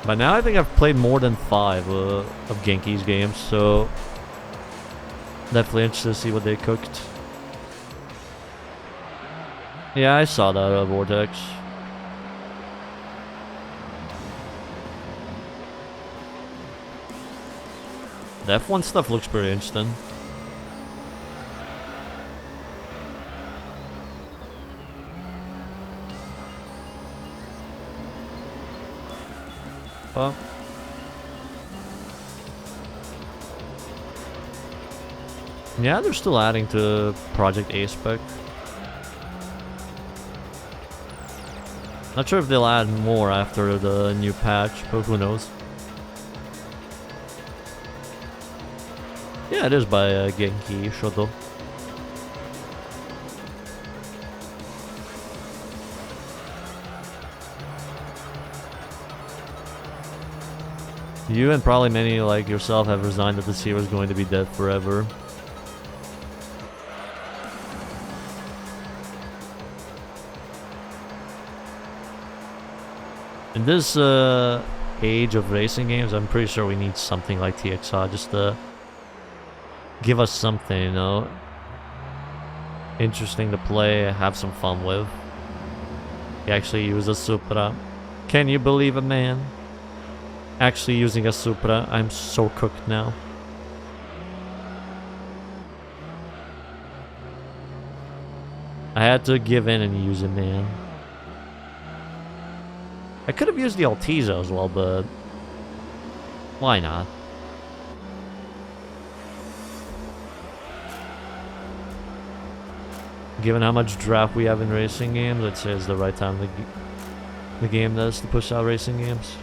Speaker 1: But now I think I've played more than 5 of Genki's games, so definitely interested to see what they cooked. Yeah, I saw that Vortex. The F1 stuff looks pretty interesting. Well, yeah, they're still adding to Project A-Spec. Not sure if they'll add more after the new patch, but who knows. Yeah, it is by Genki Shoto. You and probably many like yourself have resigned that this hero is going to be dead forever. In this age of racing games, I'm pretty sure we need something like TXR just to give us something, you know, interesting to play, have some fun with. He actually used a Supra. Can you believe it, man? Actually using a Supra. I'm so cooked now. I had to give in and use it, man. I could have used the Altezza as well, but why not? Given how much draft we have in racing games, I'd say it's the right time the game does to push out racing games.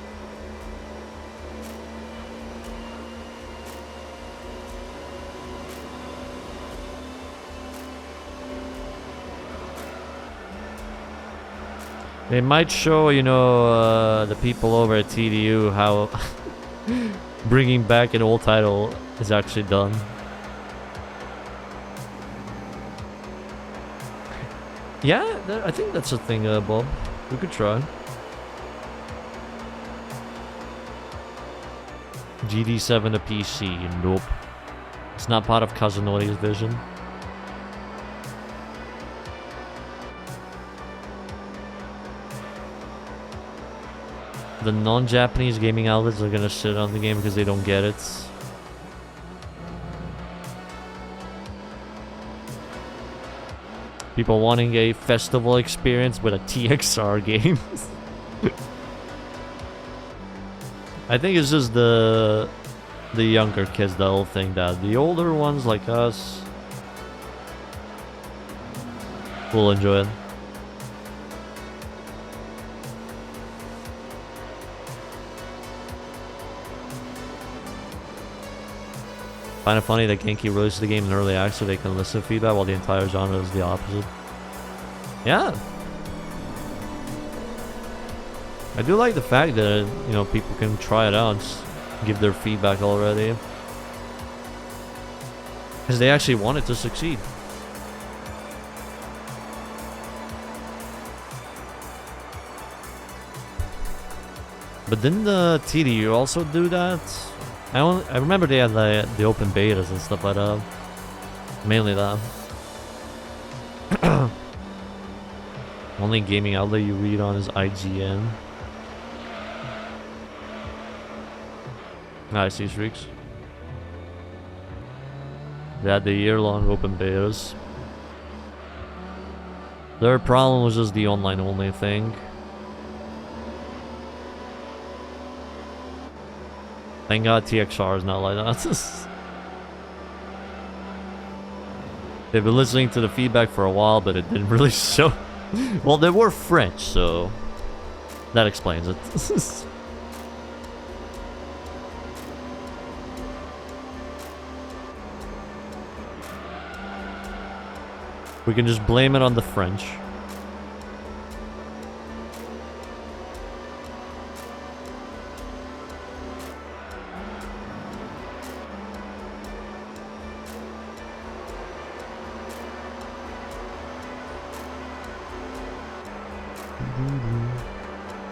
Speaker 1: They might show, you know, the people over at TDU how bringing back an old title is actually done. Yeah, I think that's a thing, Bob. We could try. GD7 to PC, nope. It's not part of Kazunori's vision. The non-Japanese gaming outlets are gonna shit on the game because they don't get it. People wanting a festival experience with a TXR game. I think it's just the younger kids that'll think that. The older ones like us will enjoy it. Find it funny that Genki released the game in early access so they can listen to feedback while the entire genre is the opposite. Yeah. I do like the fact that, you know, people can try it out and give their feedback already. Because they actually want it to succeed. But didn't the TDU also do that? I remember they had the open betas and stuff like that. Mainly that. Only gaming outlet you read on is IGN. I see streaks. They had the year-long open betas. Their problem was just the online-only thing. Thank God TXR is not like that. They've been listening to the feedback for a while, but it didn't really show. Well, they were French, so that explains it. We can just blame it on the French.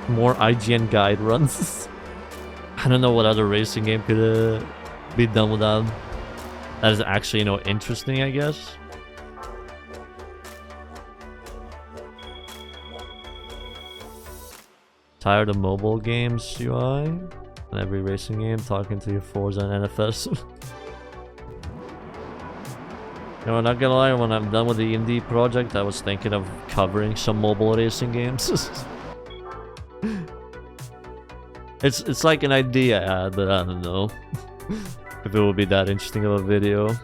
Speaker 1: More IGN guide runs. I don't know what other racing game could be done with that. That is actually, you know, interesting, I guess. Tired of mobile games UI? And every racing game talking to your Forza and NFS. You know, I'm not gonna lie, when I'm done with the indie project, I was thinking of covering some mobile racing games. It's like an idea I had, but I don't know if it would be that interesting of a video.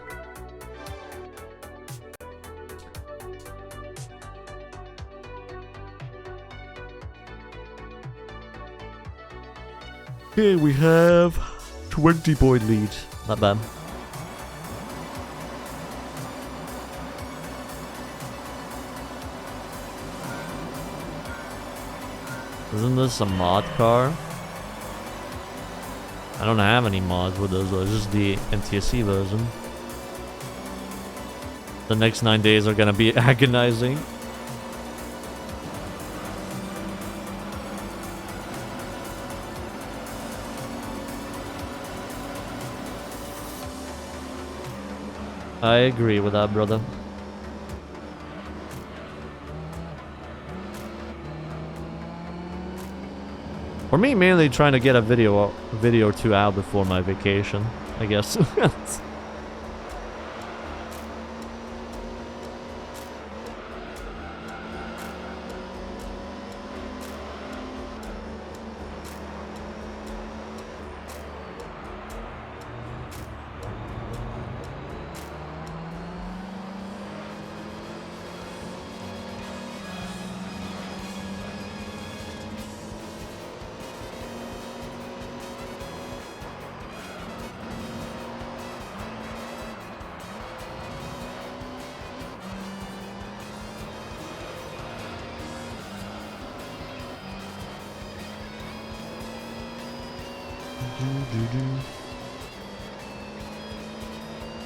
Speaker 1: Okay, we have 20-point lead. Not bad. Isn't this a mod car? I don't have any mods with those though, it's just the NTSC version. The next 9 days are gonna be agonizing. I agree with that, brother. For me, mainly trying to get a video or two out before my vacation, I guess.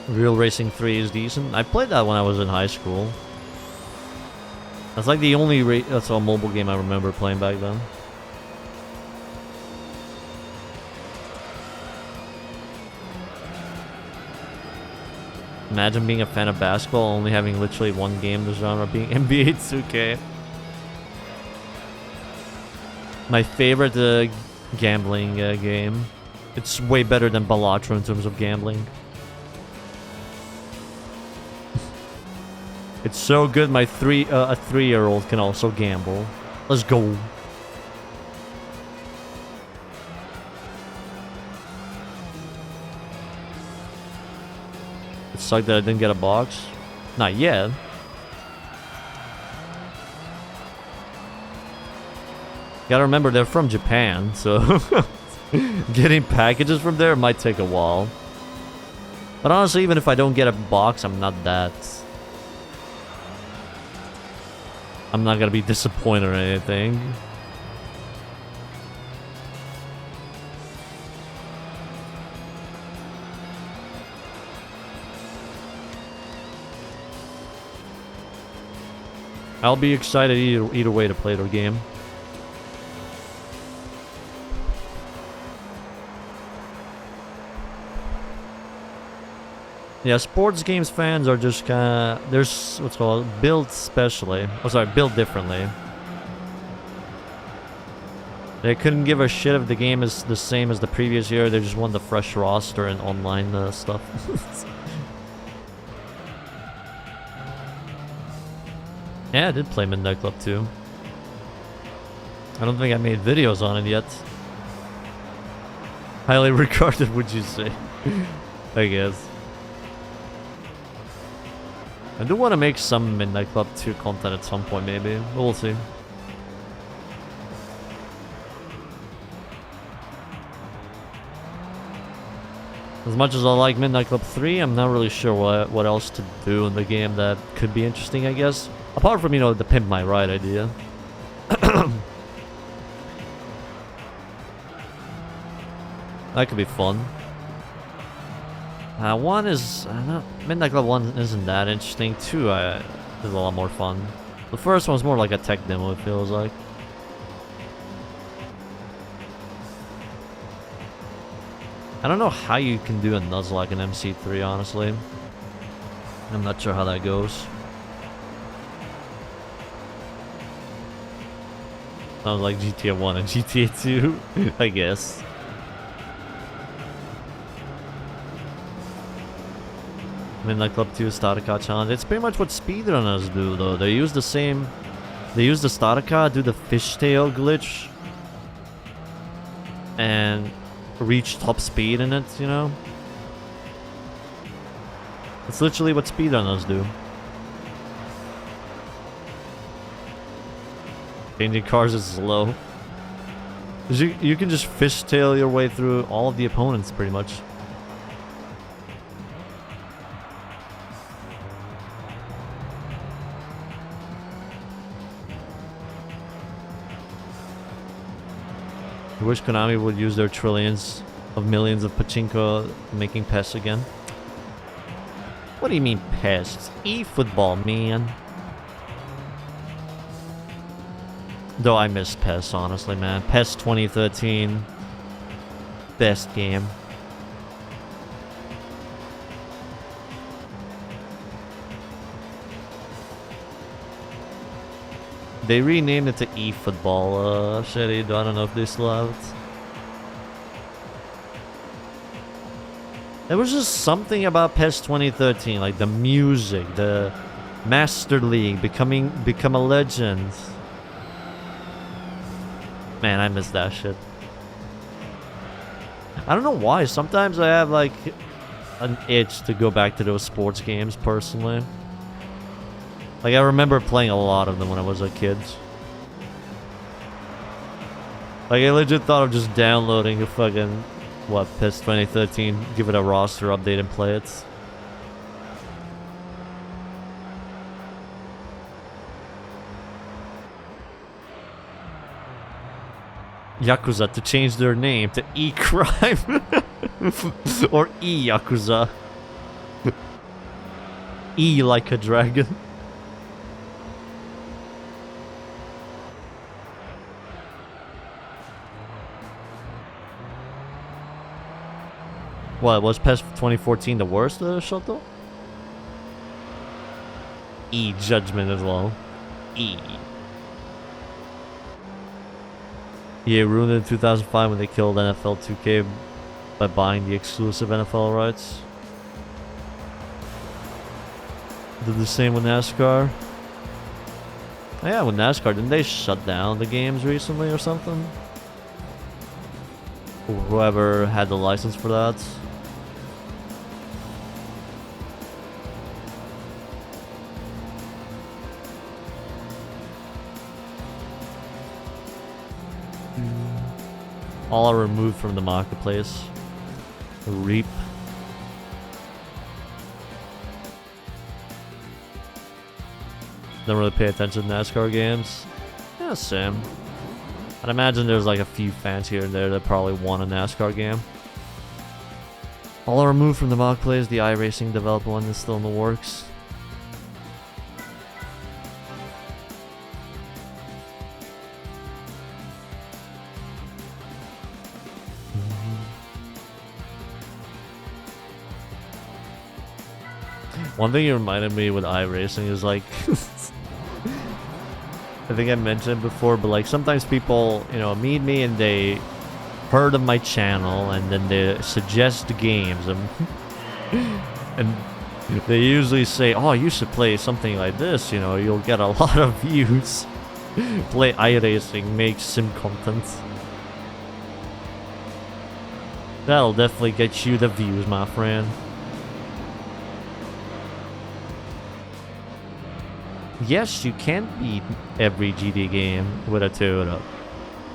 Speaker 1: Real Racing 3 is decent. I played that when I was in high school. That's like the only that's a mobile game I remember playing back then. Imagine being a fan of basketball, only having literally one game in the genre being NBA 2K. My favorite gambling game. It's way better than Balatro in terms of gambling. It's so good my a 3-year-old can also gamble. Let's go. It sucked that I didn't get a box. Not yet. Gotta remember they're from Japan, so getting packages from there might take a while. But honestly, even if I don't get a box, I'm not gonna be disappointed or anything. I'll be excited either way to play the game. Yeah, sports games fans are just kinda... There's what's called built specially. Oh, sorry, built differently. They couldn't give a shit if the game is the same as the previous year. They just want the fresh roster and online stuff. Yeah, I did play Midnight Club 2. I don't think I made videos on it yet. Highly regarded, would you say? I guess. I do want to make some Midnight Club 2 content at some point, maybe. We'll see. As much as I like Midnight Club 3, I'm not really sure what else to do in the game that could be interesting, I guess. Apart from, you know, the Pimp My Ride idea. That could be fun. One is... Midnight Club 1 isn't that interesting. 2 is a lot more fun. The first one's more like a tech demo, it feels like. I don't know how you can do a Nuzlocke in MC3, honestly. I'm not sure how that goes. Sounds like GTA 1 and GTA 2, I guess. Midnight Club 2 Starter Challenge. It's pretty much what speedrunners do, though. They use the same... They use the starter car, do the fishtail glitch, and reach top speed in it, you know? It's literally what speedrunners do. Changing cars is slow. You can just fishtail your way through all of the opponents, pretty much. I wish Konami would use their trillions of millions of pachinko making PES again. What do you mean PES? It's e-football, man. Though I miss PES, honestly, man. PES 2013. Best game. They renamed it to eFootball. Shitty. I don't know if they still have it. There was just something about PES 2013, like the music, the Master League, become a legend. Man, I miss that shit. I don't know why. Sometimes I have like an itch to go back to those sports games personally. Like, I remember playing a lot of them when I was a kid. Like, I legit thought of just downloading a fucking, what, PES 2013, give it a roster update and play it. Yakuza to change their name to E-Crime. Or E-Yakuza. E like a dragon. What, was PES 2014 the worst shot though? E Judgment as well. E. Yeah, ruined it in 2005 when they killed NFL 2K by buying the exclusive NFL rights. Did the same with NASCAR. Oh yeah, with NASCAR, didn't they shut down the games recently or something? Whoever had the license for that. All are removed from the marketplace. Reap. Don't really pay attention to NASCAR games. Yeah, same. I'd imagine there's like a few fans here and there that probably want a NASCAR game. All are removed from the marketplace. The iRacing developer one is still in the works. One thing you reminded me with iRacing is like, I think I mentioned it before, but like sometimes people, you know, meet me and they heard of my channel and then they suggest games and they usually say, oh, you should play something like this, you know, you'll get a lot of views. Play iRacing, make sim content. That'll definitely get you the views, my friend. Yes, you can beat every GT game with a Toyota.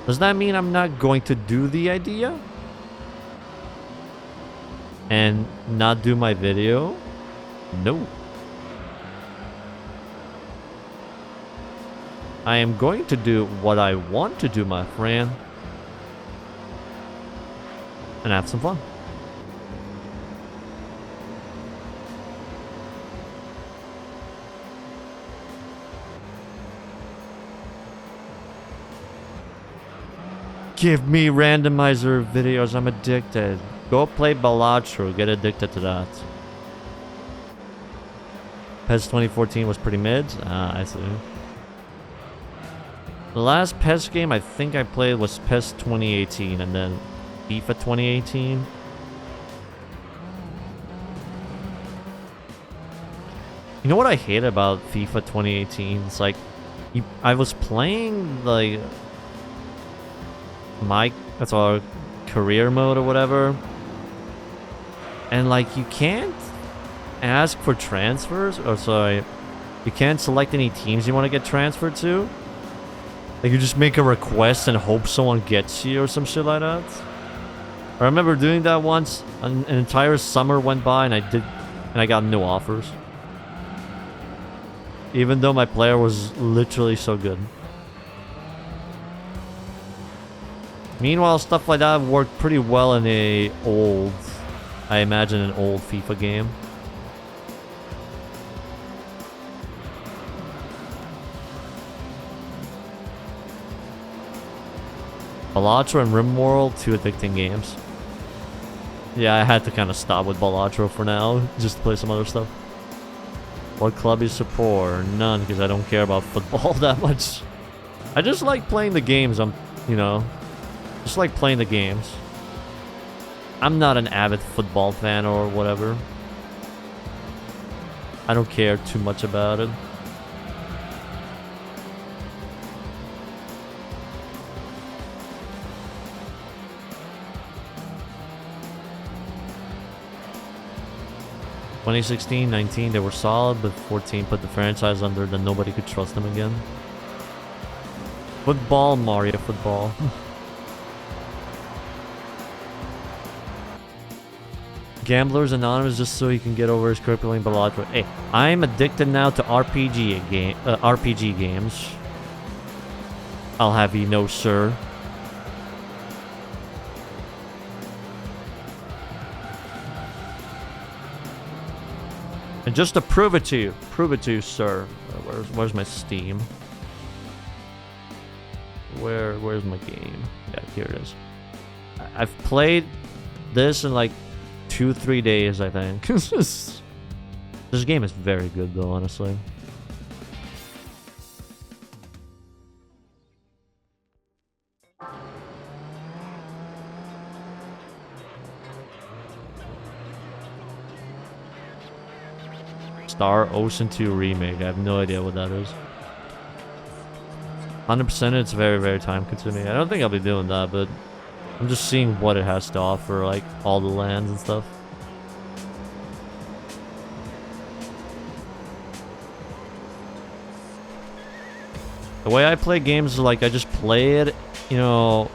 Speaker 1: Does that mean I'm not going to do the idea? And not do my video? No. I am going to do what I want to do, my friend. And have some fun. Give me randomizer videos, I'm addicted. Go play Balatro, get addicted to that. PES 2014 was pretty mid. I see. The last PES game I think I played was PES 2018 and then FIFA 2018. You know what I hate about FIFA 2018? It's like, I was playing like that's our career mode or whatever, and like you can't ask for transfers, or sorry, you can't select any teams you want to get transferred to. Like you just make a request and hope someone gets you or some shit like that. I remember doing that once. An entire summer went by and I got no offers, even though my player was literally so good. Meanwhile, stuff like that worked pretty well in I imagine an old FIFA game. Balatro and RimWorld, two addicting games. Yeah, I had to kind of stop with Balatro for now, just to play some other stuff. What club you support? None, because I don't care about football that much. I just like playing the games. Just like playing the games. I'm not an avid football fan or whatever. I don't care too much about it. In 2016-19 they were solid, but 14 put the franchise under that nobody could trust them again. Football, Mario football. Gamblers Anonymous, just so he can get over his crippling Balatro. Hey, I'm addicted now to RPG games. I'll have you know, sir. And just to prove it to you, sir. Where's my Steam? Where's my game? Yeah, here it is. I've played this in like 2-3 days, I think. This game is very good though, honestly. Star Ocean 2 Remake. I have no idea what that is. 100% it's very, very time consuming. I don't think I'll be doing that, but I'm just seeing what it has to offer, like all the lands and stuff. The way I play games is like I just play it, you know,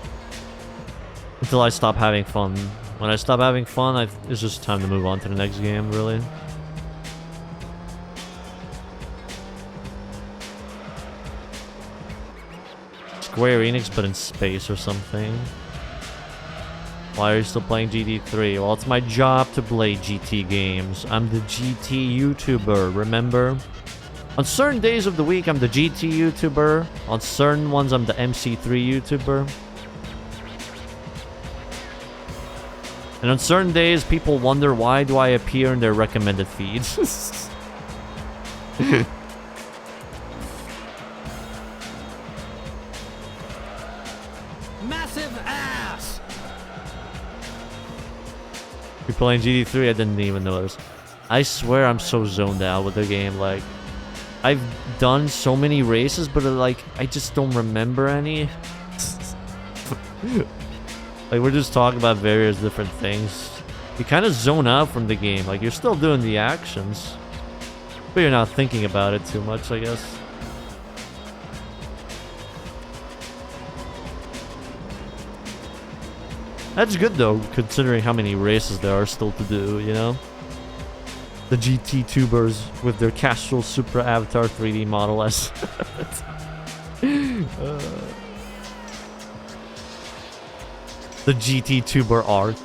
Speaker 1: until I stop having fun. When I stop having fun, it's just time to move on to the next game, really. Square Enix, but in space or something. Why are you still playing GT3? Well, it's my job to play GT games. I'm the GT YouTuber, remember? On certain days of the week, I'm the GT YouTuber. On certain ones, I'm the MC3 YouTuber. And on certain days, people wonder why do I appear in their recommended feeds.
Speaker 7: Massive ass!
Speaker 1: You're playing GT3, I didn't even notice. I swear I'm so zoned out with the game, like... I've done so many races, but like, I just don't remember any. Like, we're just talking about various different things. You kind of zone out from the game, like, you're still doing the actions. But you're not thinking about it too much, I guess. That's good though, considering how many races there are still to do, you know? The GT tubers with their Castrol Supra Avatar 3D Model S. The GT tuber arc.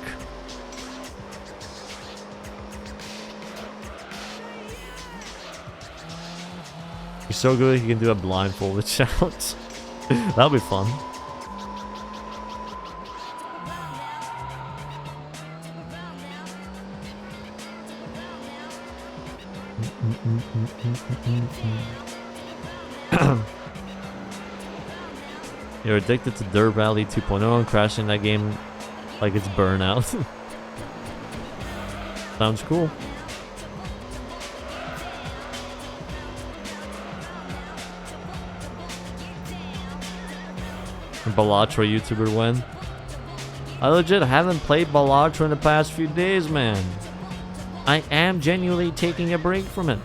Speaker 1: He's so good he can do a blindfolded challenge. That'll be fun. You're addicted to Dirt Rally 2.0 and crashing that game like it's Burnout. Sounds cool. Balatro YouTuber when? I legit haven't played Balatro in the past few days, man. I am genuinely taking a break from it.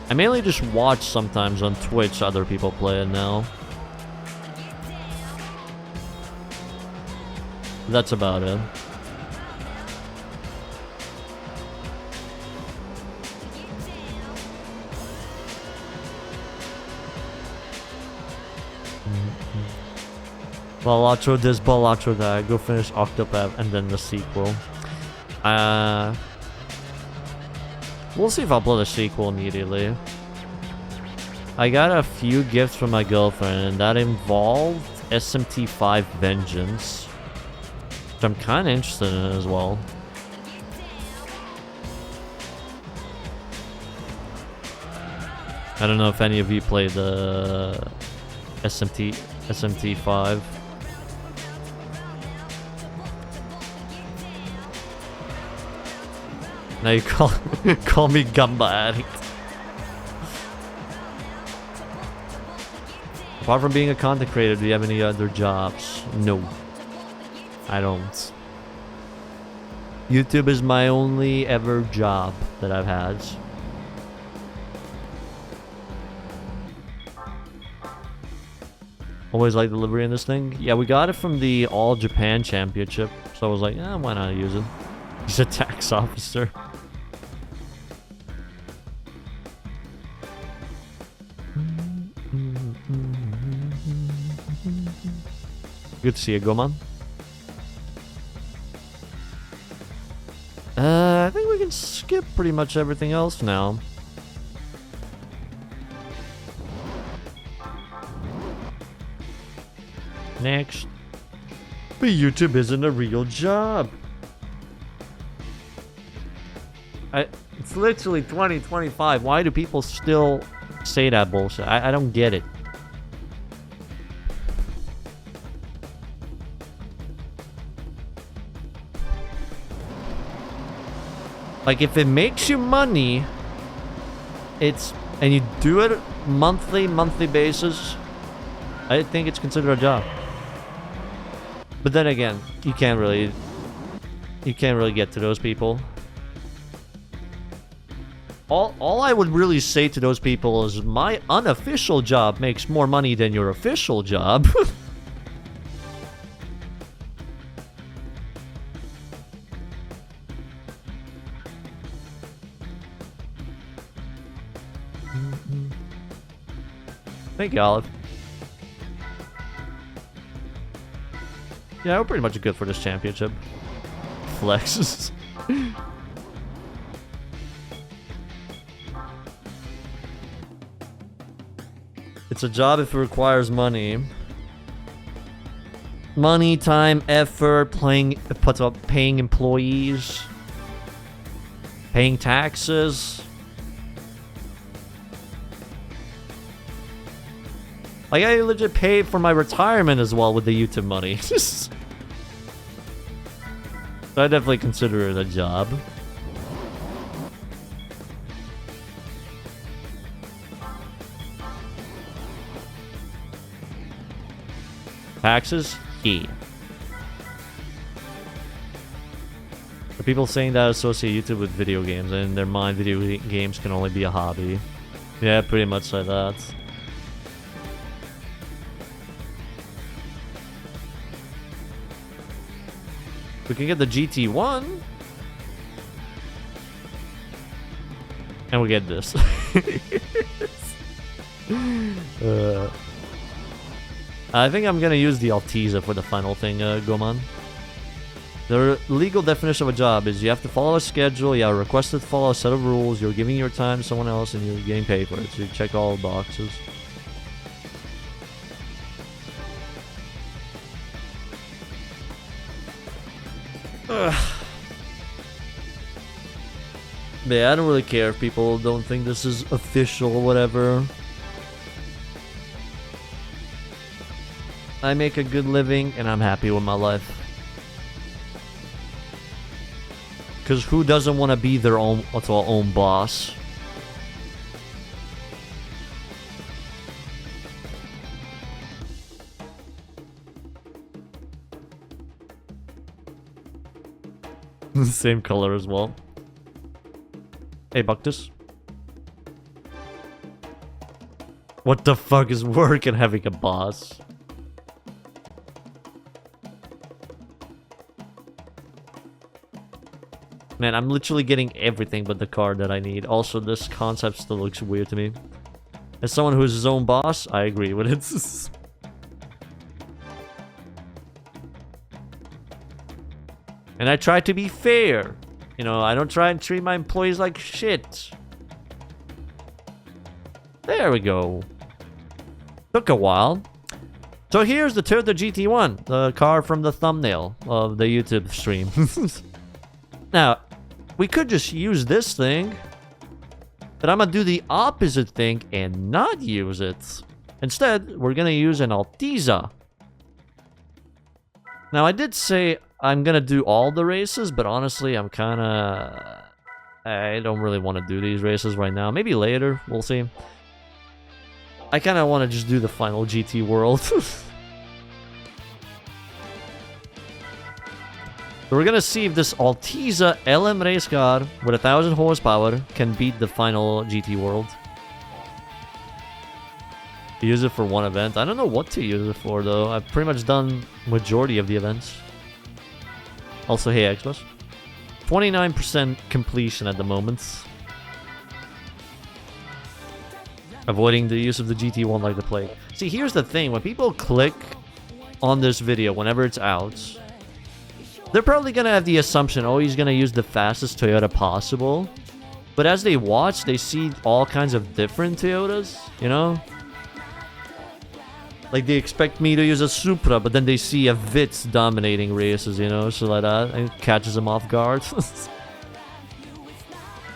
Speaker 1: I mainly just watch sometimes on Twitch other people play it now. That's about it. Balatro this, Balatro that. Go finish Octopath and then the sequel. We'll see if I'll upload a sequel immediately. I got a few gifts from my girlfriend, and that involved SMT5 Vengeance, which I'm kind of interested in as well. I don't know if any of you played the SMT5. Now you call me Gamba Addict. Apart from being a content creator, do you have any other jobs? No. I don't. YouTube is my only ever job that I've had. Always like the livery in this thing. Yeah, we got it from the All Japan Championship. So I was like, eh, why not use it? He's a tax officer. Good to see you, Goman. I think we can skip pretty much everything else now. Next. But YouTube isn't a real job. It's literally 2025. Why do people still say that bullshit? I don't get it. Like, if it makes you money, and you do it monthly basis, I think it's considered a job. But then again, you can't really get to those people. All I would really say to those people is my unofficial job makes more money than your official job. Thank you, Olive. Yeah, we're pretty much good for this championship. Flexes. It's a job if it requires money. Money, time, effort, paying employees, paying taxes. Like, I legit paid for my retirement as well with the YouTube money. So I definitely consider it a job. Taxes? Yeah. The people saying that associate YouTube with video games, and in their mind, video games can only be a hobby. Yeah, pretty much like that. We can get the GT1. And we get this. I think I'm gonna use the Altezza for the final thing, Goman. The legal definition of a job is you have to follow a schedule, you are requested to follow a set of rules, you're giving your time to someone else, and you're getting paid for it. So you check all the boxes. Yeah, I don't really care if people don't think this is official or whatever. I make a good living and I'm happy with my life. Because who doesn't want to be their own boss? Same color as well. Hey, Buctus. What the fuck is work and having a boss? Man, I'm literally getting everything but the car that I need. Also, this concept still looks weird to me. As someone who's his own boss, I agree with it. And I try to be fair. You know, I don't try and treat my employees like shit. There we go. Took a while. So here's the Toyota GT1, the car from the thumbnail of the YouTube stream. Now, we could just use this thing, but I'm gonna do the opposite thing and not use it. Instead, we're gonna use an Altezza. Now, I did say I'm gonna do all the races, but honestly, I don't really want to do these races right now. Maybe later, we'll see. I kind of want to just do the final GT World. So we're gonna see if this Altezza LM race car with 1000 horsepower can beat the final GT World. Use it for one event. I don't know what to use it for though. I've pretty much done majority of the events. Also, hey Xbox. 29% completion at the moment. Avoiding the use of the GT1 like the plague. See, here's the thing. When people click on this video whenever it's out, They're probably gonna have the assumption, oh, he's gonna use the fastest Toyota possible. But as they watch, they see all kinds of different Toyotas, you know? Like, they expect me to use a Supra, but then they see a Vitz dominating races, you know? So like that, and it catches them off guard.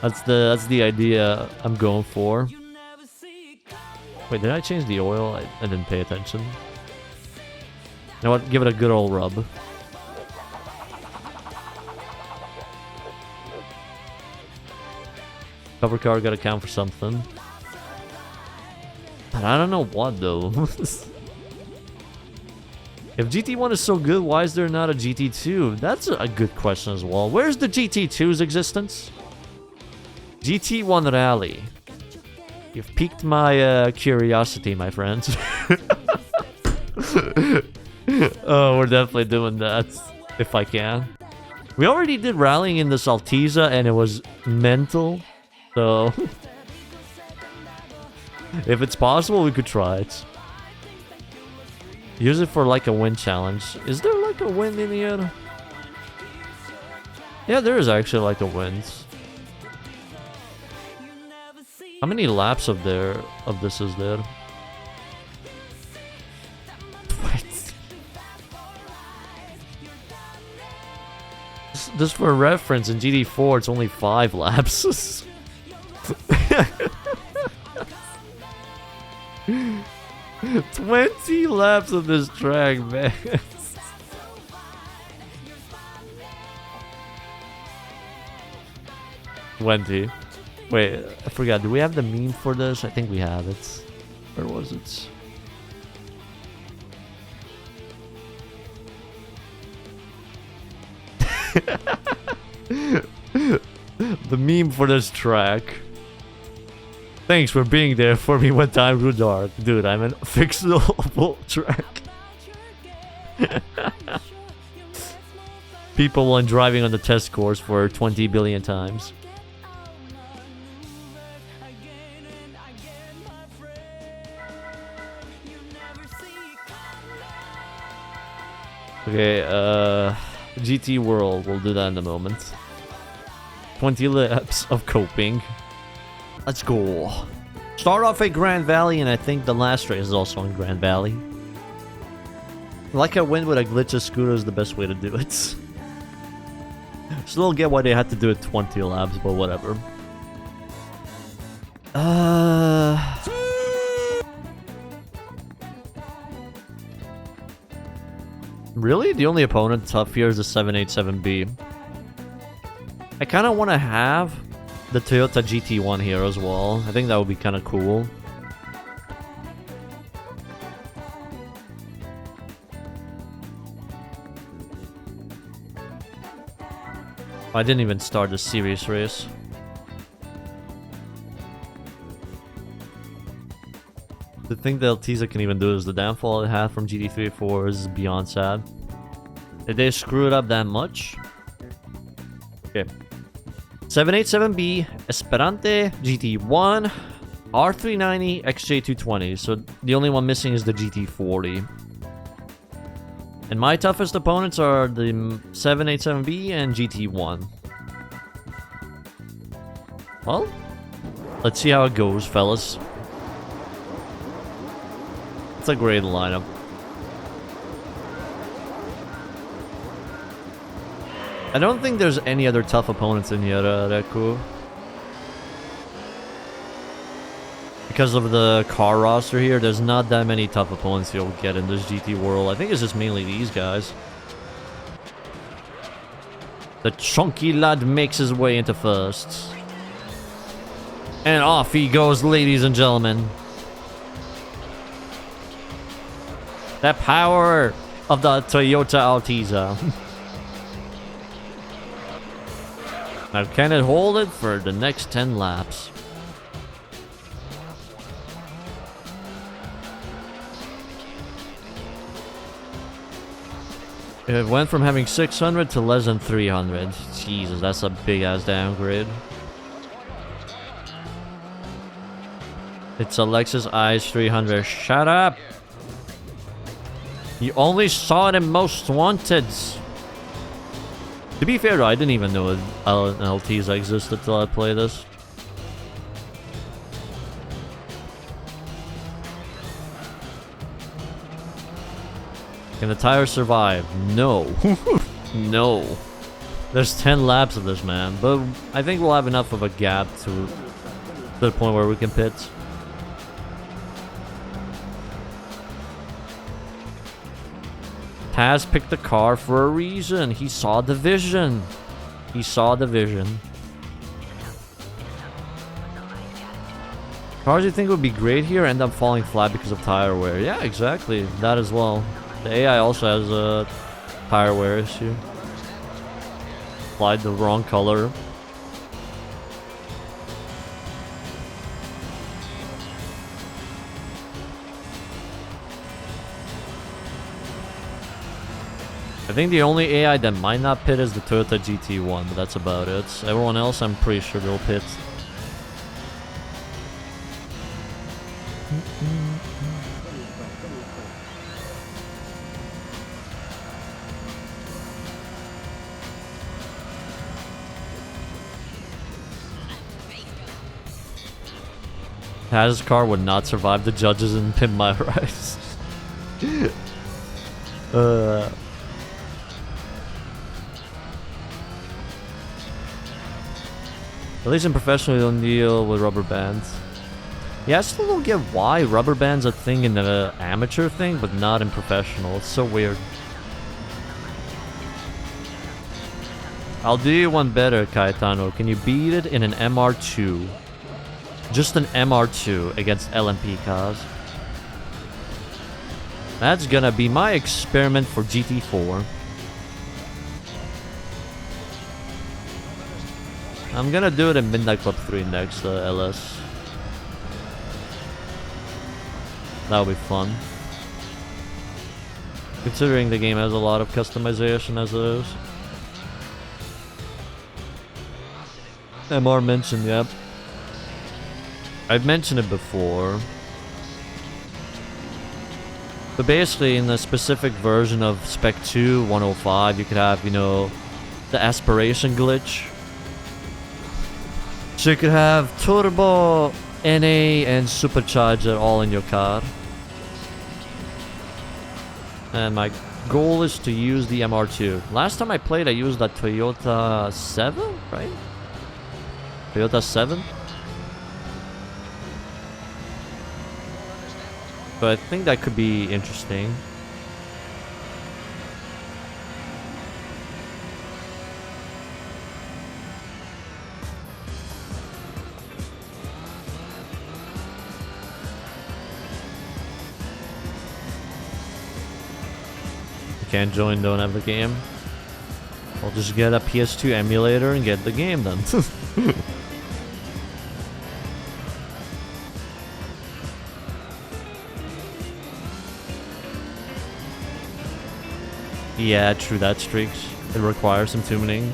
Speaker 1: That's the idea I'm going for. Wait, did I change the oil? I didn't pay attention. You know what? Give it a good old rub. Cover car gotta count for something. But I don't know what though. If GT1 is so good, why is there not a GT2? That's a good question as well. Where's the GT2's existence? GT1 Rally. You've piqued my curiosity, my friends. Oh, we're definitely doing that. If I can. We already did rallying in this Altezza and it was mental. So... if it's possible, we could try it. Use it for like a win challenge. Is there like a win in here? Yeah, there is actually like a win. How many laps of this is there? What? Just for reference, in GT4 it's only 5 laps. 20 laps of this track, man. $20. Wait, I forgot. Do we have the meme for this? I think we have it. Where was it? The meme for this track. Thanks for being there for me when times were dark. Dude, I'm a fixable track. People when driving on the test course for 20 billion times. Okay, GT World, we'll do that in a moment. 20 laps of coping. Let's go. Start off at Grand Valley, and I think the last race is also in Grand Valley. Like I win with a glitchless scooter is the best way to do it. Still don't get why they had to do it 20 laps, but whatever. Really? The only opponent tough here is the 787B. I kind of want to have the Toyota GT1 here as well. I think that would be kind of cool. I didn't even start the series race. The thing that Altezza can even do is the downfall it had from GT3-4 is beyond sad. Did they screw it up that much? Okay. 787B, Esperante, GT1, R390, XJ220. So the only one missing is the GT40. And my toughest opponents are the 787B and GT1. Well, let's see how it goes, fellas. It's a great lineup. I don't think there's any other tough opponents in here, Reku. Because of the car roster here, there's not that many tough opponents you'll get in this GT world. I think it's just mainly these guys. The chunky lad makes his way into first. And off he goes, ladies and gentlemen. The power of the Toyota Altezza. Now can it hold it for the next 10 laps? It went from having 600 to less than 300. Jesus, that's a big ass downgrade. It's a Lexus IS 300. Shut up! You only saw it in Most Wanted. To be fair, I didn't even know an Altezza existed till I played this. Can the tires survive? No. No. There's 10 laps of this, man. But I think we'll have enough of a gap to the point where we can pit. Taz picked the car for a reason. He saw the vision. He saw the vision. Cars you think would be great here end up falling flat because of tire wear. Yeah, exactly. That as well. The AI also has a tire wear issue. Applied the wrong color. I think the only AI that might not pit is the Toyota GT1, but that's about it. Everyone else, I'm pretty sure they'll pit. Taz's car would not survive the judges in Pin My Rice. At least in professional, you don't deal with rubber bands. Yeah, I still don't get why rubber bands are a thing in the amateur thing, but not in professional. It's so weird. I'll do you one better, Cayetano. Can you beat it in an MR2? Just an MR2 against LMP cars. That's gonna be my experiment for GT4. I'm gonna do it in Midnight Club 3 next, LS. That'll be fun. Considering the game has a lot of customization as it is. MR mentioned, yep. I've mentioned it before. But basically, in the specific version of Spec 2 105, you could have, you know, the aspiration glitch. So you could have turbo, NA, and supercharger all in your car. And my goal is to use the MR2. Last time I played, I used that Toyota 7, right? Toyota 7? But I think that could be interesting. Can't join, don't have the game. I'll just get a PS2 emulator and get the game then. Yeah, true, that streaks. It requires some tuning.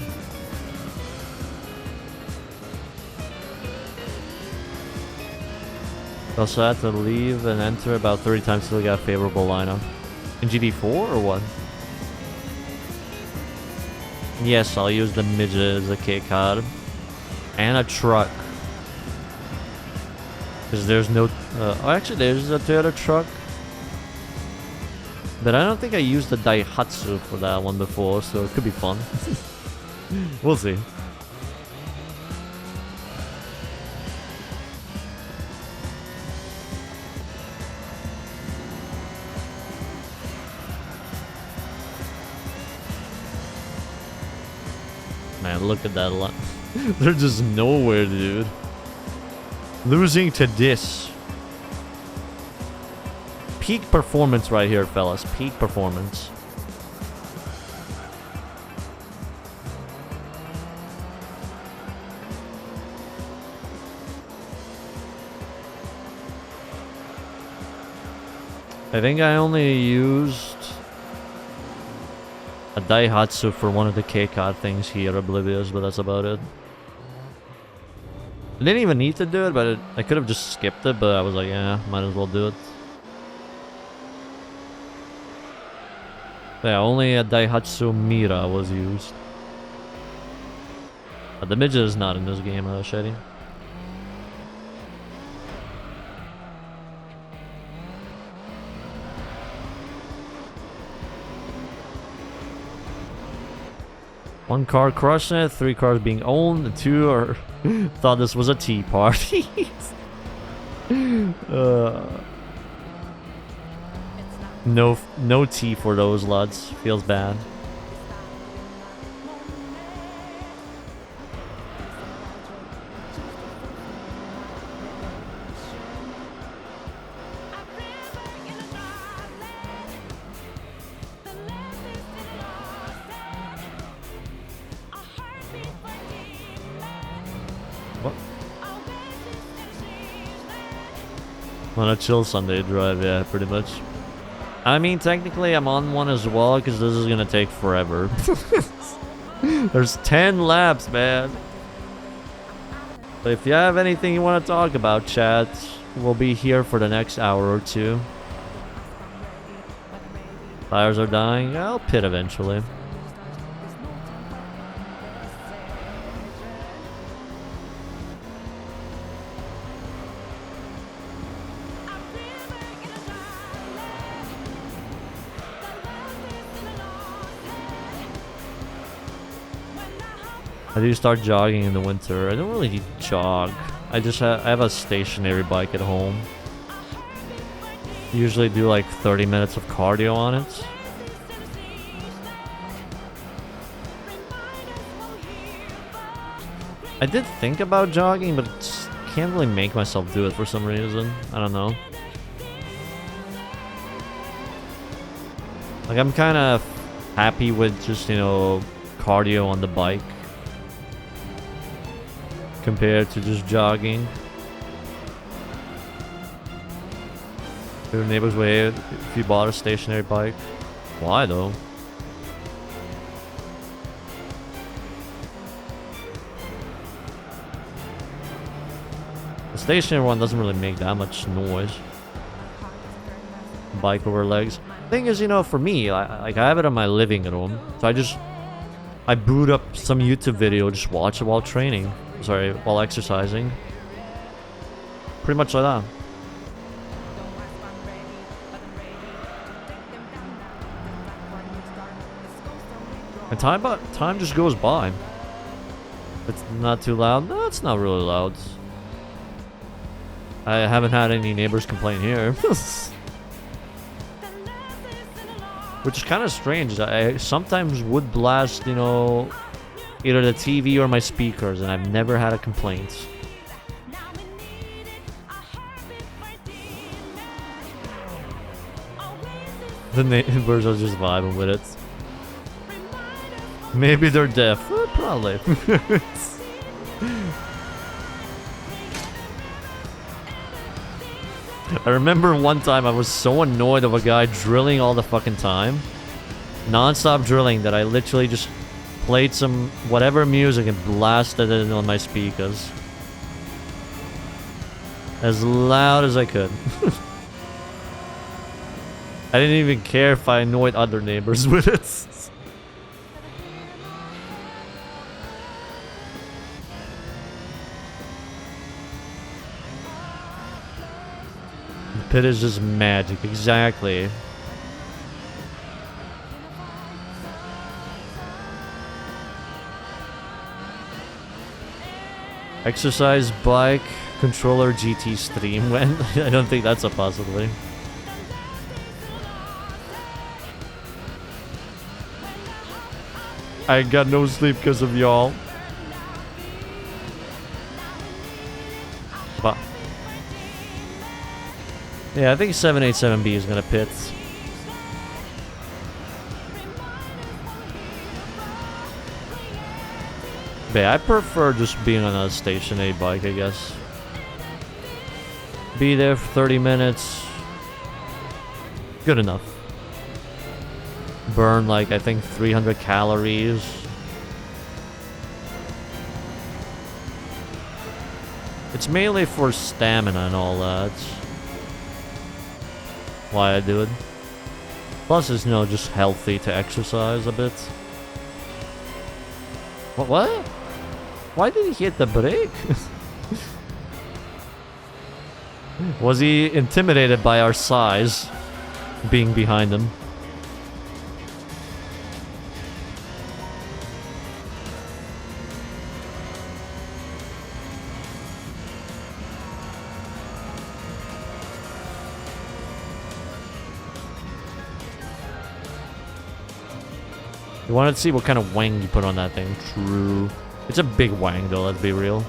Speaker 1: Also had to leave and enter about 30 times till we got a favorable lineup. In GT4 or what? Yes, I'll use the midget as a K card. And a truck. Because there's no... oh, actually, there's a Toyota truck. But I don't think I used the Daihatsu for that one before, so it could be fun. We'll see. Man, look at that lot. They're just nowhere, dude. Losing to this. Peak performance right here, fellas. Peak performance. I think I only used a Daihatsu for one of the K-Card things here, Oblivious, but that's about it. I didn't even need to do it, but I could have just skipped it, but I was like, yeah, might as well do it. Yeah, only a Daihatsu Mira was used. The midget is not in this game, Shady. One car crushing it, 3 cars being owned, the 2 are thought this was a tea party. No tea for those lads. Feels bad. What? On a chill Sunday drive, yeah, pretty much. I mean, technically, I'm on one as well, because this is gonna take forever. There's 10 laps, man. But if you have anything you want to talk about, chat, we'll be here for the next hour or 2. Tires are dying. I'll pit eventually. I do start jogging in the winter. I don't really jog. I have a stationary bike at home. Usually do like 30 minutes of cardio on it. I did think about jogging, but just can't really make myself do it for some reason. I don't know. Like, I'm kind of happy with just, you know, cardio on the bike compared to just jogging. Your neighbor's way if you bought a stationary bike. Why though? The stationary one doesn't really make that much noise. Bike over legs. Thing is, you know, for me, I have it in my living room, so I boot up some YouTube video, just watch it while training. Sorry, while exercising. Pretty much like that. And time just goes by. It's not too loud. No, it's not really loud. I haven't had any neighbors complain here. Which is kind of strange. I sometimes would blast, you know, either the TV or my speakers, and I've never had a complaint. The neighbors are just vibing with it. Maybe they're deaf. Probably. I remember one time I was so annoyed of a guy drilling all the fucking time. Non-stop drilling that I literally just played some whatever music and blasted it on my speakers. As loud as I could. I didn't even care if I annoyed other neighbors with it. The pit is just magic, exactly. Exercise, bike, controller, GT stream. When? I don't think that's a possibility. I got no sleep because of y'all. But yeah, I think 787B is gonna pit. But I prefer just being on a stationary bike, I guess. Be there for 30 minutes. Good enough. Burn like, I think, 300 calories. It's mainly for stamina and all that. Why I do it. Plus, it's, you know, just healthy to exercise a bit. What? Why did he hit the brake? Was he intimidated by our size being behind him? You wanted to see what kind of wang you put on that thing. True. It's a big wang though, let's be real.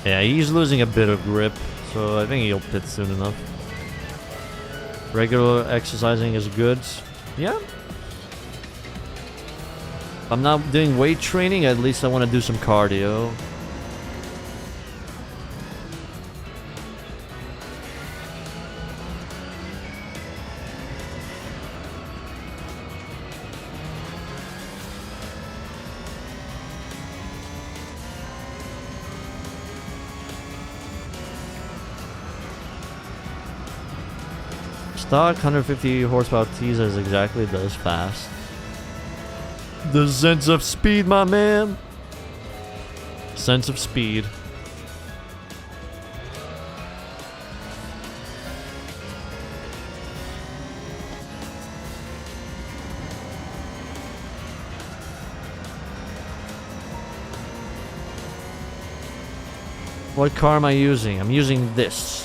Speaker 1: Yeah, he's losing a bit of grip, so I think he'll pit soon enough. Regular exercising is good. Yeah. If I'm not doing weight training, at least I want to do some cardio. Stock 150 horsepower Altezza is exactly this fast. The sense of speed, my man. Sense of speed. What car am I using? I'm using this.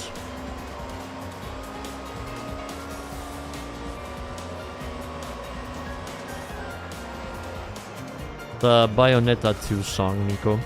Speaker 1: The Bayonetta 2 song, Nico.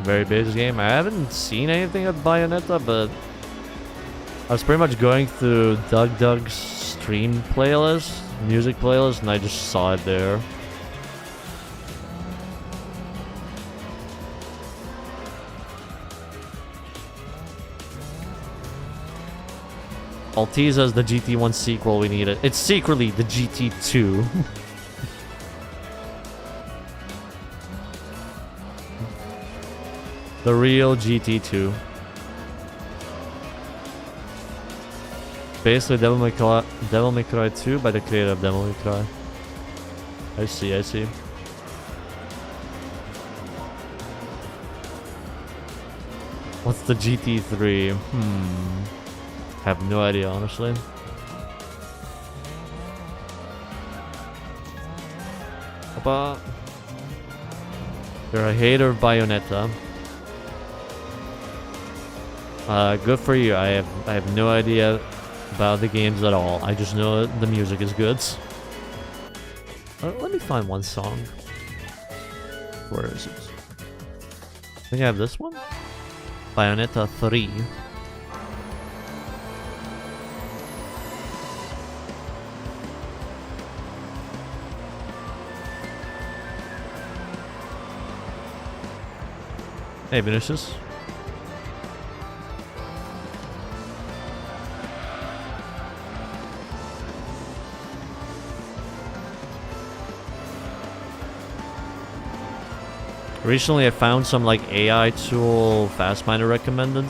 Speaker 1: Very basic game. I haven't seen anything of Bayonetta, but I was pretty much going through Doug's stream playlist, music playlist, and I just saw it there. Altezza is the GT1 sequel we needed. It's secretly the GT2. The real GT2. Basically, Devil May Cry 2 by the creator of Devil May Cry. I see, I see. What's the GT3? Have no idea, honestly. But you're a hater of Bayonetta. Good for you. I have no idea about the games at all. I just know the music is good. Let me find one song. Where is it? I think I have this one. Bayonetta 3. Hey, Vinicius. Recently I found some like AI tool Fastminder recommended.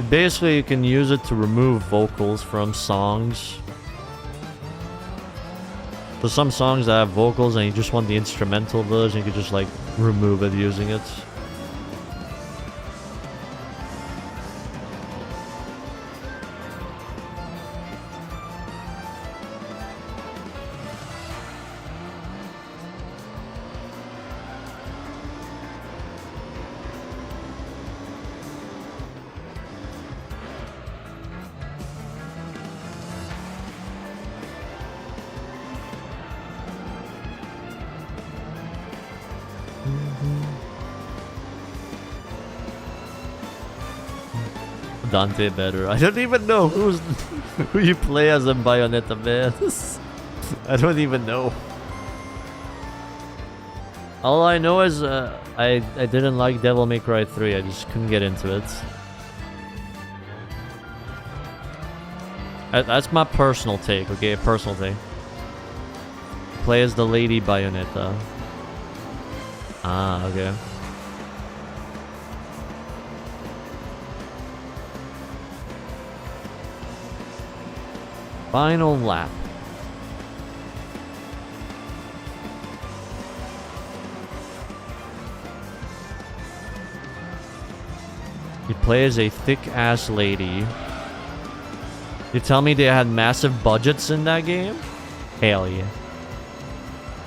Speaker 1: Basically you can use it to remove vocals from songs. For some songs that have vocals and you just want the instrumental version, you could just like remove it using it. Dante better. I don't even know who you play as in Bayonetta, man. I don't even know. All I know is I didn't like Devil May Cry 3. I just couldn't get into it. That's my personal take, okay? Personal take. Play as the Lady Bayonetta. Ah, okay. Final lap. You play as a thick-ass lady. You tell me they had massive budgets in that game? Hell yeah.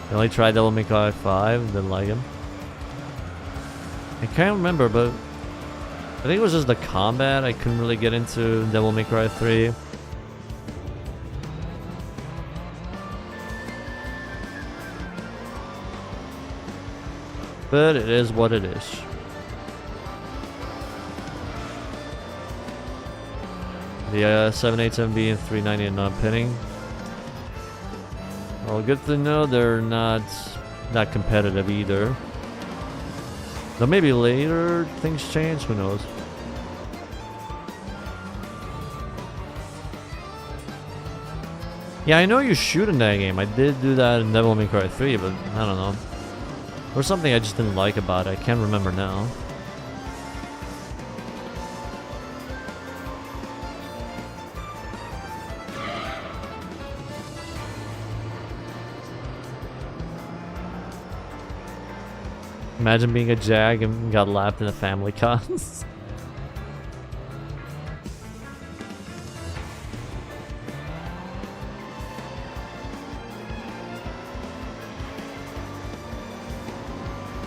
Speaker 1: I only tried Devil May Cry 5, didn't like him. I can't remember, but I think it was just the combat. I couldn't really get into Devil May Cry 3. But it is what it is. The 787B and 390 are not pinning. Well, good to know they're not that competitive either. Though maybe later things change, who knows. Yeah, I know you shoot in that game. I did do that in Devil May Cry 3, but I don't know. There was something I just didn't like about it. I can't remember now. Imagine being a Jag and got lapped in a family car.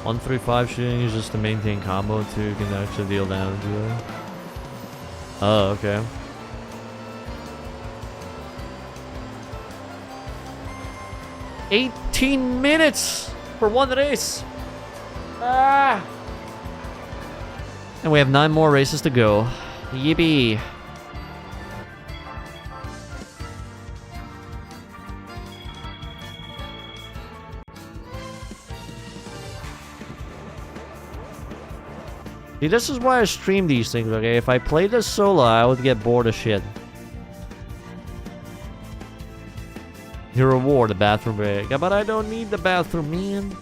Speaker 1: .135 shooting is just to maintain combo too. You can actually deal damage with it. Oh, okay. $18 minutes for one race. Ah! And we have 9 more races to go. Yippee. See, this is why I stream these things, okay? If I played this solo, I would get bored of shit. Your reward, the bathroom break. Yeah, but I don't need the bathroom, man.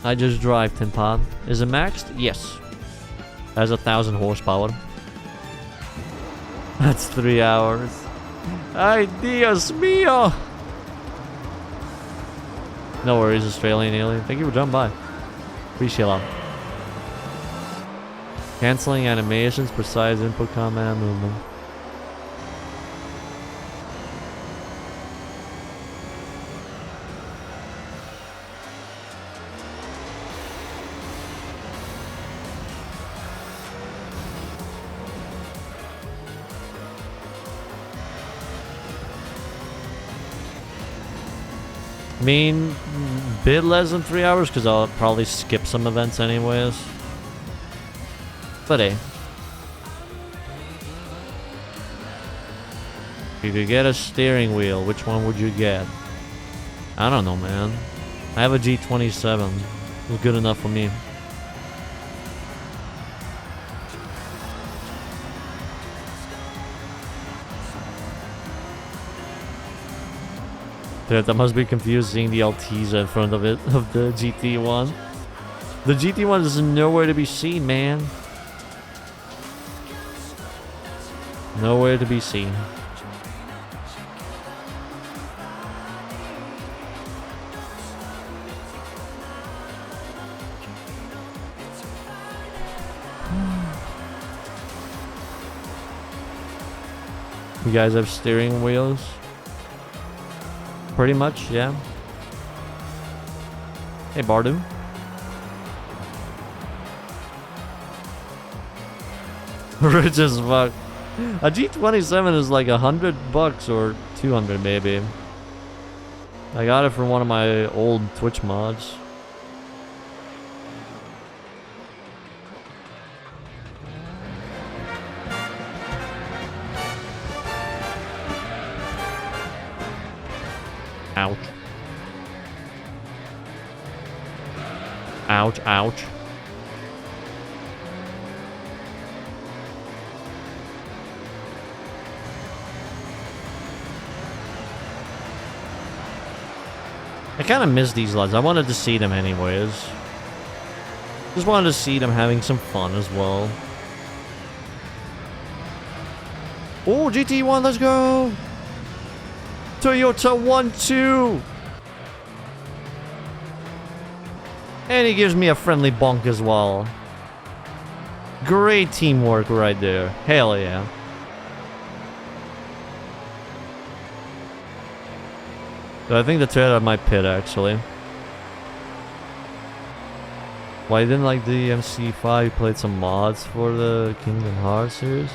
Speaker 1: I just drive, Tin Pod. Is it maxed? Yes. Has 1,000 horsepower. That's 3 hours. Ay, Dios mío! No worries, Australian alien. Thank you for jumping by. Appreciate it. Canceling animations, precise input command movement. I mean, bit less than 3 hours because I'll probably skip some events anyways. But hey. If you could get a steering wheel, which one would you get? I don't know, man. I have a G27. It was good enough for me. Dude, that must be confusing, the Altezza in front of it, of the GT1. The GT1 is nowhere to be seen, man. Nowhere to be seen. You guys have steering wheels? Pretty much, yeah. Hey, Bardu. Rich as fuck. A G27 is like $100 or 200 maybe. I got it from one of my old Twitch mods. Ouch. Ouch, ouch. I kind of miss these lads. I wanted to see them anyways. Just wanted to see them having some fun as well. Oh, GT1, let's go! Toyota 1-2! And he gives me a friendly bonk as well. Great teamwork right there. Hell yeah. So I think the Toyota might pit actually. Well, I didn't like the MC5. You played some mods for the Kingdom Hearts series.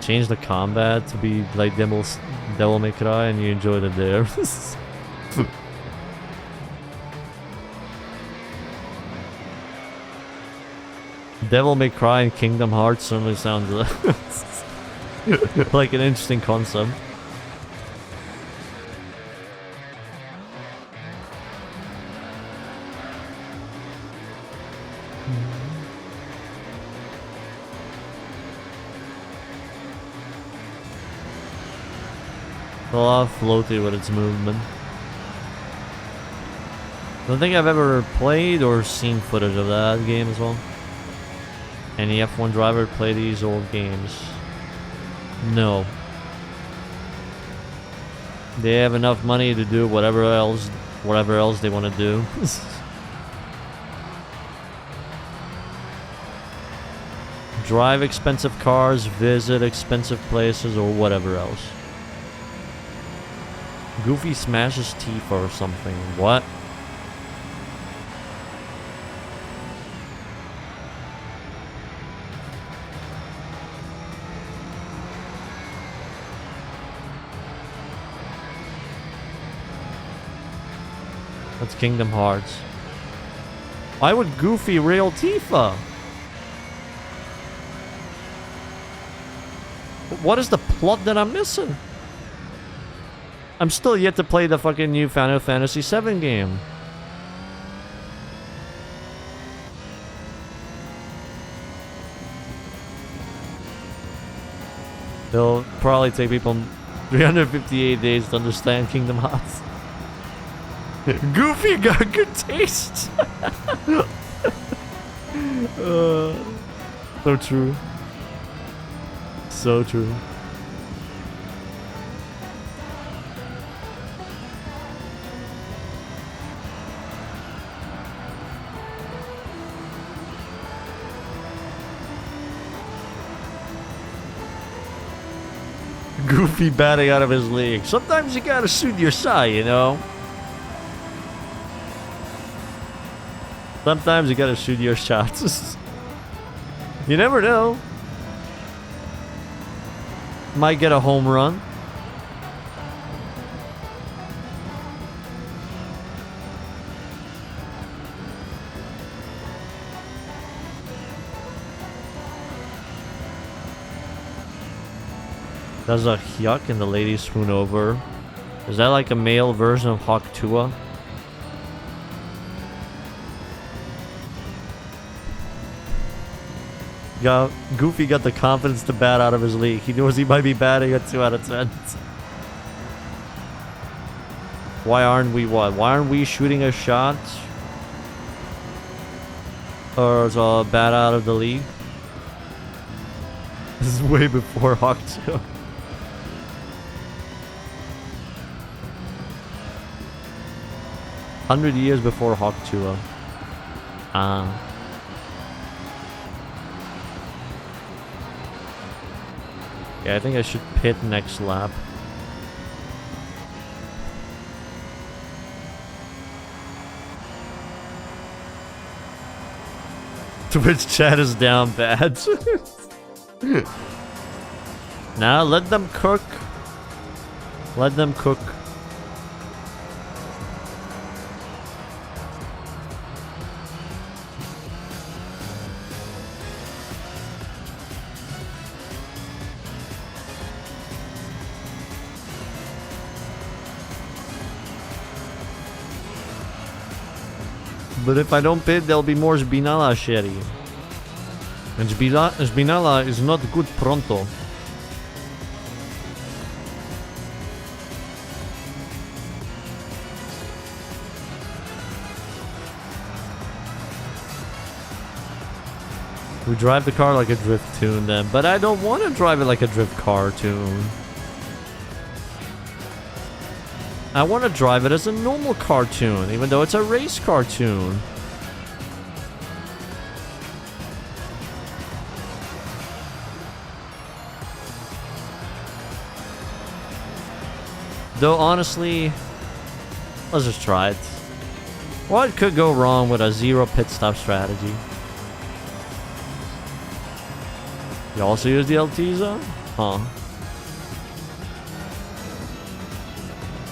Speaker 1: Changed the combat to be like Devil May Cry, and you enjoyed it there. Devil May Cry and Kingdom Hearts certainly sounds like an interesting concept. A lot floaty with its movement. Don't think I've ever played or seen footage of that game as well. Any F1 driver play these old games? No. They have enough money to do whatever else they want to do. Drive expensive cars, visit expensive places, or whatever else. Goofy smashes teeth or something. What? That's Kingdom Hearts. Why would Goofy rail Tifa? What is the plot that I'm missing? I'm still yet to play the fucking new Final Fantasy VII game. It'll probably take people 358 days to understand Kingdom Hearts. Goofy got good taste. So true. So true. Goofy batting out of his league. Sometimes you gotta shoot your shot, you know? Sometimes you gotta shoot your shots. You never know. Might get a home run. There's a Hyuk and the lady swoon over. Is that like a male version of Hawk Tua? Goofy got the confidence to bat out of his league. He knows he might be batting a 2 out of 10. Why aren't we what? Why aren't we shooting a shot? Or to bat out of the league? This is way before Hawk 2. $100 before Hawk 2. Yeah, I think I should pit next lap. Twitch chat is down bad. Now let them cook. Let them cook. But if I don't pit, there'll be more Zbinala sherry. And Zbinala is not good pronto. We drive the car like a drift tune then, but I don't want to drive it like a drift cartoon. I want to drive it as a normal cartoon, even though it's a race cartoon. Though honestly, let's just try it. What could go wrong with a zero pit stop strategy? You also use the Altezza? Huh.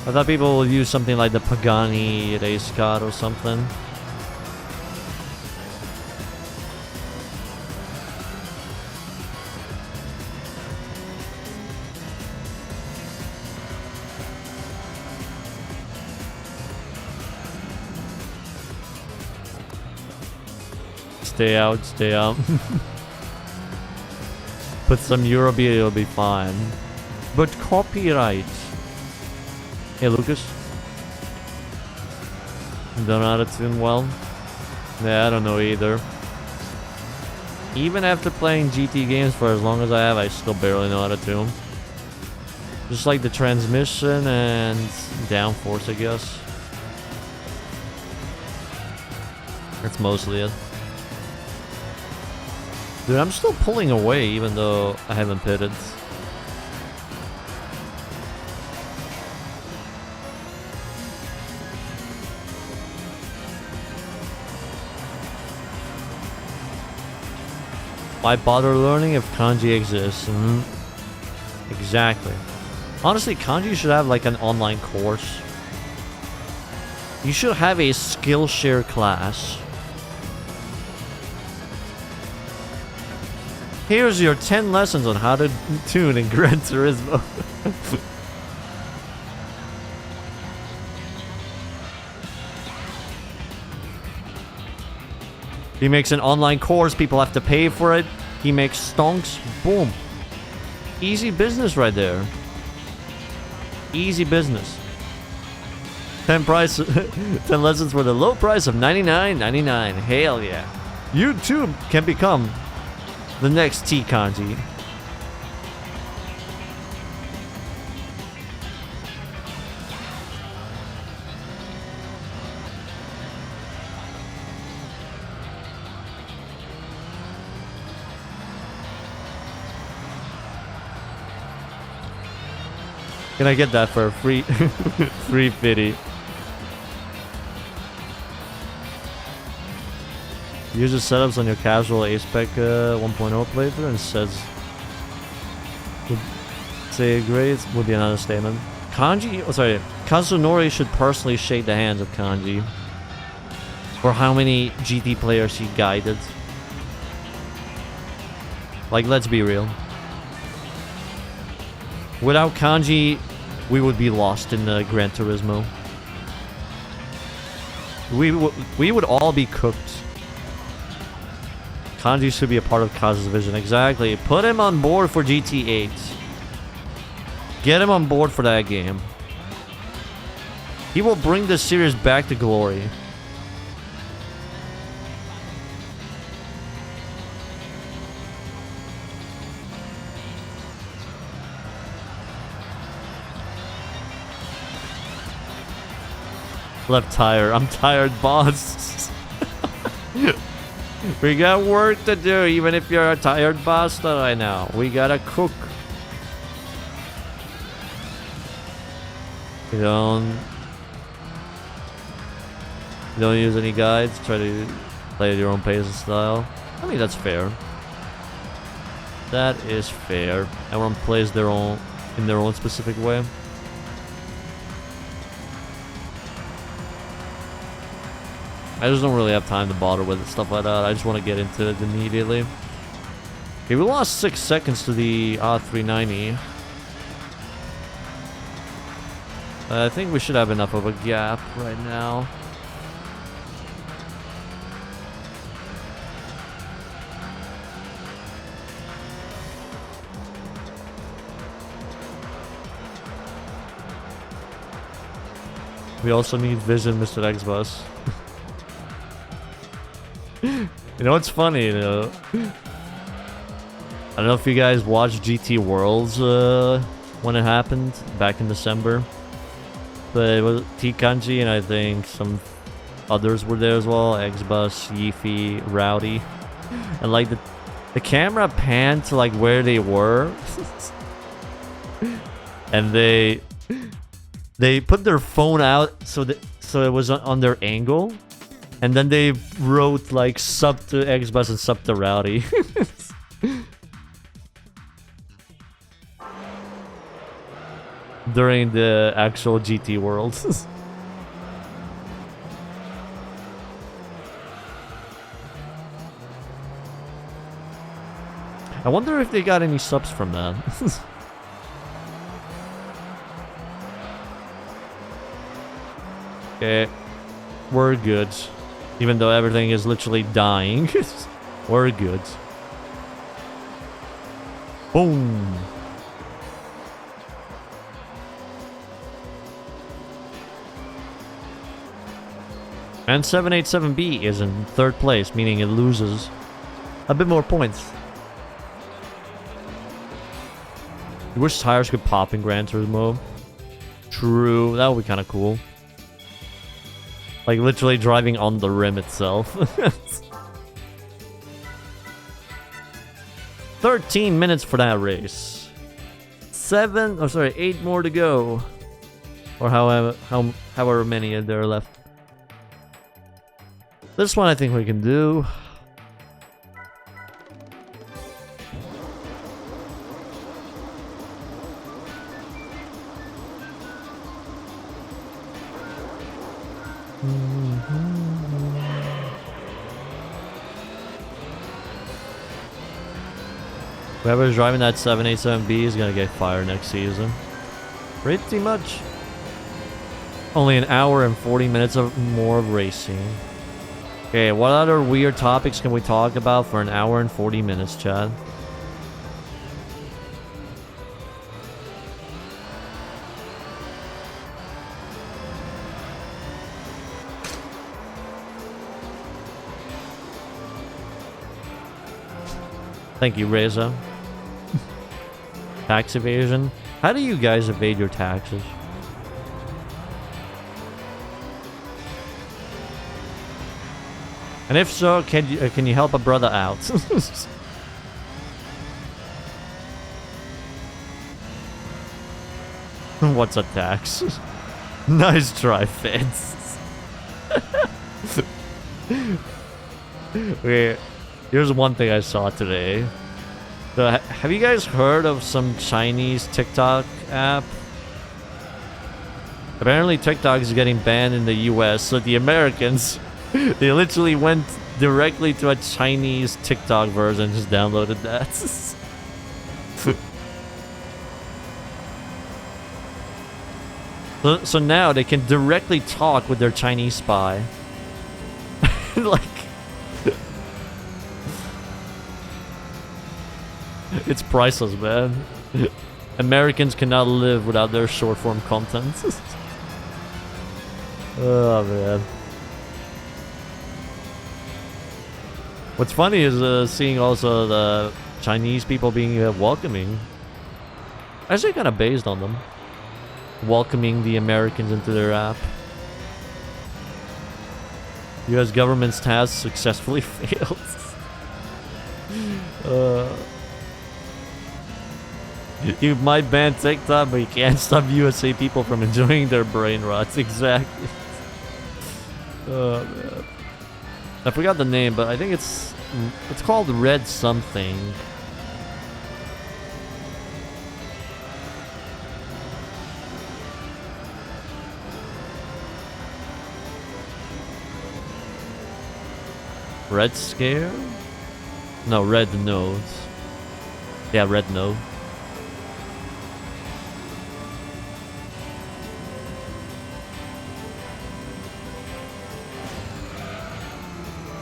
Speaker 1: I thought people would use something like the Pagani race car or something. Stay out, stay out. Put some Eurobeer, you'll be fine. But copyright. Hey, Lucas. Don't know how to tune well? Yeah, I don't know either. Even after playing GT games for as long as I have, I still barely know how to tune. Just like the transmission and downforce, I guess. That's mostly it. Dude, I'm still pulling away even though I haven't pitted. Why bother learning if kanji exists? Exactly. Honestly, kanji should have like an online course. You should have a Skillshare class. Here's your 10 lessons on how to tune in Gran Turismo. He makes an online course, people have to pay for it. He makes stonks, boom. Easy business right there. Easy business. 10 lessons for the low price of $99.99. Hell yeah. You too can become the next T kanji. Can I get that for a free free fitty? Use the setups on your casual A-Spec 1.0 playthrough and says... Say great would be another statement. Kanji... Oh, sorry. Kazunori should personally shake the hands of Kanji. For how many GT players he guided. Like, let's be real. Without Kanji, we would be lost in Gran Turismo. We would all be cooked. Kanji should be a part of Kaz's vision. Exactly. Put him on board for GT8. Get him on board for that game. He will bring this series back to glory. Left tire. I'm tired, boss. We got work to do, even if you're a tired bastard right now. We gotta cook. You don't use any guides. Try to play at your own pace and style. I mean, that's fair. That is fair. Everyone plays in their own specific way. I just don't really have time to bother with stuff like that. I just want to get into it immediately. Okay, we lost 6 seconds to the R390. I think we should have enough of a gap right now. We also need vision, Mr. X-Bus. You know what's funny, you know? I don't know if you guys watched GT Worlds when it happened back in December. But it was T Kanji and I think some others were there as well. Xbus, Yifi, Rowdy. And like the camera panned to like where they were. And they put their phone out so it was on their angle. And then they wrote like sub to Xbus and sub to Rowdy. During the actual GT Worlds. I wonder if they got any subs from that. Okay, we're good. Even though everything is literally dying. We're good. Boom. And 787B is in third place, meaning it loses a bit more points. You wish tires could pop in Gran Turismo. True, that would be kind of cool. Like literally driving on the rim itself. 13 minutes for that race. 8 more to go. Or however many there are left. This one I think we can do. Whoever's driving that 787B is gonna get fired next season. Pretty much. Only an hour and 40 minutes more of racing. Okay, what other weird topics can we talk about for an hour and 40 minutes, Chad? Thank you, Reza. Tax evasion. How do you guys evade your taxes? And if so, can you help a brother out? What's a tax? Nice try, Feds. Okay, here's one thing I saw today. Have you guys heard of some Chinese TikTok app? Apparently TikTok is getting banned in the US, so the Americans, they literally went directly to a Chinese TikTok version and just downloaded that. So now they can directly talk with their Chinese spy. Like, it's priceless, man. Americans cannot live without their short form content. Oh man. What's funny is seeing also the Chinese people being welcoming. Actually kind of based on them. Welcoming the Americans into their app. US government's task successfully failed. You might ban TikTok, but you can't stop USA people from enjoying their brain rots. Exactly. Oh man. I forgot the name, but I think it's called Red something. Red Scare? No, Red Nodes. Yeah, Red Node.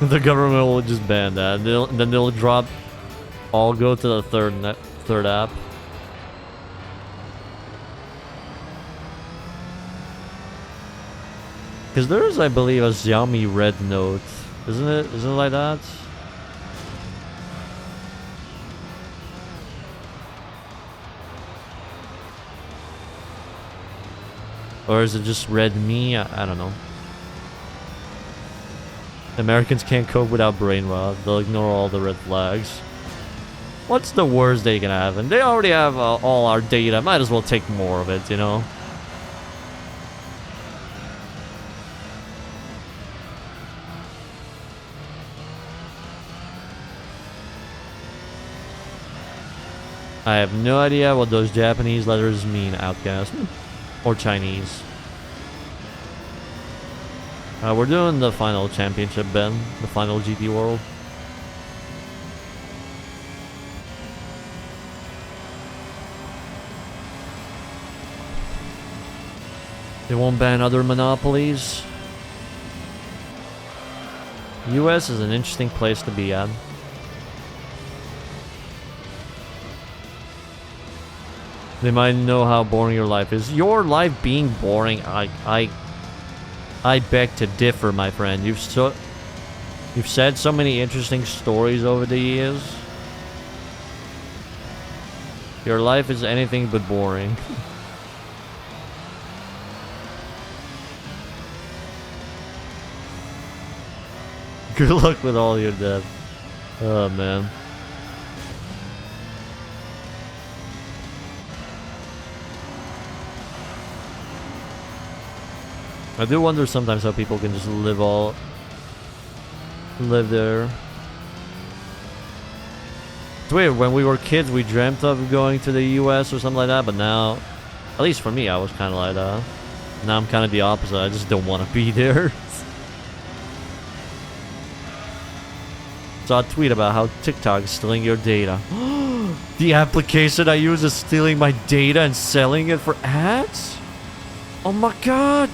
Speaker 1: The government will just ban that. Then they'll drop. All go to the third app. Because there is, I believe, a Xiaomi Red Note, isn't it? Isn't it like that? Or is it just red me? I don't know. Americans can't cope without brain rot. They'll ignore all the red flags. What's the worst they can have? And they already have all our data. Might as well take more of it, you know? I have no idea what those Japanese letters mean, Outcast. Or Chinese. We're doing the final championship, Ben. The final GT World. They won't ban other monopolies. US is an interesting place to be at. They might know how boring your life is. Your life being boring, I beg to differ, my friend. You've said so many interesting stories over the years. Your life is anything but boring. Good luck with all your debt. Oh, man. I do wonder sometimes how people can just live there. It's weird, when we were kids we dreamt of going to the US or something like that, but now, at least for me, I was kind of like that. Now I'm kind of the opposite, I just don't want to be there. Saw a tweet about how TikTok is stealing your data. The application I use is stealing my data and selling it for ads? Oh my god!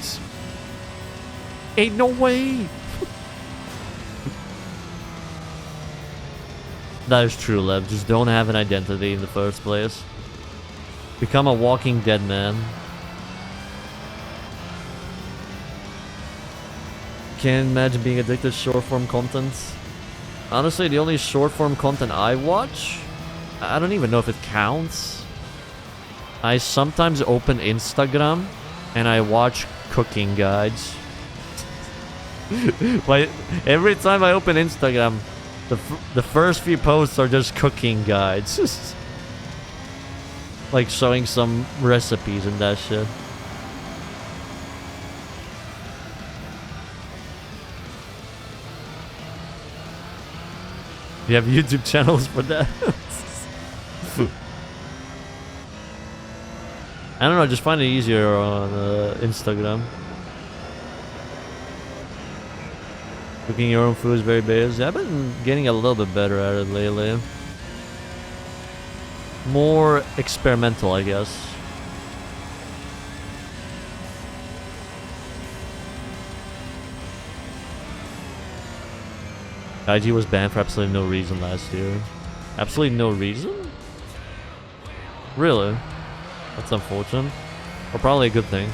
Speaker 1: Ain't no way! That is true, Lev. Just don't have an identity in the first place. Become a walking dead man. Can't imagine being addicted to short-form content. Honestly, the only short-form content I watch, I don't even know if it counts. I sometimes open Instagram and I watch cooking guides. Like, every time I open Instagram, the first few posts are just cooking guides. Like showing some recipes and that shit. You have YouTube channels for that? I don't know, just find it easier on Instagram. Cooking your own food is very basic. I've been getting a little bit better at it lately. More experimental, I guess. IG was banned for absolutely no reason last year. Absolutely no reason? Really? That's unfortunate. Or probably a good thing.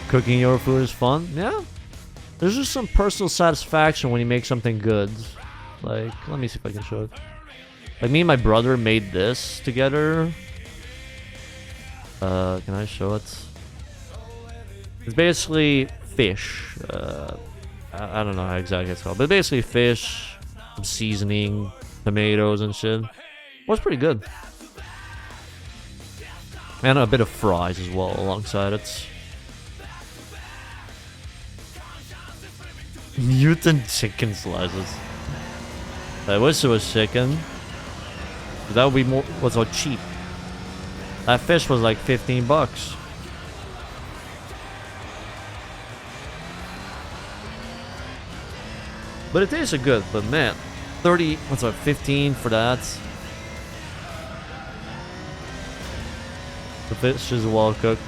Speaker 1: Cooking your food is fun? Yeah. There's just some personal satisfaction when you make something good. Like, let me see if I can show it. Like, me and my brother made this together. Can I show it? It's basically fish. I don't know how exactly it's called, but basically fish, some seasoning, tomatoes and shit. Well, it's pretty good. And a bit of fries as well alongside it. Mutant chicken slices. I wish it was chicken. That would be more. What's so cheap? That fish was like 15 bucks. But it tasted good. But man, 30. What's that? 15 for that. The fish is well cooked.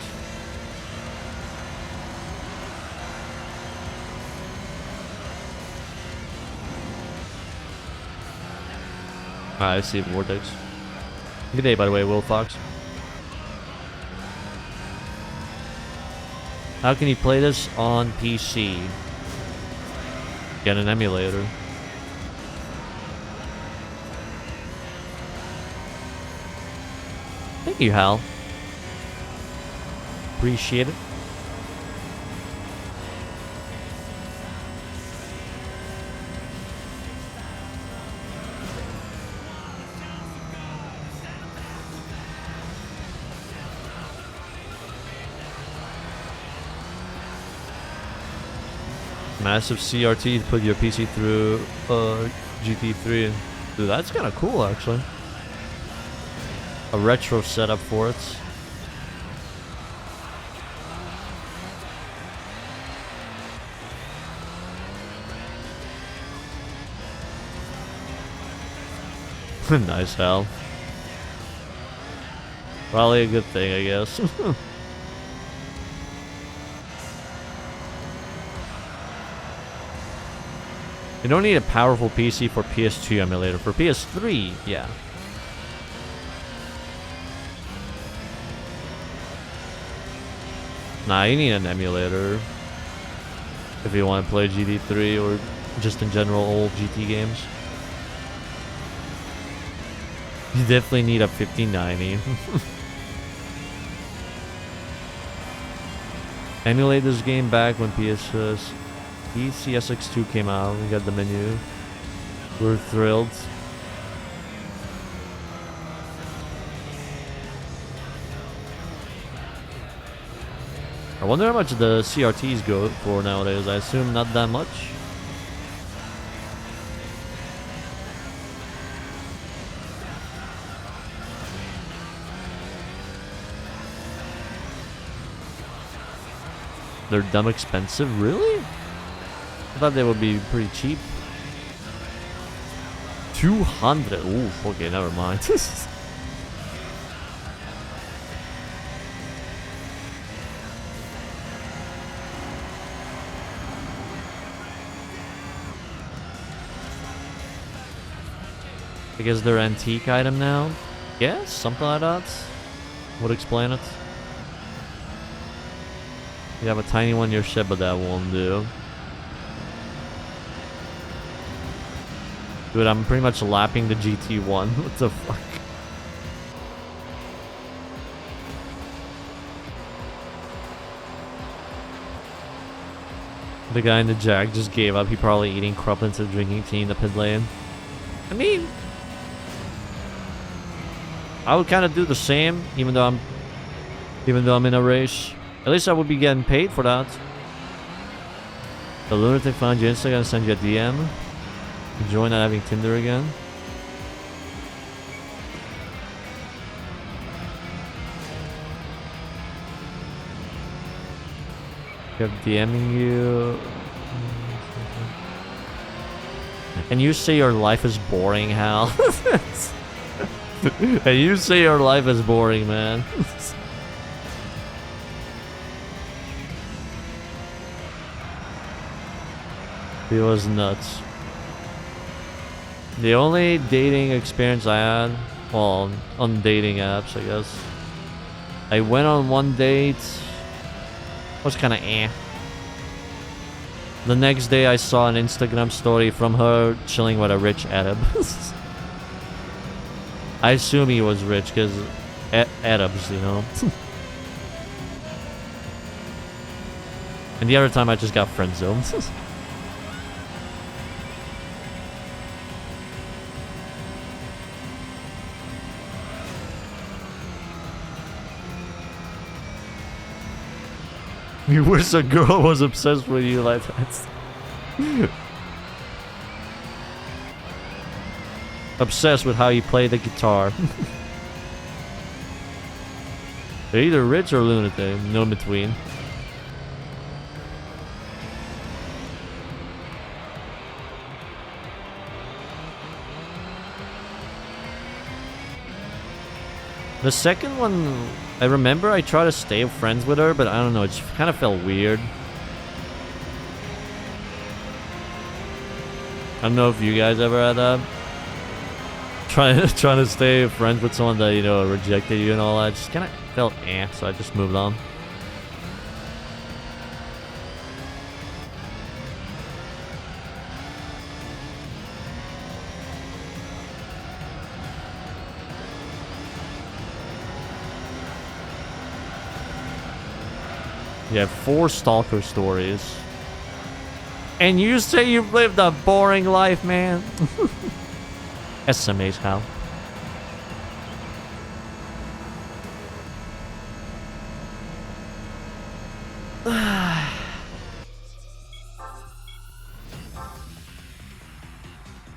Speaker 1: I see Vortex. Good day, by the way, Will Fox. How can you play this on PC? Get an emulator. Thank you, Hal. Appreciate it. massive CRT to put your PC through GT3. Dude, that's kind of cool, actually. A retro setup for it. Nice, Hal. Probably a good thing, I guess. You don't need a powerful PC for PS2 emulator. For PS3, yeah. Nah, you need an emulator if you want to play GT3 or just in general old GT games. You definitely need a 5090. Emulate this game back when PCSX2 came out. We got the menu. We're thrilled. I wonder how much the CRTs go for nowadays. I assume not that much. They're dumb expensive, really? I thought they would be pretty cheap. 200. Ooh, okay, never mind. I guess they're antique item now. Yes, something like that would explain it. You have a tiny one in your shed, but that won't do. Dude, I'm pretty much lapping the GT1. What the fuck? The guy in the Jag just gave up. He probably eating crap instead of drinking tea in the pit lane. I mean, I would kind of do the same, even though I'm in a race. At least I would be getting paid for that. The lunatic found your Instagram and sent you a DM. Enjoy not having Tinder again. Kept DMing you. And you say your life is boring, Hal. And you say your life is boring, man. He was nuts. The only dating experience I had, well, on dating apps, I guess. I went on one date. It was kind of eh. The next day I saw an Instagram story from her chilling with a rich Arab. I assume he was rich because Arabs, you know. And the other time I just got friend zoned. You wish a girl was obsessed with you like that. Obsessed with how you play the guitar. They're either rich or lunatic, no in between. The second one, I remember I tried to stay friends with her, but I don't know, it just kind of felt weird. I don't know if you guys ever had that. Trying to stay friends with someone that, you know, rejected you and all that. Just kind of felt eh, so I just moved on. You have 4 stalker stories. And you say you've lived a boring life, man. SMH, Hal.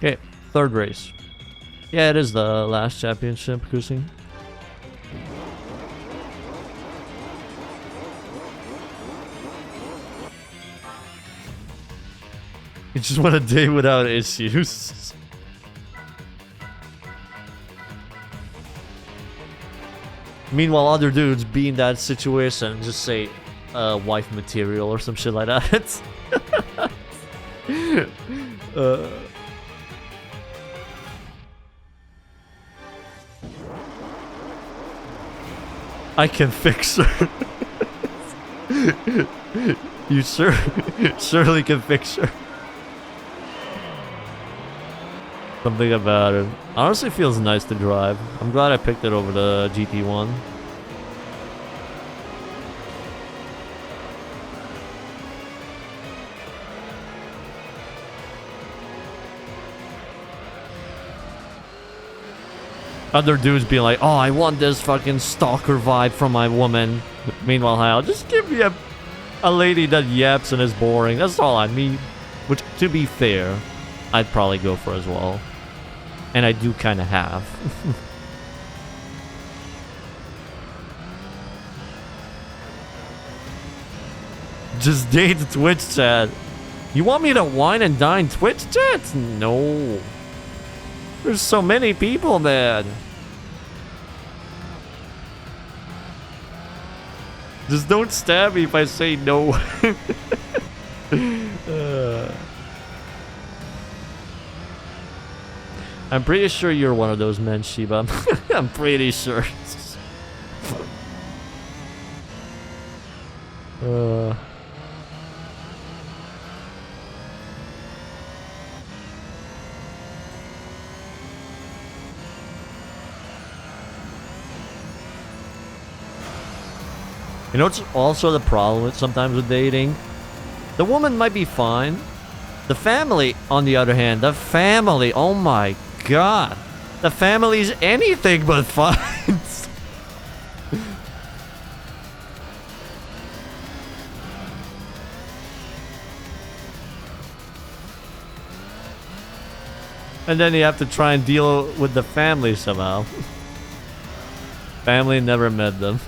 Speaker 1: Okay, third race. Yeah, it is the last championship cruising. You just want a day without issues. Meanwhile, other dudes be in that situation and just say, wife material or some shit like that. I can fix her. You surely can fix her. Something about it. Honestly feels nice to drive. I'm glad I picked it over the GT1. Other dudes being like, oh, I want this fucking stalker vibe from my woman. Meanwhile, Hal, just give me a lady that yaps and is boring. That's all I need. Which, to be fair, I'd probably go for as well. And I do kind of have. Just date Twitch chat. You want me to wine and dine Twitch chat? No. There's so many people, man. Just don't stab me if I say no. I'm pretty sure you're one of those men, Shiba. I'm pretty sure. You know what's also the problem with sometimes with dating? The woman might be fine. The family, on the other hand, the family, oh my god. The family's anything but fine. And then you have to try and deal with the family somehow. Family never met them.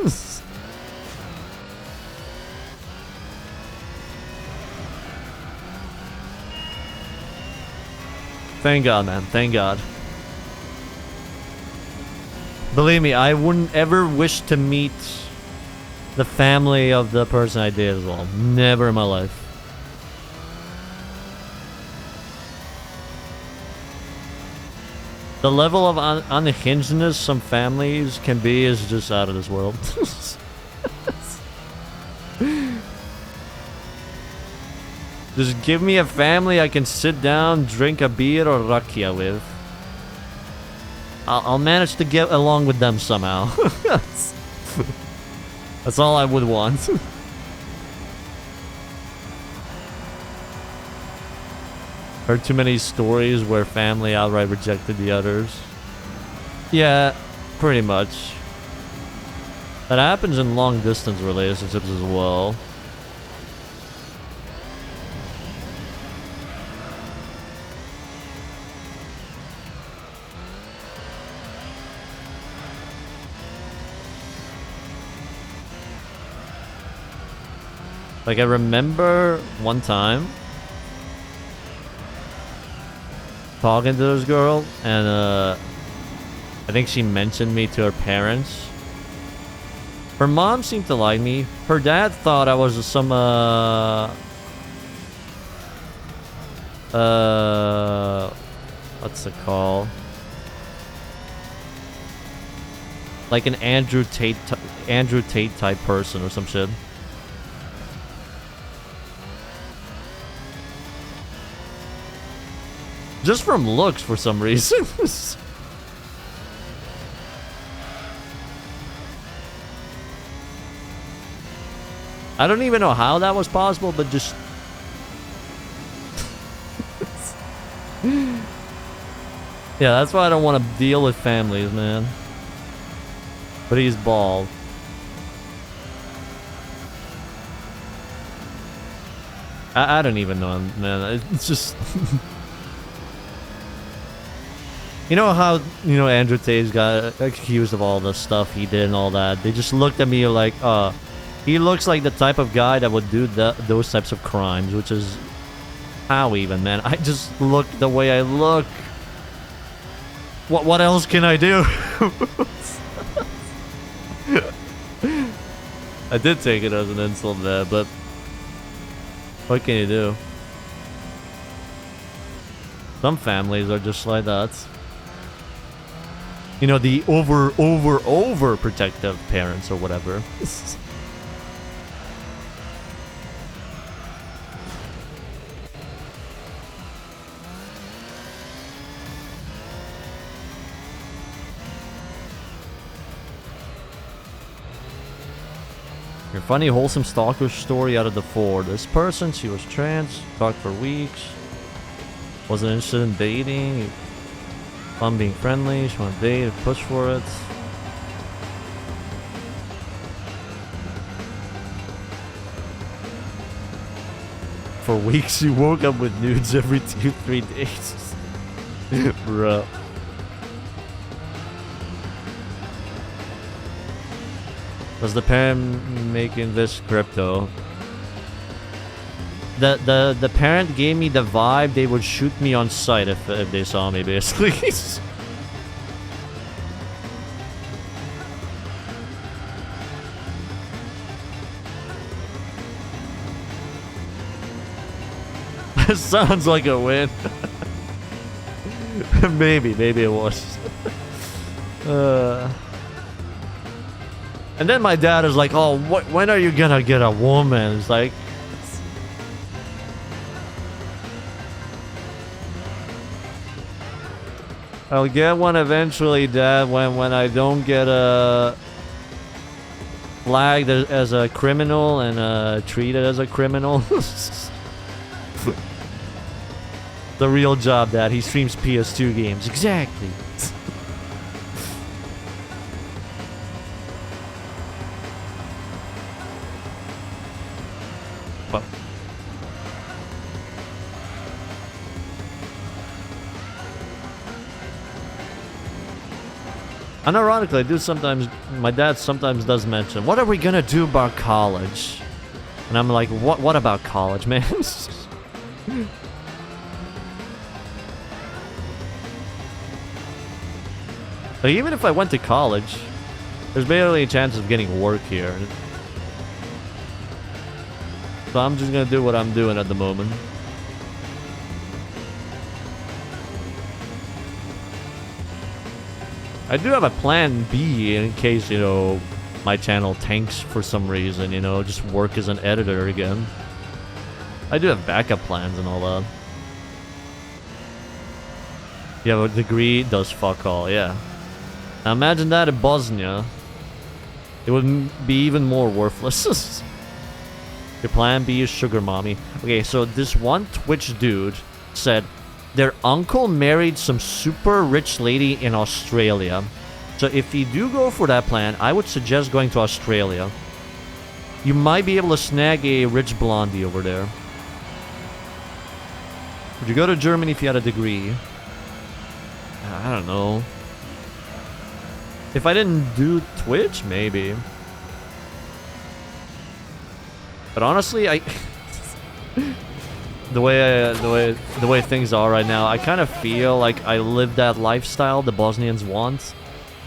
Speaker 1: Thank God, man. Thank God. Believe me, I wouldn't ever wish to meet the family of the person I date as well. Never in my life. The level of unhingedness some families can be is just out of this world. Just give me a family I can sit down, drink a beer or rakia with. I'll manage to get along with them somehow. That's all I would want. Heard too many stories where family outright rejected the others. Yeah, pretty much. That happens in long distance relationships as well. Like, I remember one time talking to this girl, and I think she mentioned me to her parents. Her mom seemed to like me. Her dad thought I was some what's it called? Like an Andrew Tate type person or some shit. Just from looks, for some reason. I don't even know how that was possible, but just... Yeah, that's why I don't want to deal with families, man. But he's bald. I don't even know, man. It's just... You know how, Andrew Tate's got accused of all the stuff he did and all that? They just looked at me like, he looks like the type of guy that would do those types of crimes, which is how even, man. I just look the way I look. What else can I do? I did take it as an insult there, but what can you do? Some families are just like that. You know, the over protective parents or whatever. Your funny, wholesome stalker story out of the four. This person, she was trans, talked for weeks, wasn't interested in dating, fun being friendly, she wanted to date, push for it. For weeks, you woke up with nudes every 2-3 days. Bruh. Was the parent making this crypto? The parent gave me the vibe they would shoot me on sight if they saw me, basically. Sounds like a win. maybe it was. And then my dad is like, "Oh, when are you gonna get a woman?" It's like, I'll get one eventually, Dad. When I don't get flagged as a criminal and treated as a criminal. The real job, Dad. He streams PS2 games. Exactly. Unironically, I do sometimes. My dad sometimes does mention, "What are we gonna do about college?" And I'm like, "What about college, man?" Like, even if I went to college, there's barely a chance of getting work here. So I'm just gonna do what I'm doing at the moment. I do have a plan B in case, my channel tanks for some reason, just work as an editor again. I do have backup plans and all that. You have a degree, does fuck all, yeah. Now imagine that in Bosnia. It would be even more worthless. Your plan B is sugar mommy. Okay, so this one Twitch dude said their uncle married some super rich lady in Australia. So if you do go for that plan, I would suggest going to Australia. You might be able to snag a rich blondie over there. Would you go to Germany if you had a degree? I don't know. If I didn't do Twitch, maybe. But honestly, the way things are right now, I kind of feel like I live that lifestyle the Bosnians want.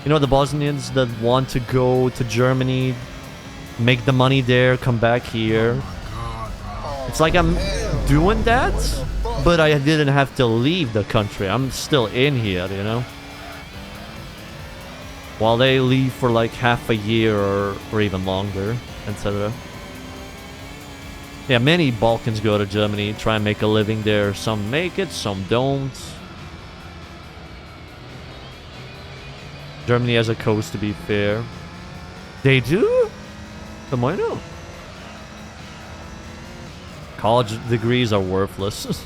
Speaker 1: The Bosnians that want to go to Germany, make the money there, come back here. It's like I'm doing that, but I didn't have to leave the country. I'm still in here, While they leave for like half a year or even longer, etc. Yeah, many Balkans go to Germany, try and make a living there. Some make it, some don't. Germany has a coast, to be fair. They do? Then why not? College degrees are worthless.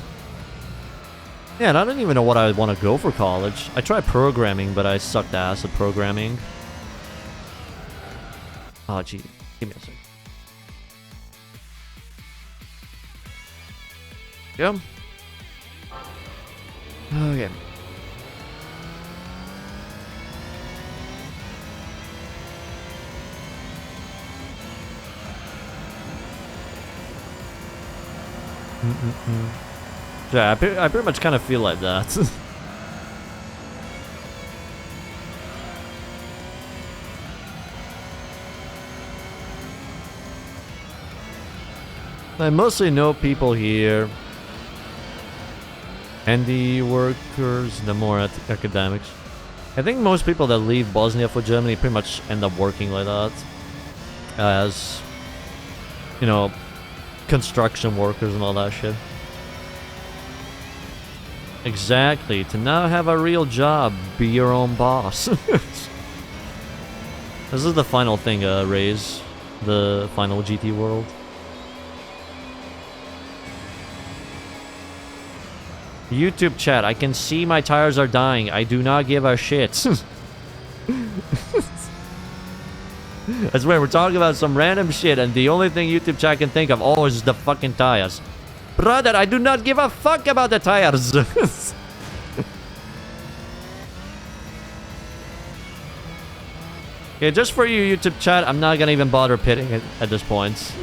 Speaker 1: Yeah, and I don't even know what I want to go for college. I tried programming, but I sucked ass at programming. Oh, gee. Give me a sec. Yeah. Okay. Yeah, I pretty much kind of feel like that. I mostly know people here. Handy workers, the more academics. I think most people that leave Bosnia for Germany pretty much end up working like that. As, you know, construction workers and all that shit. Exactly. To now have a real job, be your own boss. This is the final thing, Raze. The final GT world. YouTube chat, I can see my tires are dying. I do not give a shit. I swear, we're talking about some random shit, and the only thing YouTube chat can think of always is the fucking tires. Brother, I do not give a fuck about the tires. Yeah, just for you, YouTube chat, I'm not gonna even bother pitting it at this point.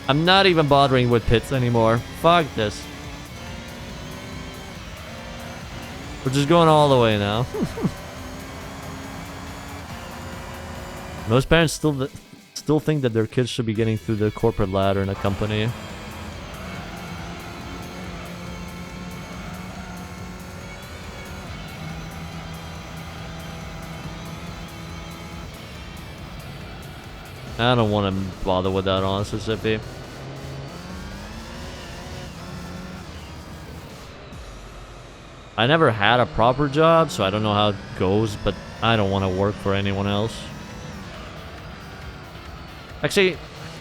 Speaker 1: I'm not even bothering with pits anymore. Fuck this. We're just going all the way now. Most parents still think that their kids should be getting through the corporate ladder in a company. I don't want to bother with that, honestly, Sippy. I never had a proper job, so I don't know how it goes, but I don't want to work for anyone else. Actually,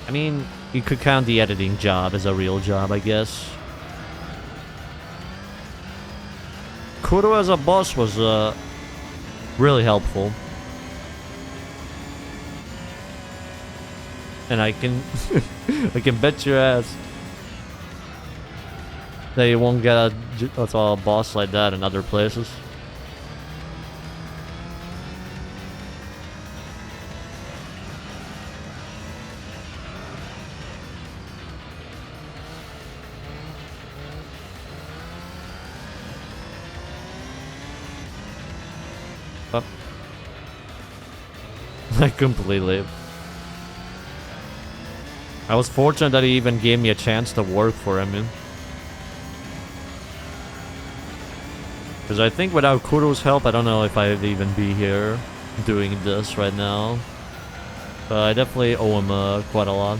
Speaker 1: I mean, you could count the editing job as a real job, I guess. Kuro as a boss was really helpful. And I can I can bet your ass that you won't get a boss like that in other places. Oh. I completely. I was fortunate that he even gave me a chance to work for him. Because I think without Kuro's help, I don't know if I'd even be here doing this right now. But I definitely owe him quite a lot.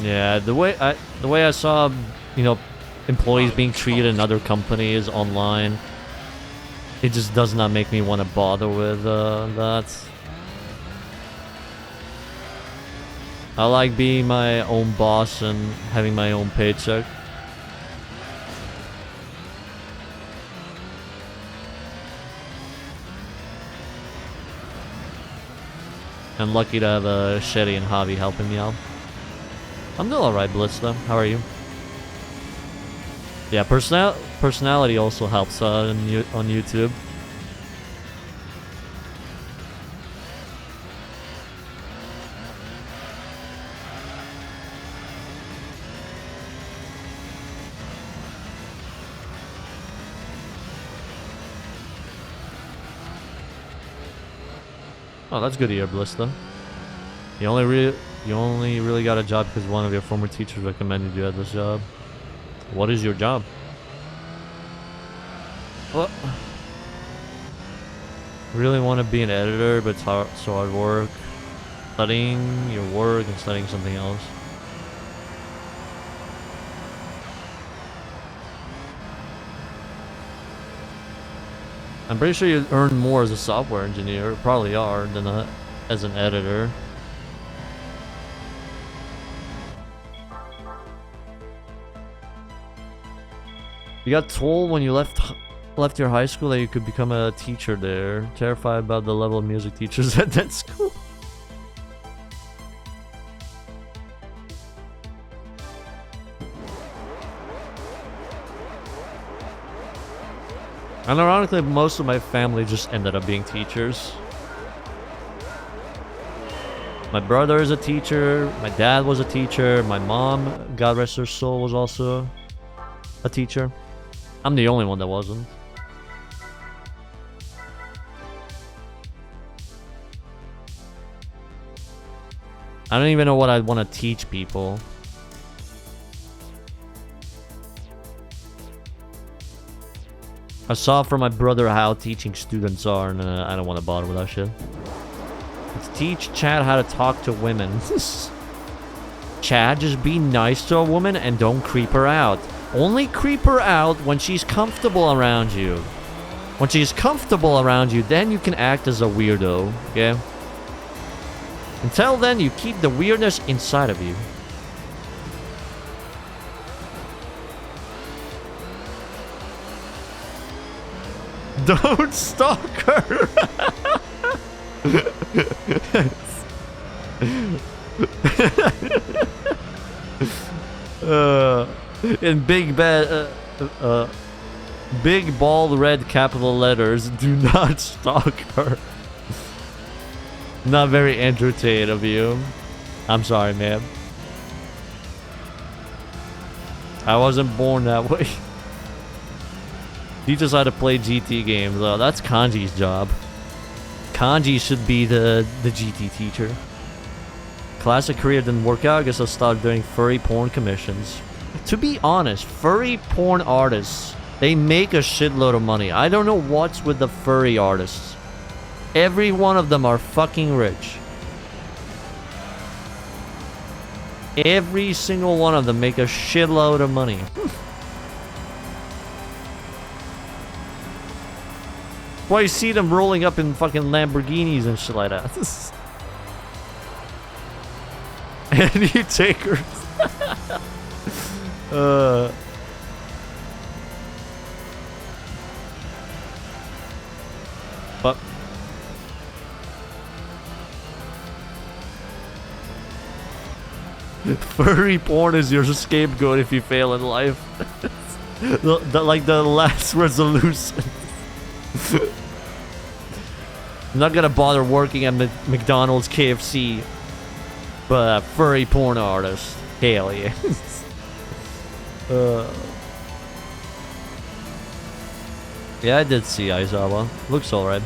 Speaker 1: Yeah, the way I saw, you know, employees being treated in other companies online, it just does not make me want to bother with that. I like being my own boss and having my own paycheck. I'm lucky to have Shetty and Javi helping me out. I'm doing alright, Blitz, though. How are you? Yeah, personality also helps on YouTube. Oh, that's good to hear, Bliss, though. You only really got a job because one of your former teachers recommended you at this job. What is your job? Well, really want to be an editor, but it's hard, so hard work. Studying your work and studying something else. I'm pretty sure you earn more as a software engineer, probably are, than as an editor. You got told when you left your high school that you could become a teacher there. Terrified about the level of music teachers at that school. And ironically, most of my family just ended up being teachers. My brother is a teacher. My dad was a teacher. My mom, God rest her soul, was also a teacher. I'm the only one that wasn't. I don't even know what I'd want to teach people. I saw from my brother how teaching students are, and I don't want to bother with that shit. Let's teach Chad how to talk to women. Chad, just be nice to a woman and don't creep her out. Only creep her out when she's comfortable around you. When she's comfortable around you, then you can act as a weirdo, okay? Until then, you keep the weirdness inside of you. Don't stalk her! In big big bold red capital letters, do not stalk her. Not very entertaining of you. I'm sorry, man. I wasn't born that way. Teach us how to play GT games. That's Kanji's job. Kanji should be the GT teacher. Classic career didn't work out. I guess I'll start doing furry porn commissions. To be honest, furry porn artists, they make a shitload of money. I don't know what's with the furry artists. Every one of them are fucking rich. Every single one of them make a shitload of money. Why you see them rolling up in fucking Lamborghinis and shit like that. And you take her. But furry porn is your scapegoat if you fail in life. Like the last resolution. I'm not gonna bother working at McDonald's, KFC, but a furry porn artist. Hell yeah. Yeah, I did see Aizawa. Looks alright.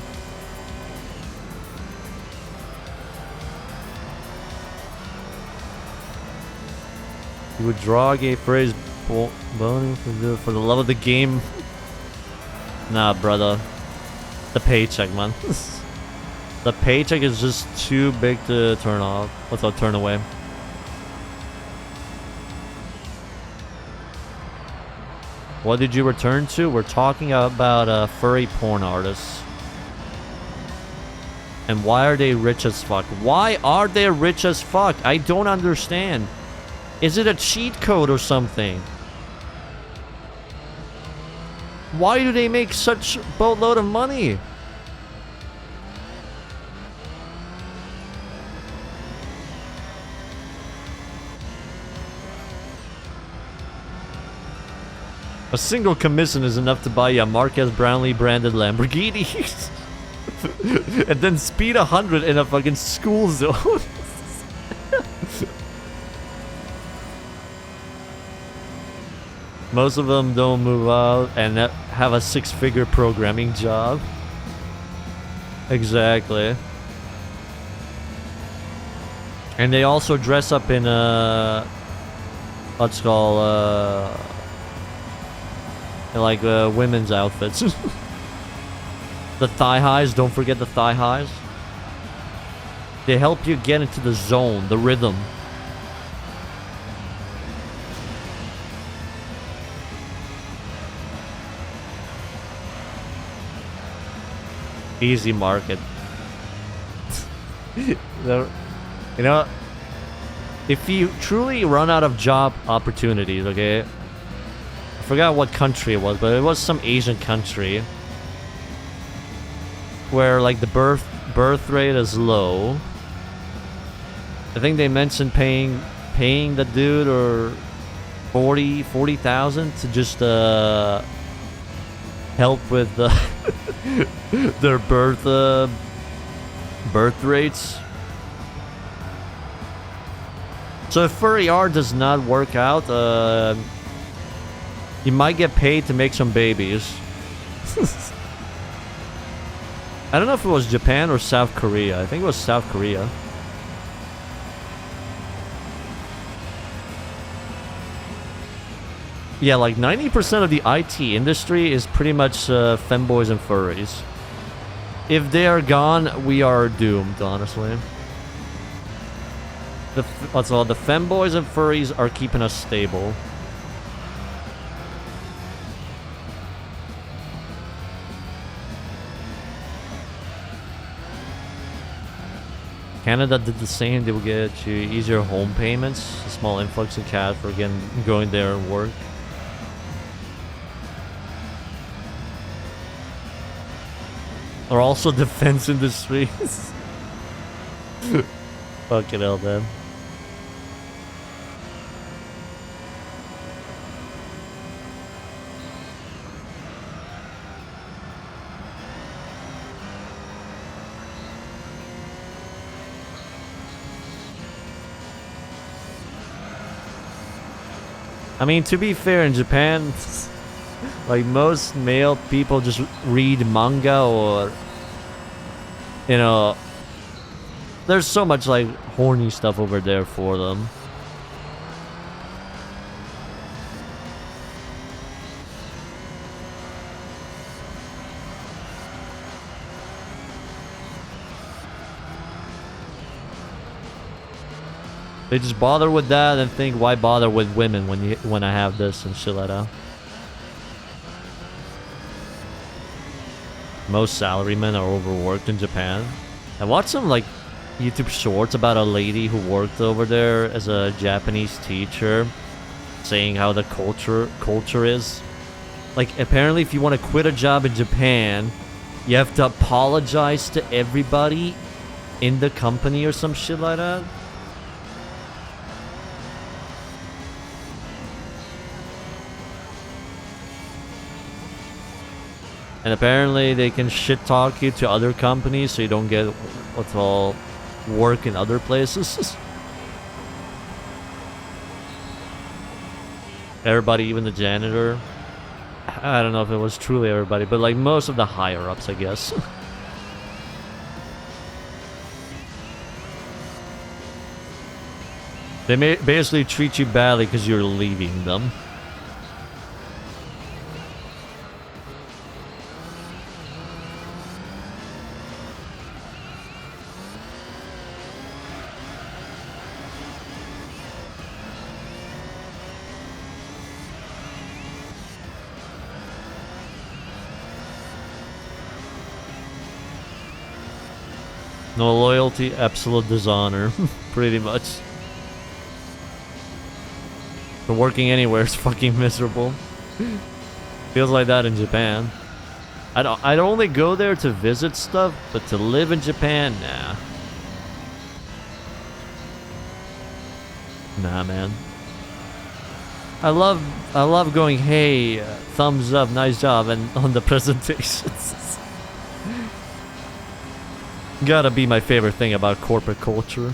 Speaker 1: You would draw a gay phrase boning for the love of the game. Nah, brother. The paycheck, man. The paycheck is just too big to turn off. What's turn away? What did you return to? We're talking about furry porn artists. And why are they rich as fuck? Why are they rich as fuck? I don't understand. Is it a cheat code or something? Why do they make such a boatload of money? A single commission is enough to buy you a Marquez Brownlee branded Lamborghini. And then speed 100 in a fucking school zone. Most of them don't move out and have a six-figure programming job. Exactly. And they also dress up in what's called like women's outfits. The thigh highs, don't forget the thigh highs. They help you get into the zone, the rhythm. Easy market. You know, if you truly run out of job opportunities, okay? I forgot what country it was, but it was some Asian country where like the birth rate is low. I think they mentioned paying the dude or 40,000 to just help with their birth rates. So if furry art does not work out, you might get paid to make some babies. I don't know if it was Japan or South Korea. I think it was South Korea. Yeah, like 90% of the IT industry is pretty much femboys and furries. If they are gone, we are doomed, honestly. That's all. The femboys and furries are keeping us stable. Canada did the same. They will get you easier home payments, a small influx of cash for again going there and work. Or also defense industries. Fucking hell, man. I mean, to be fair, in Japan, like most male people just read manga or, you know, there's so much like horny stuff over there for them. They just bother with that and think, why bother with women when I have this and shit like that. Most salarymen are overworked in Japan. I watched some like YouTube shorts about a lady who worked over there as a Japanese teacher, saying how the culture is. Like, apparently if you want to quit a job in Japan, you have to apologize to everybody in the company or some shit like that. And apparently they can shit talk you to other companies so you don't get what's all work in other places. Everybody, even the janitor. I don't know if it was truly everybody, but like most of the higher ups, I guess. They may basically treat you badly because you're leaving them. No loyalty, absolute dishonor. Pretty much. But working anywhere is fucking miserable. Feels like that in Japan. I'd only go there to visit stuff, but to live in Japan, nah. Nah, man. I love going, hey, thumbs up, nice job, and on the presentations. Gotta be my favorite thing about corporate culture.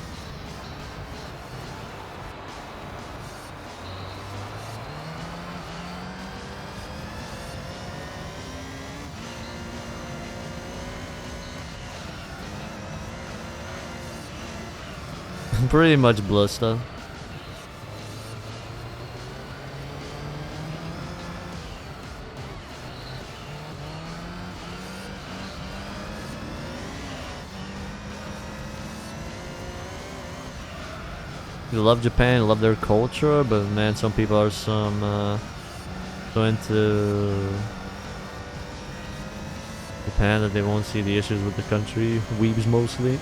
Speaker 1: Pretty much bluster. You love Japan, love their culture, but man, some people are so into Japan that they won't see the issues with the country. Weebs mostly.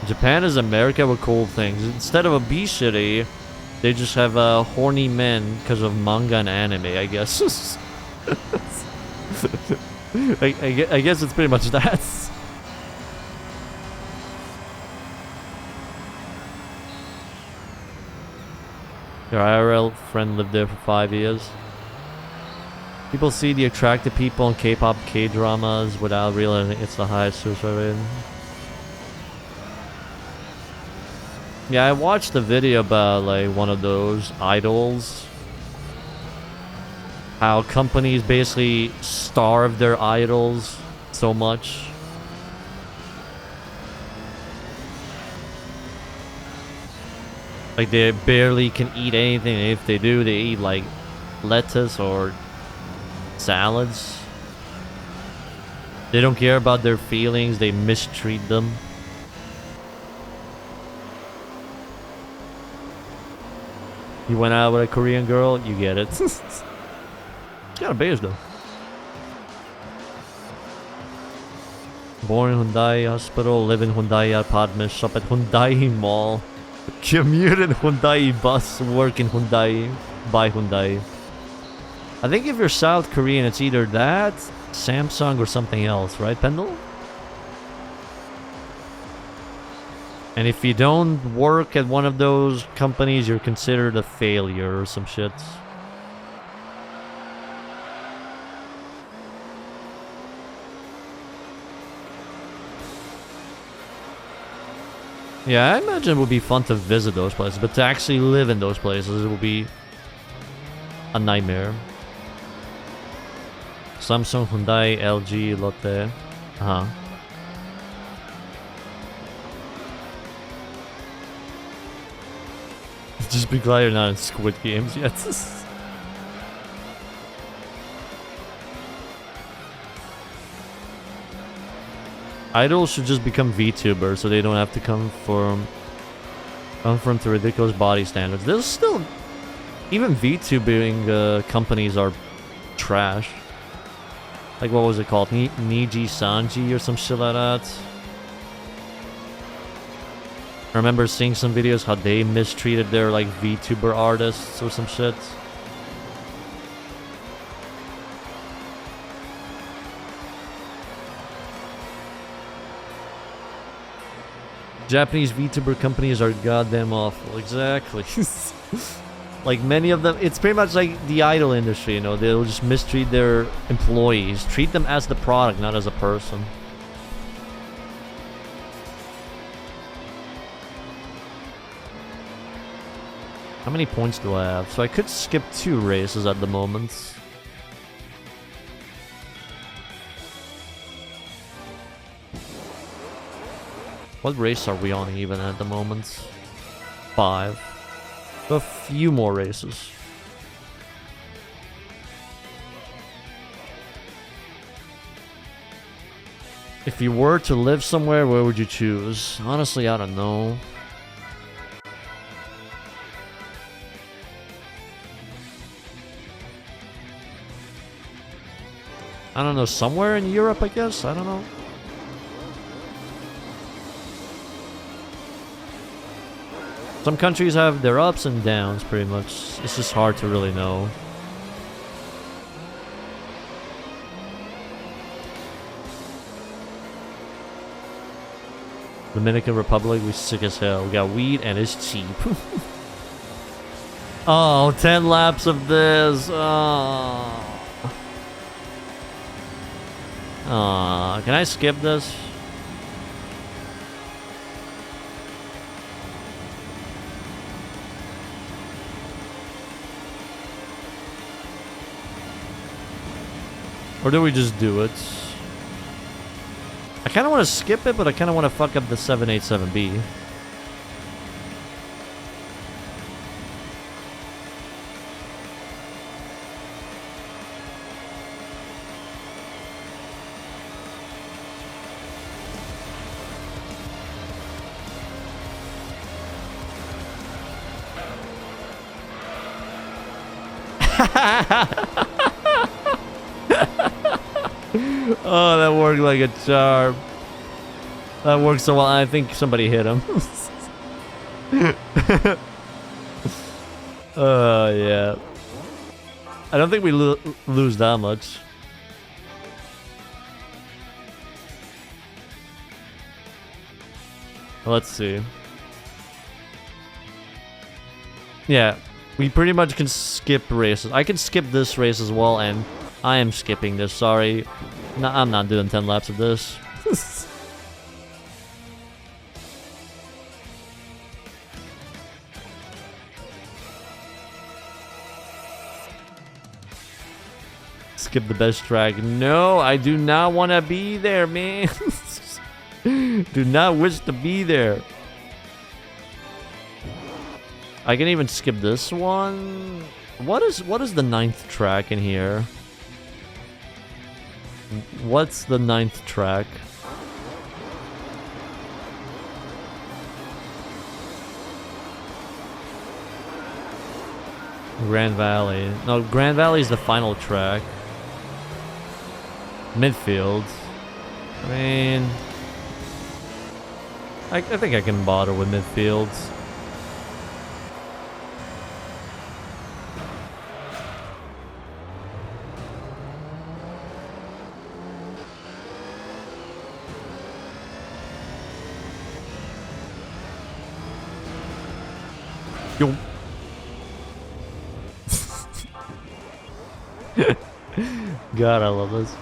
Speaker 1: Japan is America with cool things. Instead of a B-city, they just have horny men because of manga and anime, I guess. I guess it's pretty much that. Your IRL friend lived there for 5 years. People see the attractive people in K-pop, K-dramas without realizing it's the highest suicide rate. Yeah, I watched a video about like one of those idols. How companies basically starve their idols so much. Like they barely can eat anything. If they do, they eat like lettuce or salads. They don't care about their feelings. They mistreat them. You went out with a Korean girl, you get it. It's kind of beige though. Born in Hyundai Hospital, live in Hyundai apartment, shop at Hyundai Mall, commute in Hyundai bus, work in Hyundai, buy Hyundai. I think if you're South Korean, it's either that, Samsung, or something else, right, Pendle? And if you don't work at one of those companies, you're considered a failure or some shit. Yeah, I imagine it would be fun to visit those places, but to actually live in those places, it would be a nightmare. Samsung, Hyundai, LG, Lotte. Uh-huh. Just be glad you're not in Squid Games yet. Idols should just become VTubers so they don't have to conform to ridiculous body standards. There's still... Even VTubing companies are trash. Like, what was it called? Niji Sanji or some shit like that. I remember seeing some videos how they mistreated their, like, VTuber artists or some shit. Japanese VTuber companies are goddamn awful. Exactly. Like, many of them, it's pretty much like the idol industry, you know? They'll just mistreat their employees. Treat them as the product, not as a person. How many points do I have? So I could skip 2 races at the moment. What race are we on even at the moment? 5. A few more races. If you were to live somewhere, where would you choose? Honestly, I don't know. I don't know, somewhere in Europe, I guess? I don't know. Some countries have their ups and downs, pretty much. It's just hard to really know. Dominican Republic, we sick as hell. We got weed and it's cheap. Oh, 10 laps of this. Oh. Can I skip this? Or do we just do it? I kind of want to skip it, but I kind of want to fuck up the 787B. Oh, that worked like a charm. That worked so well. I think somebody hit him. Yeah. I don't think we lose that much. Let's see. Yeah, we pretty much can skip races. I can skip this race as well, and I am skipping this, sorry. No, I'm not doing 10 laps of this. Skip the best track. No, I do not want to be there, man. Do not wish to be there. I can even skip this one. What is the 9th track in here? What's the 9th track? Grand Valley. No, Grand Valley is the final track. Midfield. I mean, I think I can bother with midfield. Yo. God, I love this.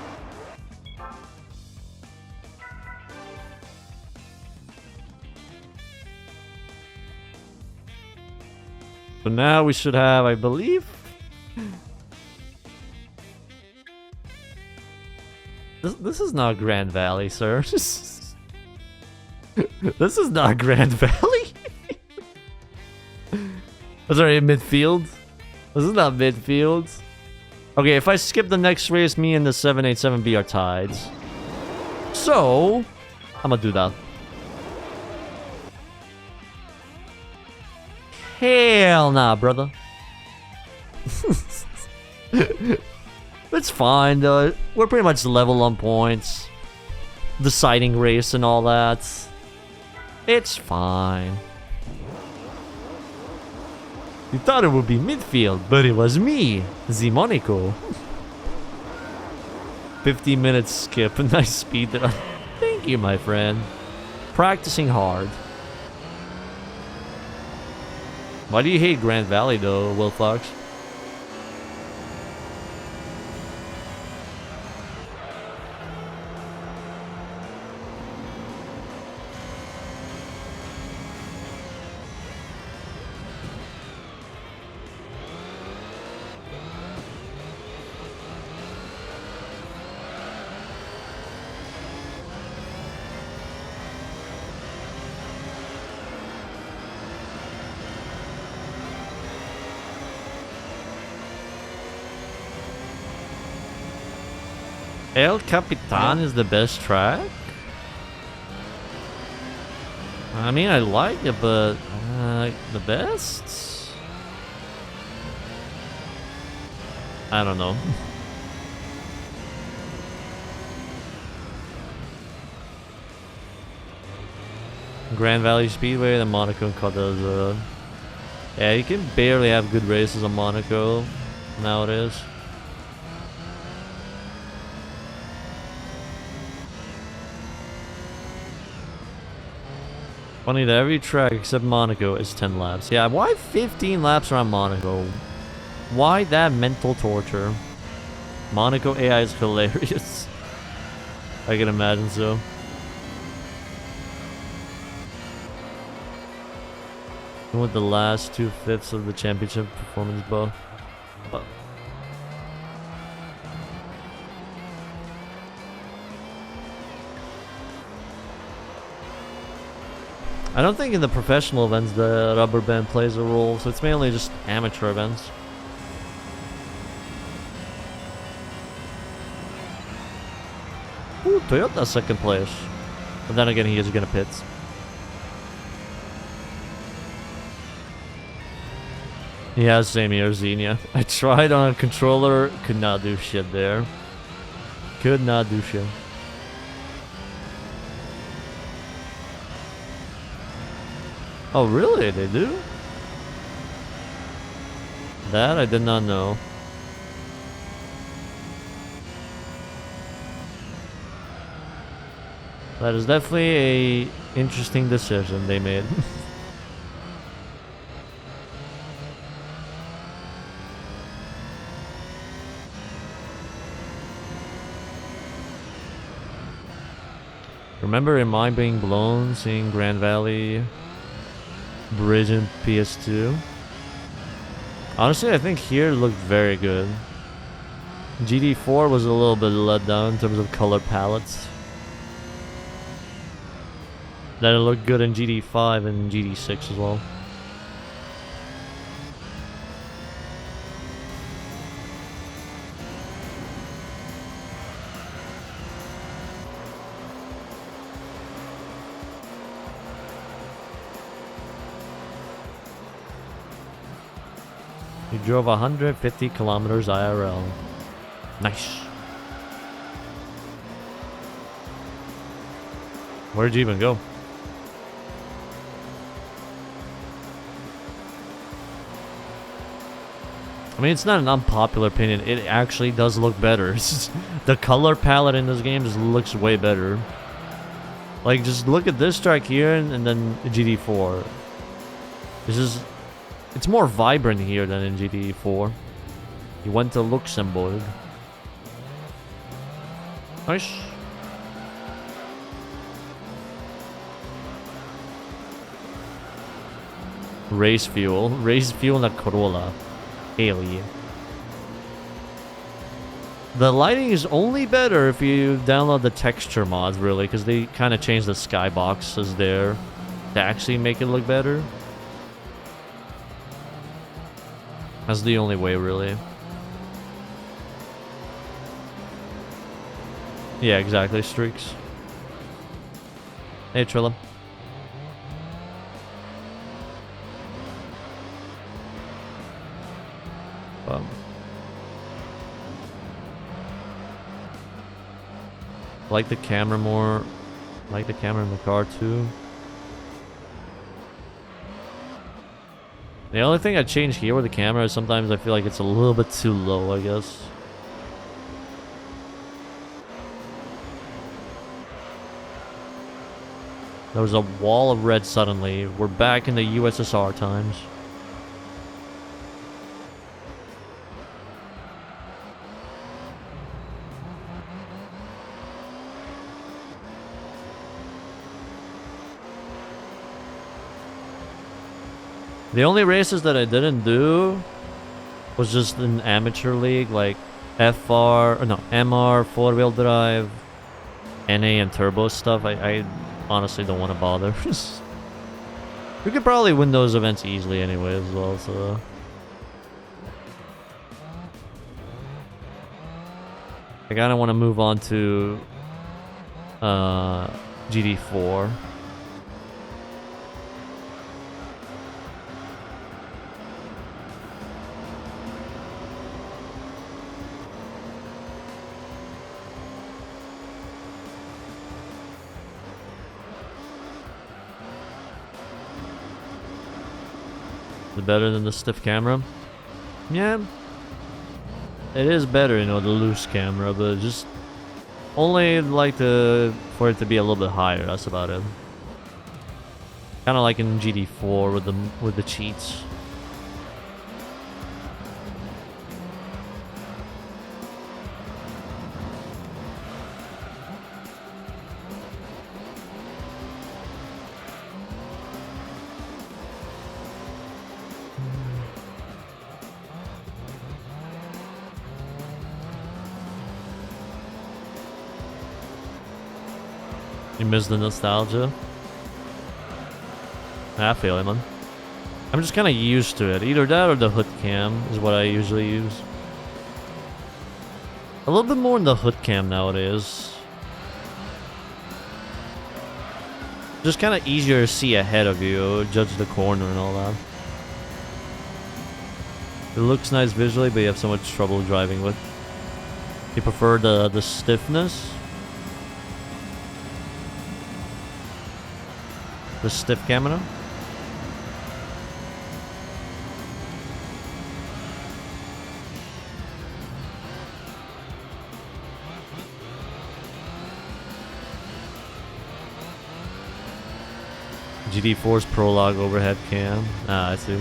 Speaker 1: So now we should have, I believe... This is not Grand Valley, sir. This is not Grand Valley. Sorry, midfield? This is not midfield. Okay, if I skip the next race, me and the 787B are tied. So, I'm gonna do that. Hell nah, brother. It's fine, though. We're pretty much level on points. Deciding race and all that. It's fine. You thought it would be midfield, but it was me, the Monaco. 50 minutes skip, nice speed run. Thank you, my friend. Practicing hard. Why do you hate Grand Valley, though, Will Fox? El Capitan is the best track? I mean, I like it, but the best? I don't know. Grand Valley Speedway, the Monaco and Côte d'Azur. Yeah, you can barely have good races on Monaco nowadays. Funny that every track except Monaco is 10 laps. Yeah, why 15 laps around Monaco? Why that mental torture? Monaco AI is hilarious. I can imagine so. And with the last 2/5 of the championship performance buff. I don't think in the professional events the rubber band plays a role, so it's mainly just amateur events. Ooh, Toyota second place. But then again, he is gonna pit. Yeah, same here, Xenia. I tried on a controller, could not do shit there. Could not do shit. Oh, really? They do? That I did not know. That is definitely a interesting decision they made. Remember your mind being blown seeing Grand Valley Bridge in PS2? Honestly, I think here it looked very good. GD4 was a little bit let down in terms of color palettes. Then it looked good in GD5 and GD6 as well. You drove 150 kilometers IRL. Nice. Where'd you even go? I mean, it's not an unpopular opinion. It actually does look better. The color palette in this game just looks way better. Like, just look at this track here and then GD4. It's more vibrant here than in GD4. You went to Luxembourg. Nice. Race fuel in a Corolla. Hell yeah. The lighting is only better if you download the texture mods, really, because they kind of change the skyboxes there to actually make it look better. That's the only way, really. Yeah, exactly, Streaks. Hey, Trilla. Like the camera more. Like the camera in the car too. The only thing I change here with the camera is sometimes I feel like it's a little bit too low, I guess. There was a wall of red suddenly. We're back in the USSR times. The only races that I didn't do was just in amateur league, like MR, 4-wheel drive, NA and turbo stuff. I honestly don't want to bother. We could probably win those events easily anyway as well, so... I kinda want to move on to GD4. Better than the stiff camera? Yeah. It is better, you know, the loose camera, but just only like for it to be a little bit higher, that's about it. Kinda like in GD4 with the cheats. You miss the nostalgia? I feel it, man. I'm just kind of used to it. Either that or the hood cam is what I usually use. A little bit more in the hood cam nowadays. Just kind of easier to see ahead of you, judge the corner and all that. It looks nice visually, but you have so much trouble driving with. You prefer the stiffness? The stiff camera? GD4's Prologue overhead cam. Ah, I see.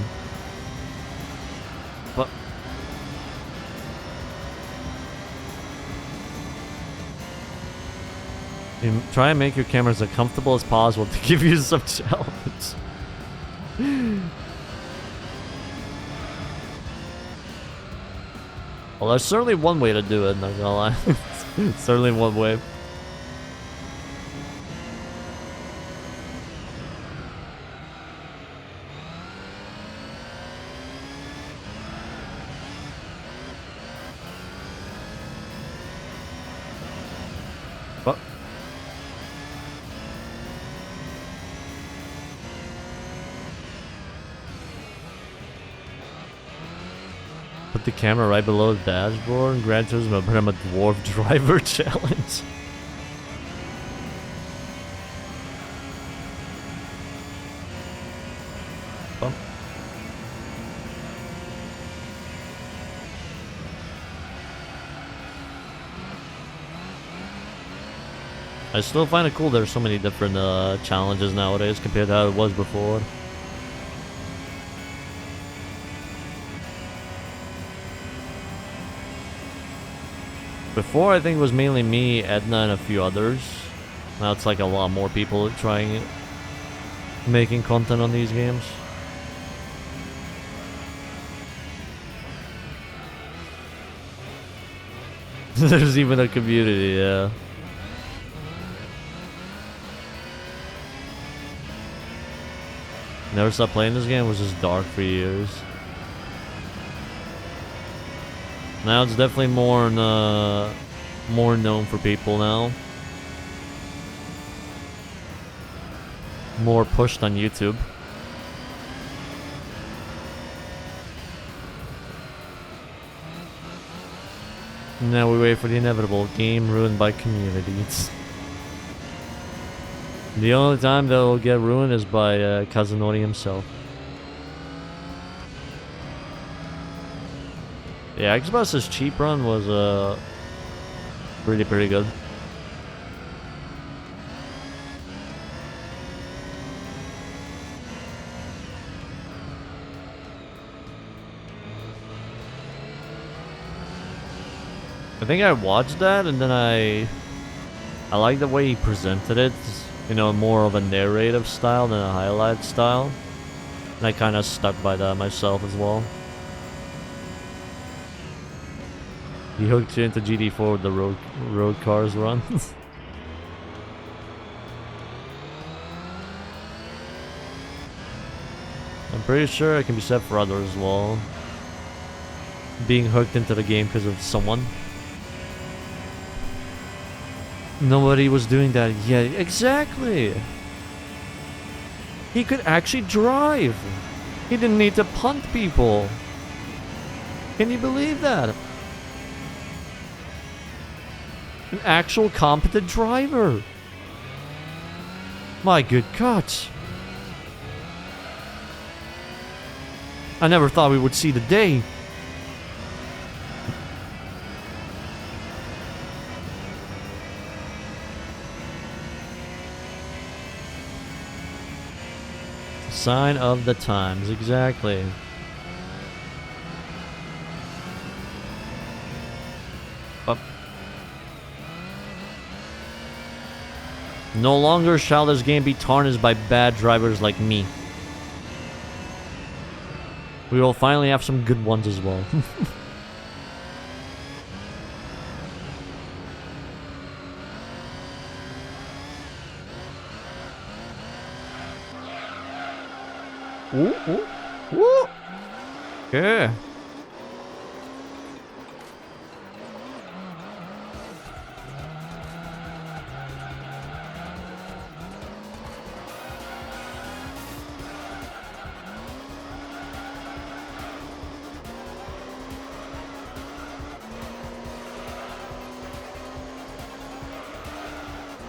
Speaker 1: But Try and make your cameras as comfortable as possible to give you some challenge. Well, there's certainly one way to do it, not gonna lie. Certainly one way. What? Put the camera right below the dashboard. Gran Turismo, but I'm a dwarf driver challenge. Bump. I still find it cool there's so many different challenges nowadays compared to how it was before. Before, I think it was mainly me, Edna, and a few others. Now it's like a lot more people trying it, making content on these games. There's even a community, yeah. Never stopped playing this game, it was just dark for years. Now it's definitely more known for people now. More pushed on YouTube. Now we wait for the inevitable game ruined by communities. The only time they'll get ruined is by Kazunori himself. Yeah, Xbox's cheap run was pretty good. I think I watched that and then I like the way he presented it, you know, more of a narrative style than a highlight style. And I kind of stuck by that myself as well. He hooked you into GD4 with the road cars run. I'm pretty sure it can be said for others as well. Being hooked into the game because of someone. Nobody was doing that yet. Exactly! He could actually drive! He didn't need to punt people! Can you believe that? An actual competent driver! My good God! I never thought we would see the day. Sign of the times, exactly. Up. No longer shall this game be tarnished by bad drivers like me. We will finally have some good ones as well. Ooh, ooh, ooh. Yeah.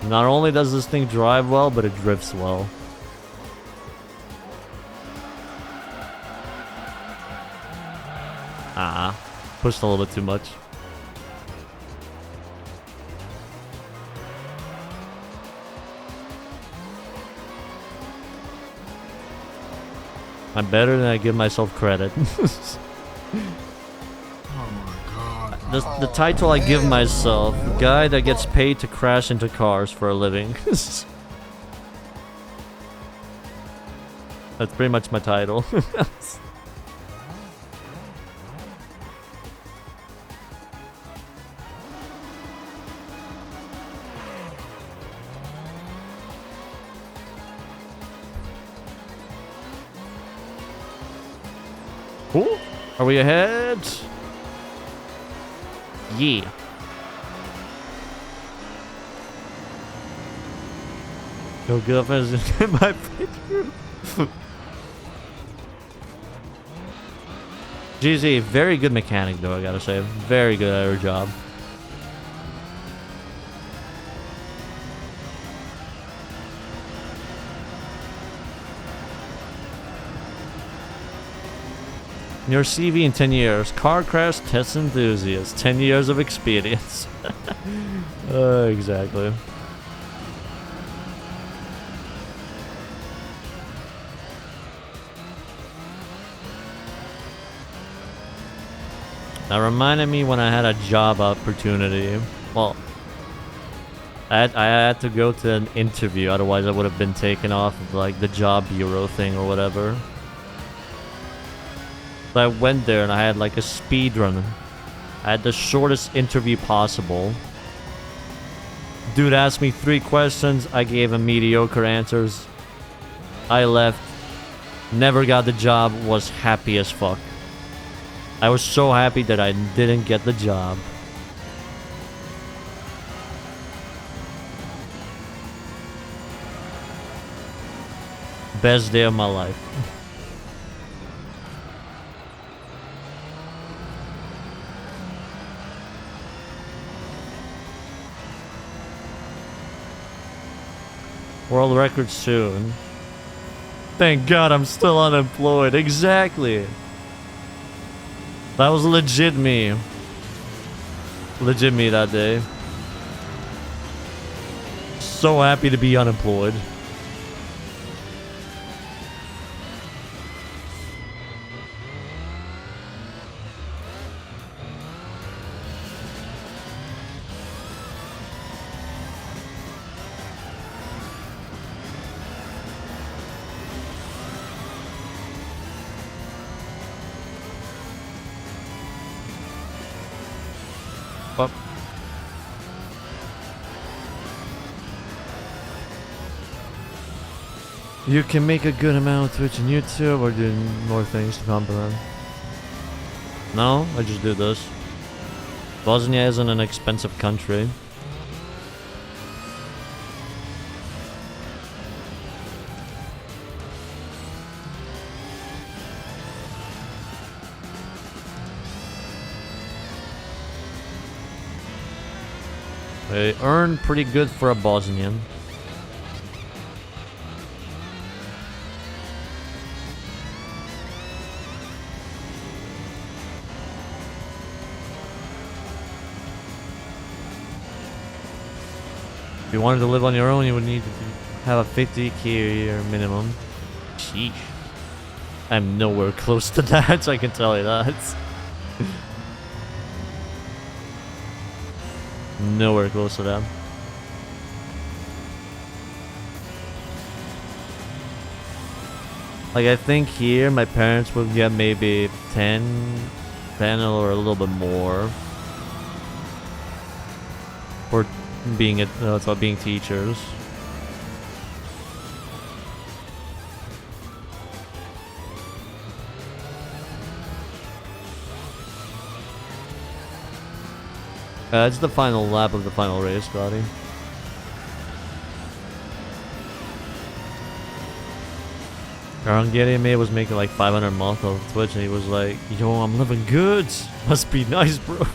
Speaker 1: Not only does this thing drive well, but it drifts well. Pushed a little bit too much. I'm better than I give myself credit.
Speaker 9: Oh my God.
Speaker 1: the title I give myself: guy that gets paid to crash into cars for a living. That's pretty much my title. Ooh, are we ahead? Yeah. Your girlfriend's in my picture. GZ, very good mechanic though, I gotta say. Very good at her job. Your CV in 10 years. Car crash test enthusiast. 10 years of experience. Exactly. That reminded me when I had a job opportunity. Well, I had to go to an interview, otherwise I would have been taken off of like the job bureau thing or whatever. So I went there and I had like a speed run. I had the shortest interview possible. Dude asked me 3 questions. I gave him mediocre answers. I left. Never got the job. Was happy as fuck. I was so happy that I didn't get the job. Best day of my life. World record soon. Thank God I'm still unemployed. Exactly. That was legit me. Legit me that day. So happy to be unemployed. Up. You can make a good amount of Twitch and YouTube, or do more things to complement? No, I just do this. Bosnia isn't an expensive country. They earn pretty good for a Bosnian. If you wanted to live on your own, you would need to have a 50k a year minimum. Sheesh. I'm nowhere close to that, I can tell you that. Nowhere close to that. Like, I think here my parents would get maybe 10 or a little bit more for being being teachers. It's the final lap of the final race, Scotty. Arangeli mate was making like 500 month on Twitch, and he was like, "Yo, I'm living good. Must be nice, bro."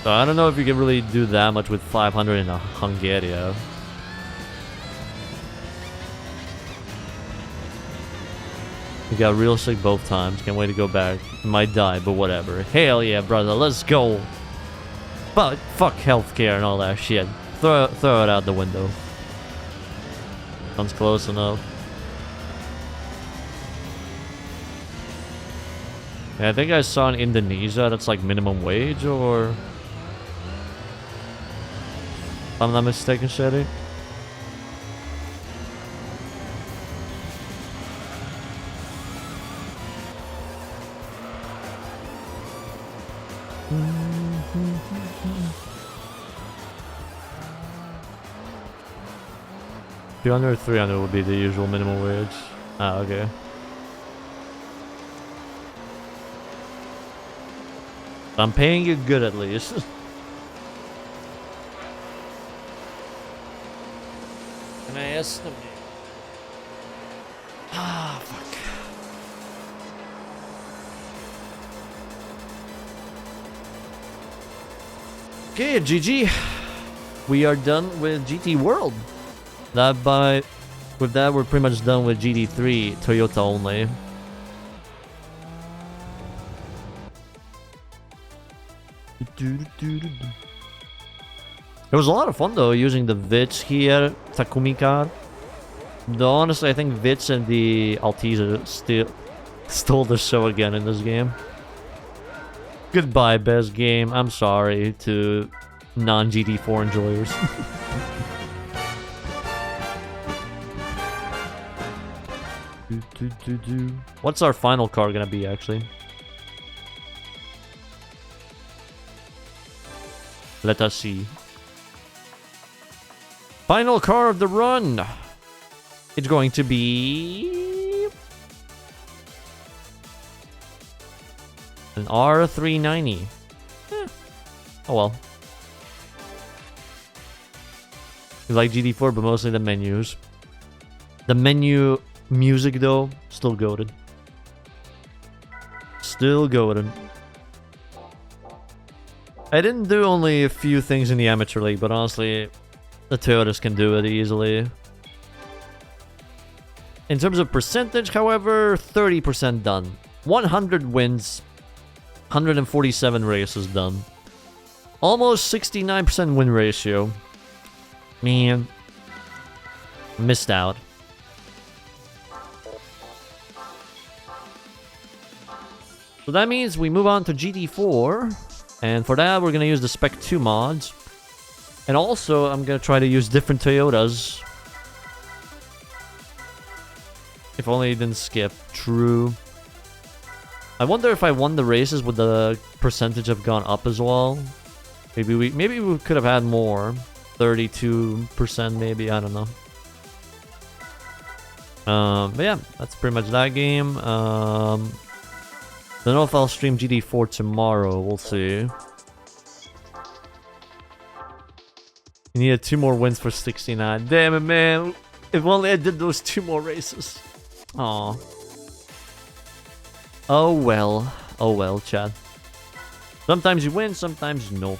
Speaker 1: So I don't know if you can really do that much with 500 in Hungary. We got real sick both times. Can't wait to go back. Might die, but whatever. Hell yeah, brother. Let's go. But fuck healthcare and all that shit. Throw it out the window. Sounds close enough. Yeah, I think I saw in Indonesia that's like minimum wage, or if I'm not mistaken, Shetty. $200 or $300 would be the usual minimum wage. Ah, okay. I'm paying you good at least. Can I estimate? Ah, fuck. Okay, GG. We are done with GT World. With that, we're pretty much done with GT3 Toyota only. It was a lot of fun though, using the Vitz here, Takumi car. Though honestly, I think Vitz and the Altezza stole the show again in this game. Goodbye, best game. I'm sorry to non-GT4 enjoyers. What's our final car gonna be, actually? Let us see. Final car of the run. It's going to be an R390. Oh well. It's like GT4, but mostly the menus. The menu music, though, still goated. Still goated. I didn't do only a few things in the amateur league, but honestly, the Toyotas can do it easily. In terms of percentage, however, 30% done. 100 wins, 147 races done. Almost 69% win ratio. Man, missed out. So that means we move on to GT4. And for that, we're going to use the Spec 2 mods. And also, I'm going to try to use different Toyotas. If only it didn't skip. True. I wonder if I won the races, would the percentage have gone up as well? Maybe we could have had more. 32% maybe, I don't know. But yeah, that's pretty much that game. I don't know if I'll stream GT4 tomorrow. We'll see. You needed 2 more wins for 69. Damn it, man. If only I did those 2 more races. Aw. Oh well. Oh well, Chad. Sometimes you win, sometimes no.